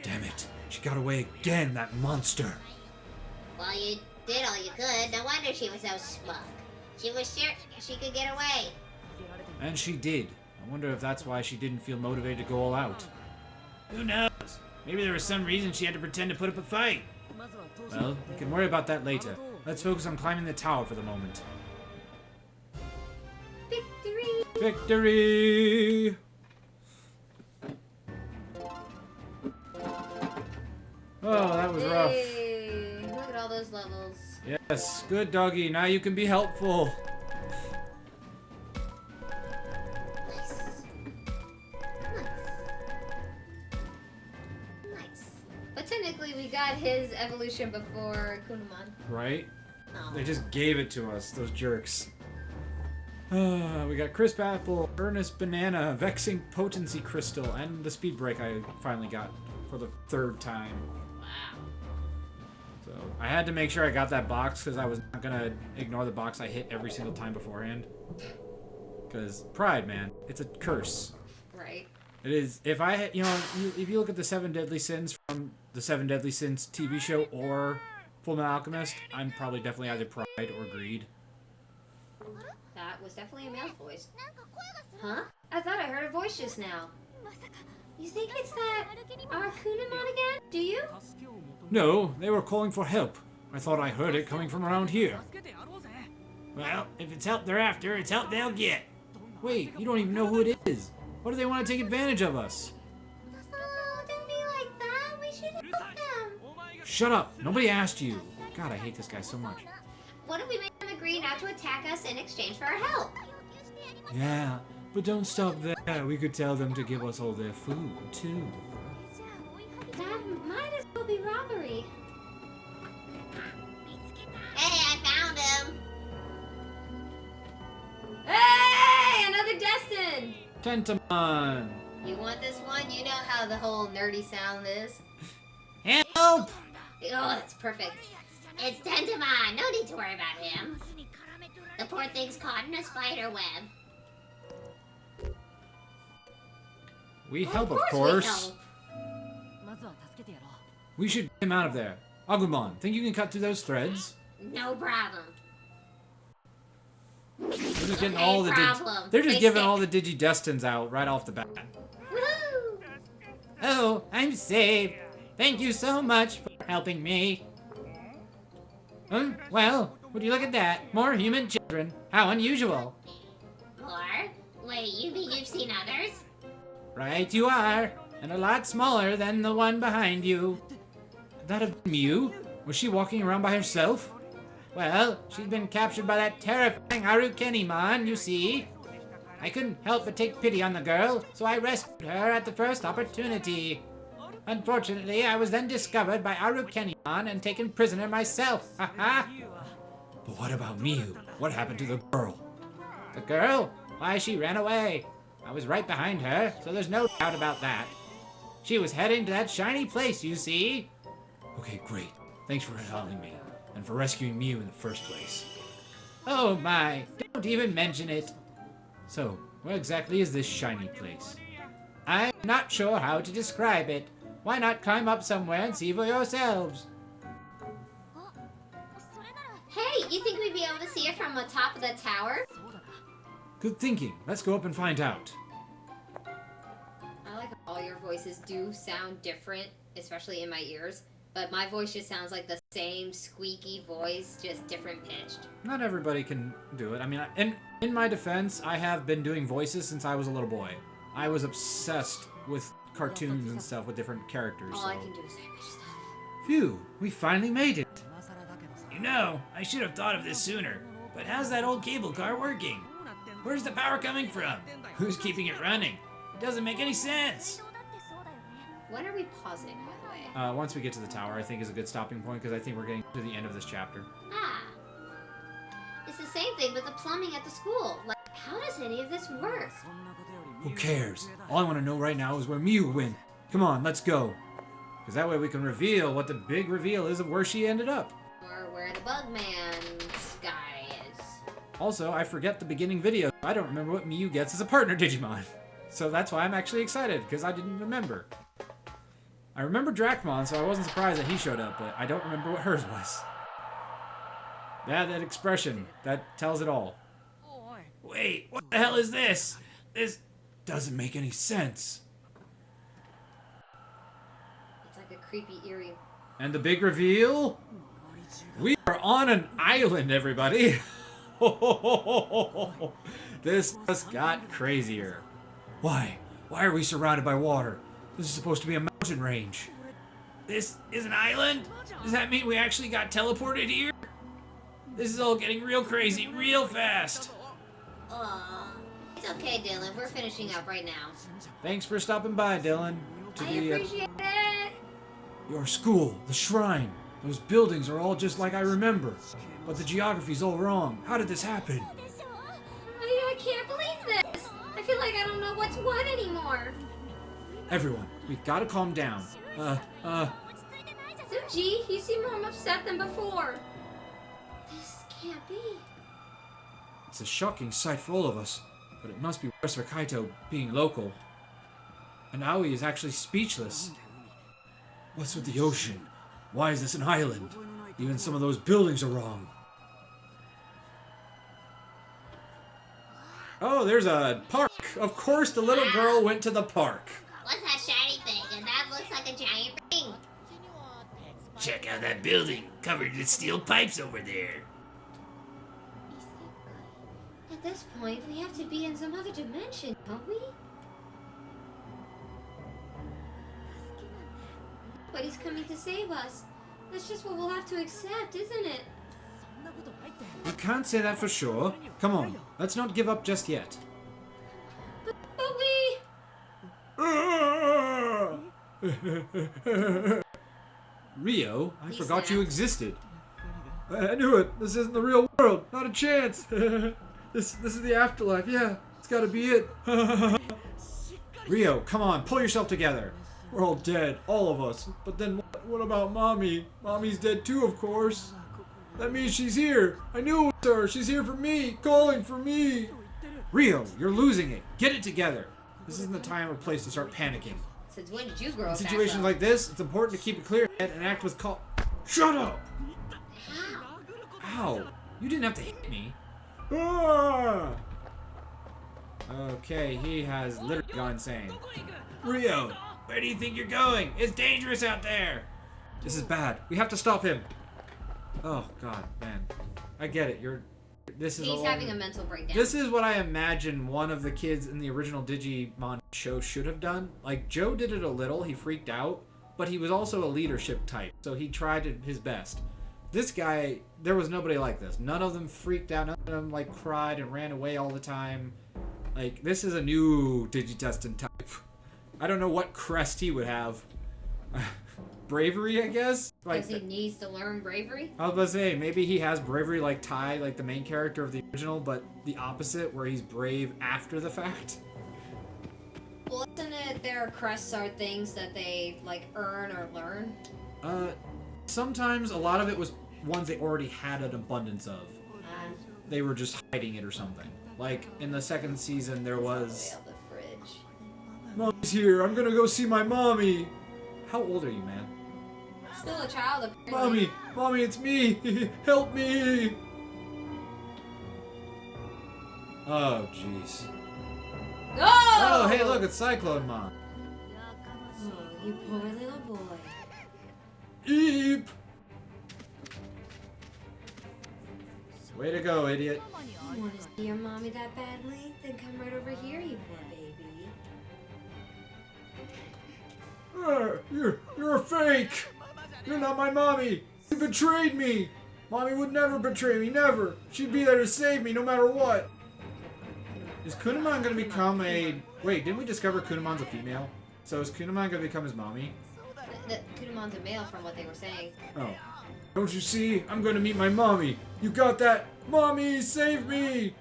Damn it. She got away again, that monster. Well, you did all you could. No wonder she was so smug. She was sure she could get away. And she did. I wonder if that's why she didn't feel motivated to go all out. Who knows? Maybe there was some reason she had to pretend to put up a fight. Well, we can worry about that later. Let's focus on climbing the tower for the moment. Victory! Victory! Oh, that was rough. Hey, look at all those levels. Yes, good doggy. Now you can be helpful. Nice. Nice. But technically, we got his evolution before Kunamon. Right? Oh. They just gave it to us, those jerks. We got Crisp Apple, Earnest Banana, Vexing Potency Crystal, and the Speed Break I finally got for the 3rd time. Wow. So I had to make sure I got that box because I was not going to ignore the box I hit every single time beforehand. Because pride, man. It's a curse. Right. It is. If I had, if you look at the 7 Deadly Sins from the 7 Deadly Sins TV show or Full Metal Alchemist, I'm probably definitely either pride or greed. That was definitely a male's voice. Huh? I thought I heard a voice just now. You think it's that Arcunamon again? Do you? No, they were calling for help. I thought I heard it coming from around here. Well, if it's help they're after, it's help they'll get. Wait, you don't even know who it is. Why do they want to take advantage of us? Oh, don't be like that. We should help them. Shut up. Nobody asked you. God, I hate this guy so much. What if we make them agree not to attack us in exchange for our help? Yeah, but don't stop there. We could tell them to give us all their food, too. That might as well be robbery. Hey, I found him. Hey! Another Destin! Tentamon! You want this one? You know how the whole nerdy sound is. Help! Oh, that's perfect. It's Tentamon. No need to worry about him. The poor thing's caught in a spider web. We help, of we course. help. We should get him out of there. Agumon, think you can cut through those threads? No problem. They're just getting Okay, all the problem. They're just They giving stick. all the Digidestins out right off the bat. Woohoo! Oh, I'm saved. Thank you so much for helping me. Well, would you look at that? More human children. How unusual. Or, wait, you mean you've seen others? Right you are. And a lot smaller than the one behind you. Could that have been Mew? Was she walking around by herself? Well, she's been captured by that terrifying Harukenimon, you see. I couldn't help but take pity on the girl, so I rescued her at the first opportunity. Unfortunately, I was then discovered by Harukenimon and taken prisoner myself. Haha. But what about Mew? What happened to the girl? The girl? Why, she ran away. I was right behind her, so there's no doubt about that. She was heading to that shiny place, you see. Okay, great. Thanks for helping me, and for rescuing Mew in the first place. Oh my, don't even mention it. So, where exactly is this shiny place? I'm not sure how to describe it. Why not climb up somewhere and see for yourselves? Hey, you think we'd be able to see it from the top of the tower? Good thinking. Let's go up and find out. I like how all your voices do sound different, especially in my ears. But my voice just sounds like the same squeaky voice, just different pitched. Not everybody can do it. I mean, in my defense, I have been doing voices since I was a little boy. I was obsessed with cartoons and stuff with different characters. All So. I can do is say much stuff. Phew, we finally made it. You know, I should have thought of this sooner. But how's that old cable car working? Where's the power coming from? Who's keeping it running? It doesn't make any sense. When are we pausing, by the way? Once we get to the tower, I think is a good stopping point because I think we're getting to the end of this chapter. Ah. It's the same thing with the plumbing at the school. Like, how does any of this work? Who cares? All I want to know right now is where Mew went. Come on, let's go. Because that way we can reveal what the big reveal is of where she ended up. Or where the Bugman's guy is. Also, I forget the beginning video. I don't remember what Mew gets as a partner Digimon. So that's why I'm actually excited, because I didn't remember. I remember Dracmon, so I wasn't surprised that he showed up, but I don't remember what hers was. Yeah, that expression. That tells it all. Wait, what the hell is this? This Doesn't make any sense. It's like a creepy, eerie... And the big reveal? We are on an island, everybody. This just got crazier. Why? Why are we surrounded by water? This is supposed to be a mountain range. This is an island? Does that mean we actually got teleported here? This is all getting real crazy real fast. Oh, it's okay, Dylan. We're finishing up right now. Thanks for stopping by, Dylan. I appreciate it. Your school, the shrine. Those buildings are all just like I remember. But the geography's all wrong. How did this happen? I can't believe this. I feel like I don't know what's what anymore. Everyone, we've got to calm down. Suji, you seem more upset than before. This can't be. It's a shocking sight for all of us, but it must be worse for Kaito being local. And Aoi is actually speechless. What's with the ocean? Why is this an island? Even some of those buildings are wrong. Oh, there's a park. Of course the little girl went to the park. What's that shiny thing? And that looks like a giant ring. Check out that building covered in steel pipes over there. At this point, we have to be in some other dimension, don't we? But he's coming to save us. That's just what we'll have to accept, isn't it? We can't say that for sure. Come on, let's not give up just yet. But we... Rio, I He forgot you snapped. existed. I knew it. This isn't the real world. Not a chance. This is the afterlife. Yeah, it's gotta be it. Rio, come on, pull yourself together. We're all dead, all of us. But then what about Mommy? Mommy's dead too, of course. That means she's here. I knew it was her. She's here for me, calling for me. Rio, you're losing it. Get it together. This isn't the time or place to start panicking. Since when did you grow In up situations that like this, it's important to keep a clear head and act with Shut up! Ow! You didn't have to hit me. Ah! Okay, he has literally gone insane. Rio, where do you think you're going? It's dangerous out there! This is bad. We have to stop him. Oh, God, man. I get it. This is He's having a mental breakdown. This is what I imagine one of the kids in the original Digimon show should have done. Like, Joe did it a little, he freaked out, but he was also a leadership type, so he tried his best. This guy, there was nobody like this. None of them freaked out, none of them, like, cried and ran away all the time. Like, this is a new Digitestin type. I don't know what crest he would have. Bravery, I guess? Like, Because he needs to learn bravery? I was about to say, maybe he has bravery like Tai, like the main character of the original, but the opposite, where he's brave after the fact. Well, isn't it their crests are things that they, like, earn or learn? Sometimes a lot of it was ones they already had an abundance of. They were just hiding it or something. Like, in the second season, there was... The fridge. Mommy's here, I'm gonna go see my mommy! How old are you, man? Still a child, apparently. Mommy, it's me! Help me! Oh, jeez. No! Oh, hey, look, it's Cyclone Mom. Oh, you poor little boy. Eep! Way to go, idiot. You want to see your mommy that badly? Then come right over here, you poor baby. You're a fake! You're not my mommy! You betrayed me! Mommy would never betray me, never! She'd be there to save me no matter what! Is Kunamon gonna become a... Wait, didn't we discover Kunamon's a female? So is Kunamon gonna become his mommy? The Kunamon's a male from what they were saying. Oh. Don't you see? I'm gonna meet my mommy! You got that? Mommy, save me!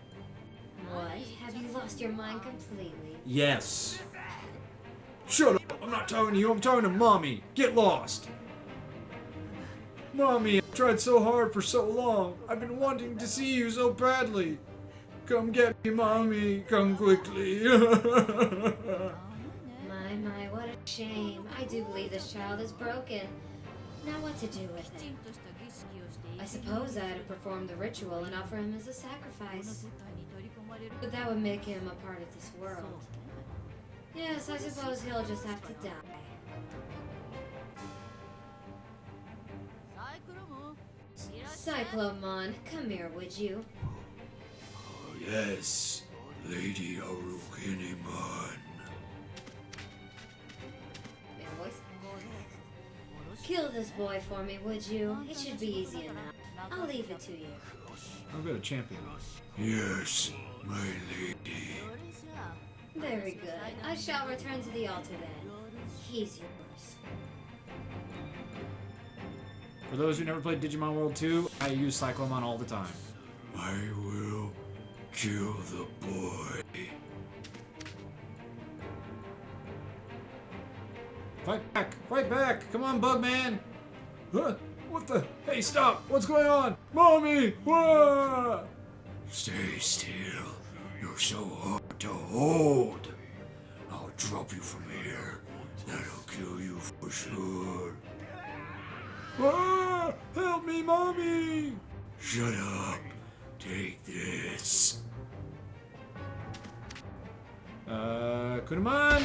What? Have you lost your mind completely? Yes. Shut up! I'm not talking to you, I'm talking to Mommy! Get lost! Mommy, I've tried so hard for so long. I've been wanting to see you so badly. Come get me, Mommy. Come quickly. My, what a shame. I do believe this child is broken. Now what to do with it? I suppose I ought to perform the ritual and offer him as a sacrifice. But that would make him a part of this world. Yes, I suppose he'll just have to die. Cyclomon, come here, would you? Yes, Lady Arukinimon. Man voice. Kill this boy for me, would you? It should be easy enough. I'll leave it to you. I'll go to champion. Yes, my lady. Very good. I shall return to the altar then. He's yours. For those who never played Digimon World 2, I use Cyclomon all the time. I will kill the boy. Fight back! Fight back! Come on, Bugman! Huh? What the? Hey, stop! What's going on? Mommy! Whoa! Stay still. You're so hard to hold. I'll drop you from here. That'll kill you for sure. Ah, help me, Mommy! Shut up. Take this. Kunaman?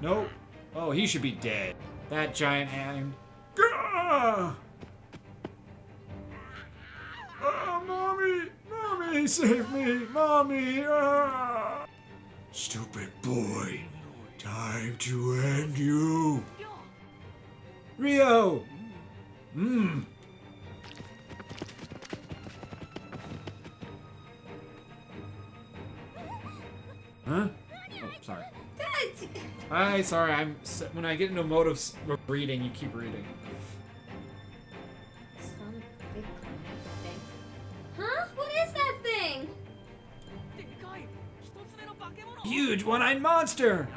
Nope. Oh, he should be dead. That giant hand. Ah! Ah, Mommy! Mommy, save me! Mommy! Ah! Stupid boy. Time to end you. Rio! Mmm. Huh? Oh, sorry. Hi, sorry. When I get into a mode of reading, you keep reading. Some big thing. Huh? What is that thing? Huge one-eyed monster!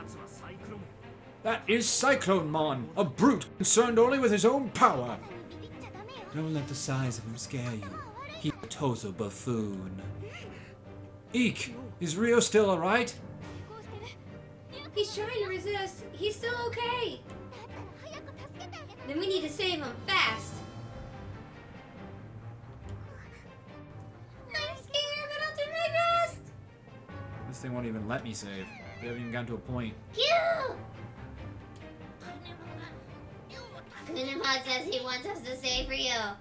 That is Cyclone-mon, a brute concerned only with his own power. Don't let the size of him scare you. He's a total buffoon. Eek! Is Rio still alright? He's trying to resist. He's still okay. Then we need to save him fast. I'm scared, but I'll do my best. This thing won't even let me save. We haven't even gotten to a point. Phew! Kunimon says he wants us to save Rio.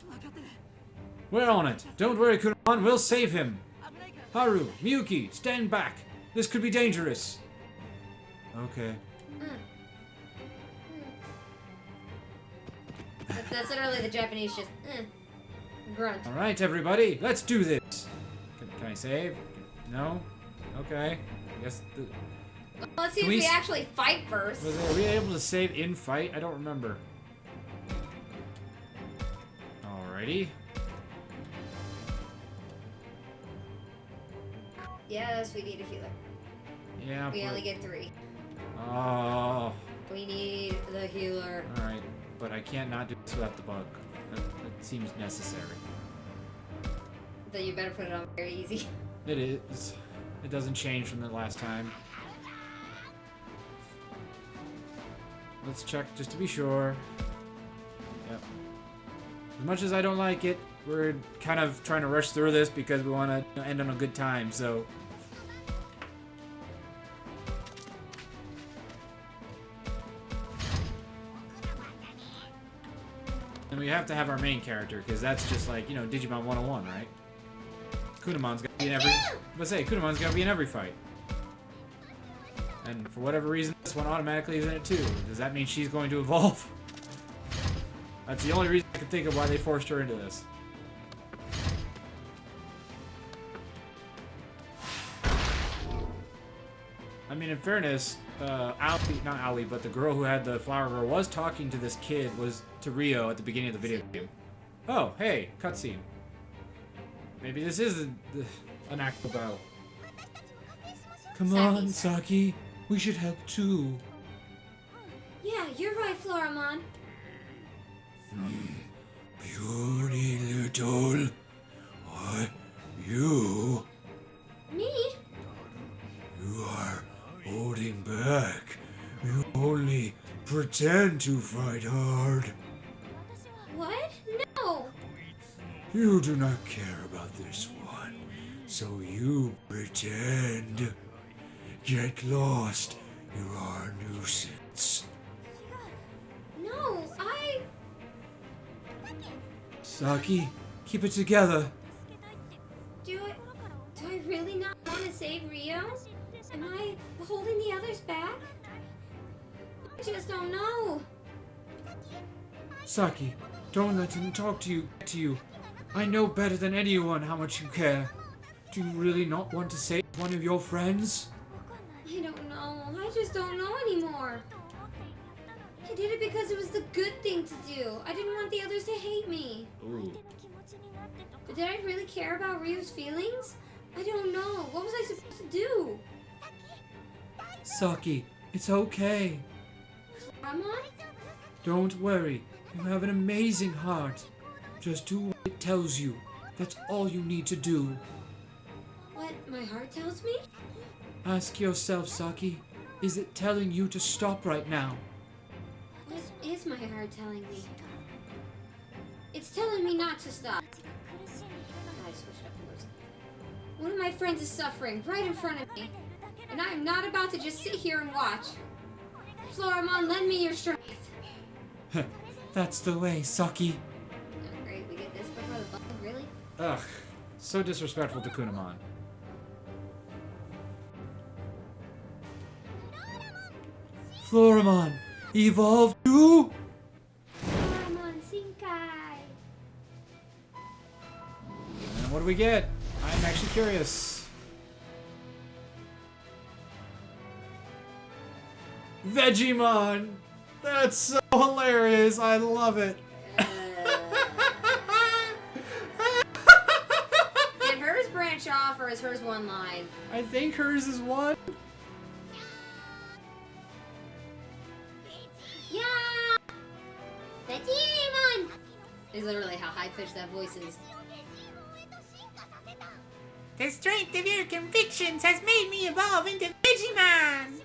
We're on it. Don't worry, Kunaman. We'll save him. Haru, Miyuki, stand back. This could be dangerous. Okay. That's literally the Japanese just grunt. All right, everybody. Let's do this. Can I save? No? Okay. I guess... Well, let's see Can if we we actually fight first. Are we able to save in fight? I don't remember. Alrighty. Yes, we need a healer. Yeah, We but... only get 3. Oh. We need the healer. Alright. But I can't not do this without the bug. That seems necessary. Then you better put it on very easy. It is. It doesn't change from the last time. Let's check just to be sure. Yep. As much as I don't like it, we're kind of trying to rush through this because we want to end on a good time, so... And we have to have our main character, because that's just like, you know, Digimon 101, right? Kunamon's gotta be in every... Kunamon's gotta be in every fight. And for whatever reason, this one automatically is in it too. Does that mean she's going to evolve? That's the only reason I can think of why they forced her into this. I mean, in fairness, not Ali, but the girl who had the flower girl was talking to this kid, to Rio at the beginning of the video game. Oh, hey, cutscene. Maybe this is an actual battle. Come on, Saki. We should help too. Yeah, you're right, Floramon. Puny little. What? You? Me? You are holding back. You only pretend to fight hard. What? No. You do not care about this one, so you pretend. Get lost. You are a nuisance. No, Saki, keep it together. Do I really not want to save Rio? Am I holding the others back? I just don't know. Saki, don't let him talk to you. I know better than anyone how much you care. Do you really not want to save one of your friends? I don't know. I just don't know anymore. I did it because it was the good thing to do. I didn't want the others to hate me. Ooh. But did I really care about Rio's feelings? I don't know. What was I supposed to do? Saki, it's okay. Grandma? Don't worry. You have an amazing heart. Just do what it tells you. That's all you need to do. What my heart tells me? Ask yourself, Saki. Is it telling you to stop right now? What is my heart telling me? It's telling me not to stop. I switched up the voice. One of my friends is suffering right in front of me, and I am not about to just sit here and watch. Floramon, lend me your strength. That's the way, Saki. Oh, great, we get this before the button, really? Ugh, so disrespectful to Kunamon. Floramon, evolve too? Floramon Shinkai. And what do we get? I'm actually curious. Vegemon! That's so hilarious, I love it. Did hers branch off, or is hers one line? I think hers is one. Yeah! Digimon! Is literally how high-pitched that voice is. The strength of your convictions has made me evolve into Digimon!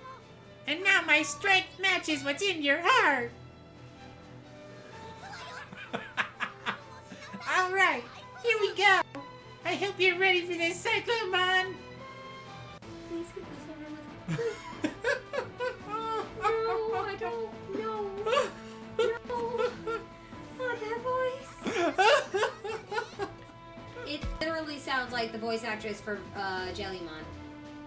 And now my strength matches what's in your heart! Alright, here we go! I hope you're ready for this Cyclomon! Please get this over with. No, I don't. No. No. Not that voice. It literally sounds like the voice actress for Jellymon.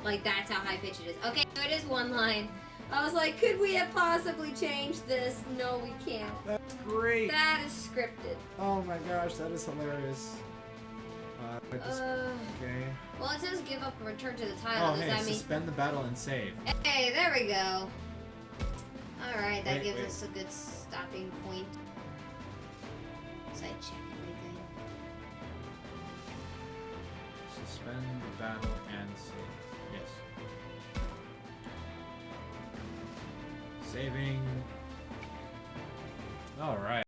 Like, that's how high-pitched it is. Okay, so it is one line. I was like, could we have possibly changed this? No, we can't. That's great. That is scripted. Oh my gosh, that is hilarious. Okay. Well, it says give up and return to the title. Oh, Does hey, that mean... suspend the battle and save. Hey, there we go. Alright, that Wait, gives wait. us a good stopping point. So I check everything. Suspend the battle and save. Yes. Saving. Alright.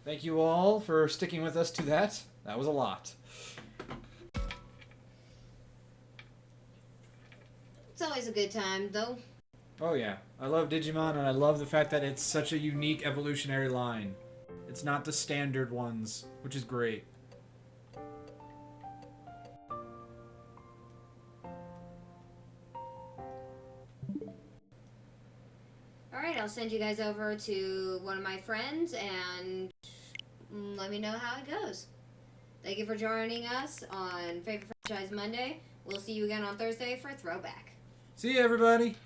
Thank you all for sticking with us to that. That was a lot. It's always a good time, though. Oh yeah. I love Digimon and I love the fact that it's such a unique evolutionary line. It's not the standard ones, which is great. Alright, I'll send you guys over to one of my friends and let me know how it goes. Thank you for joining us on Favorite Franchise Monday. We'll see you again on Thursday for Throwback. See you, everybody.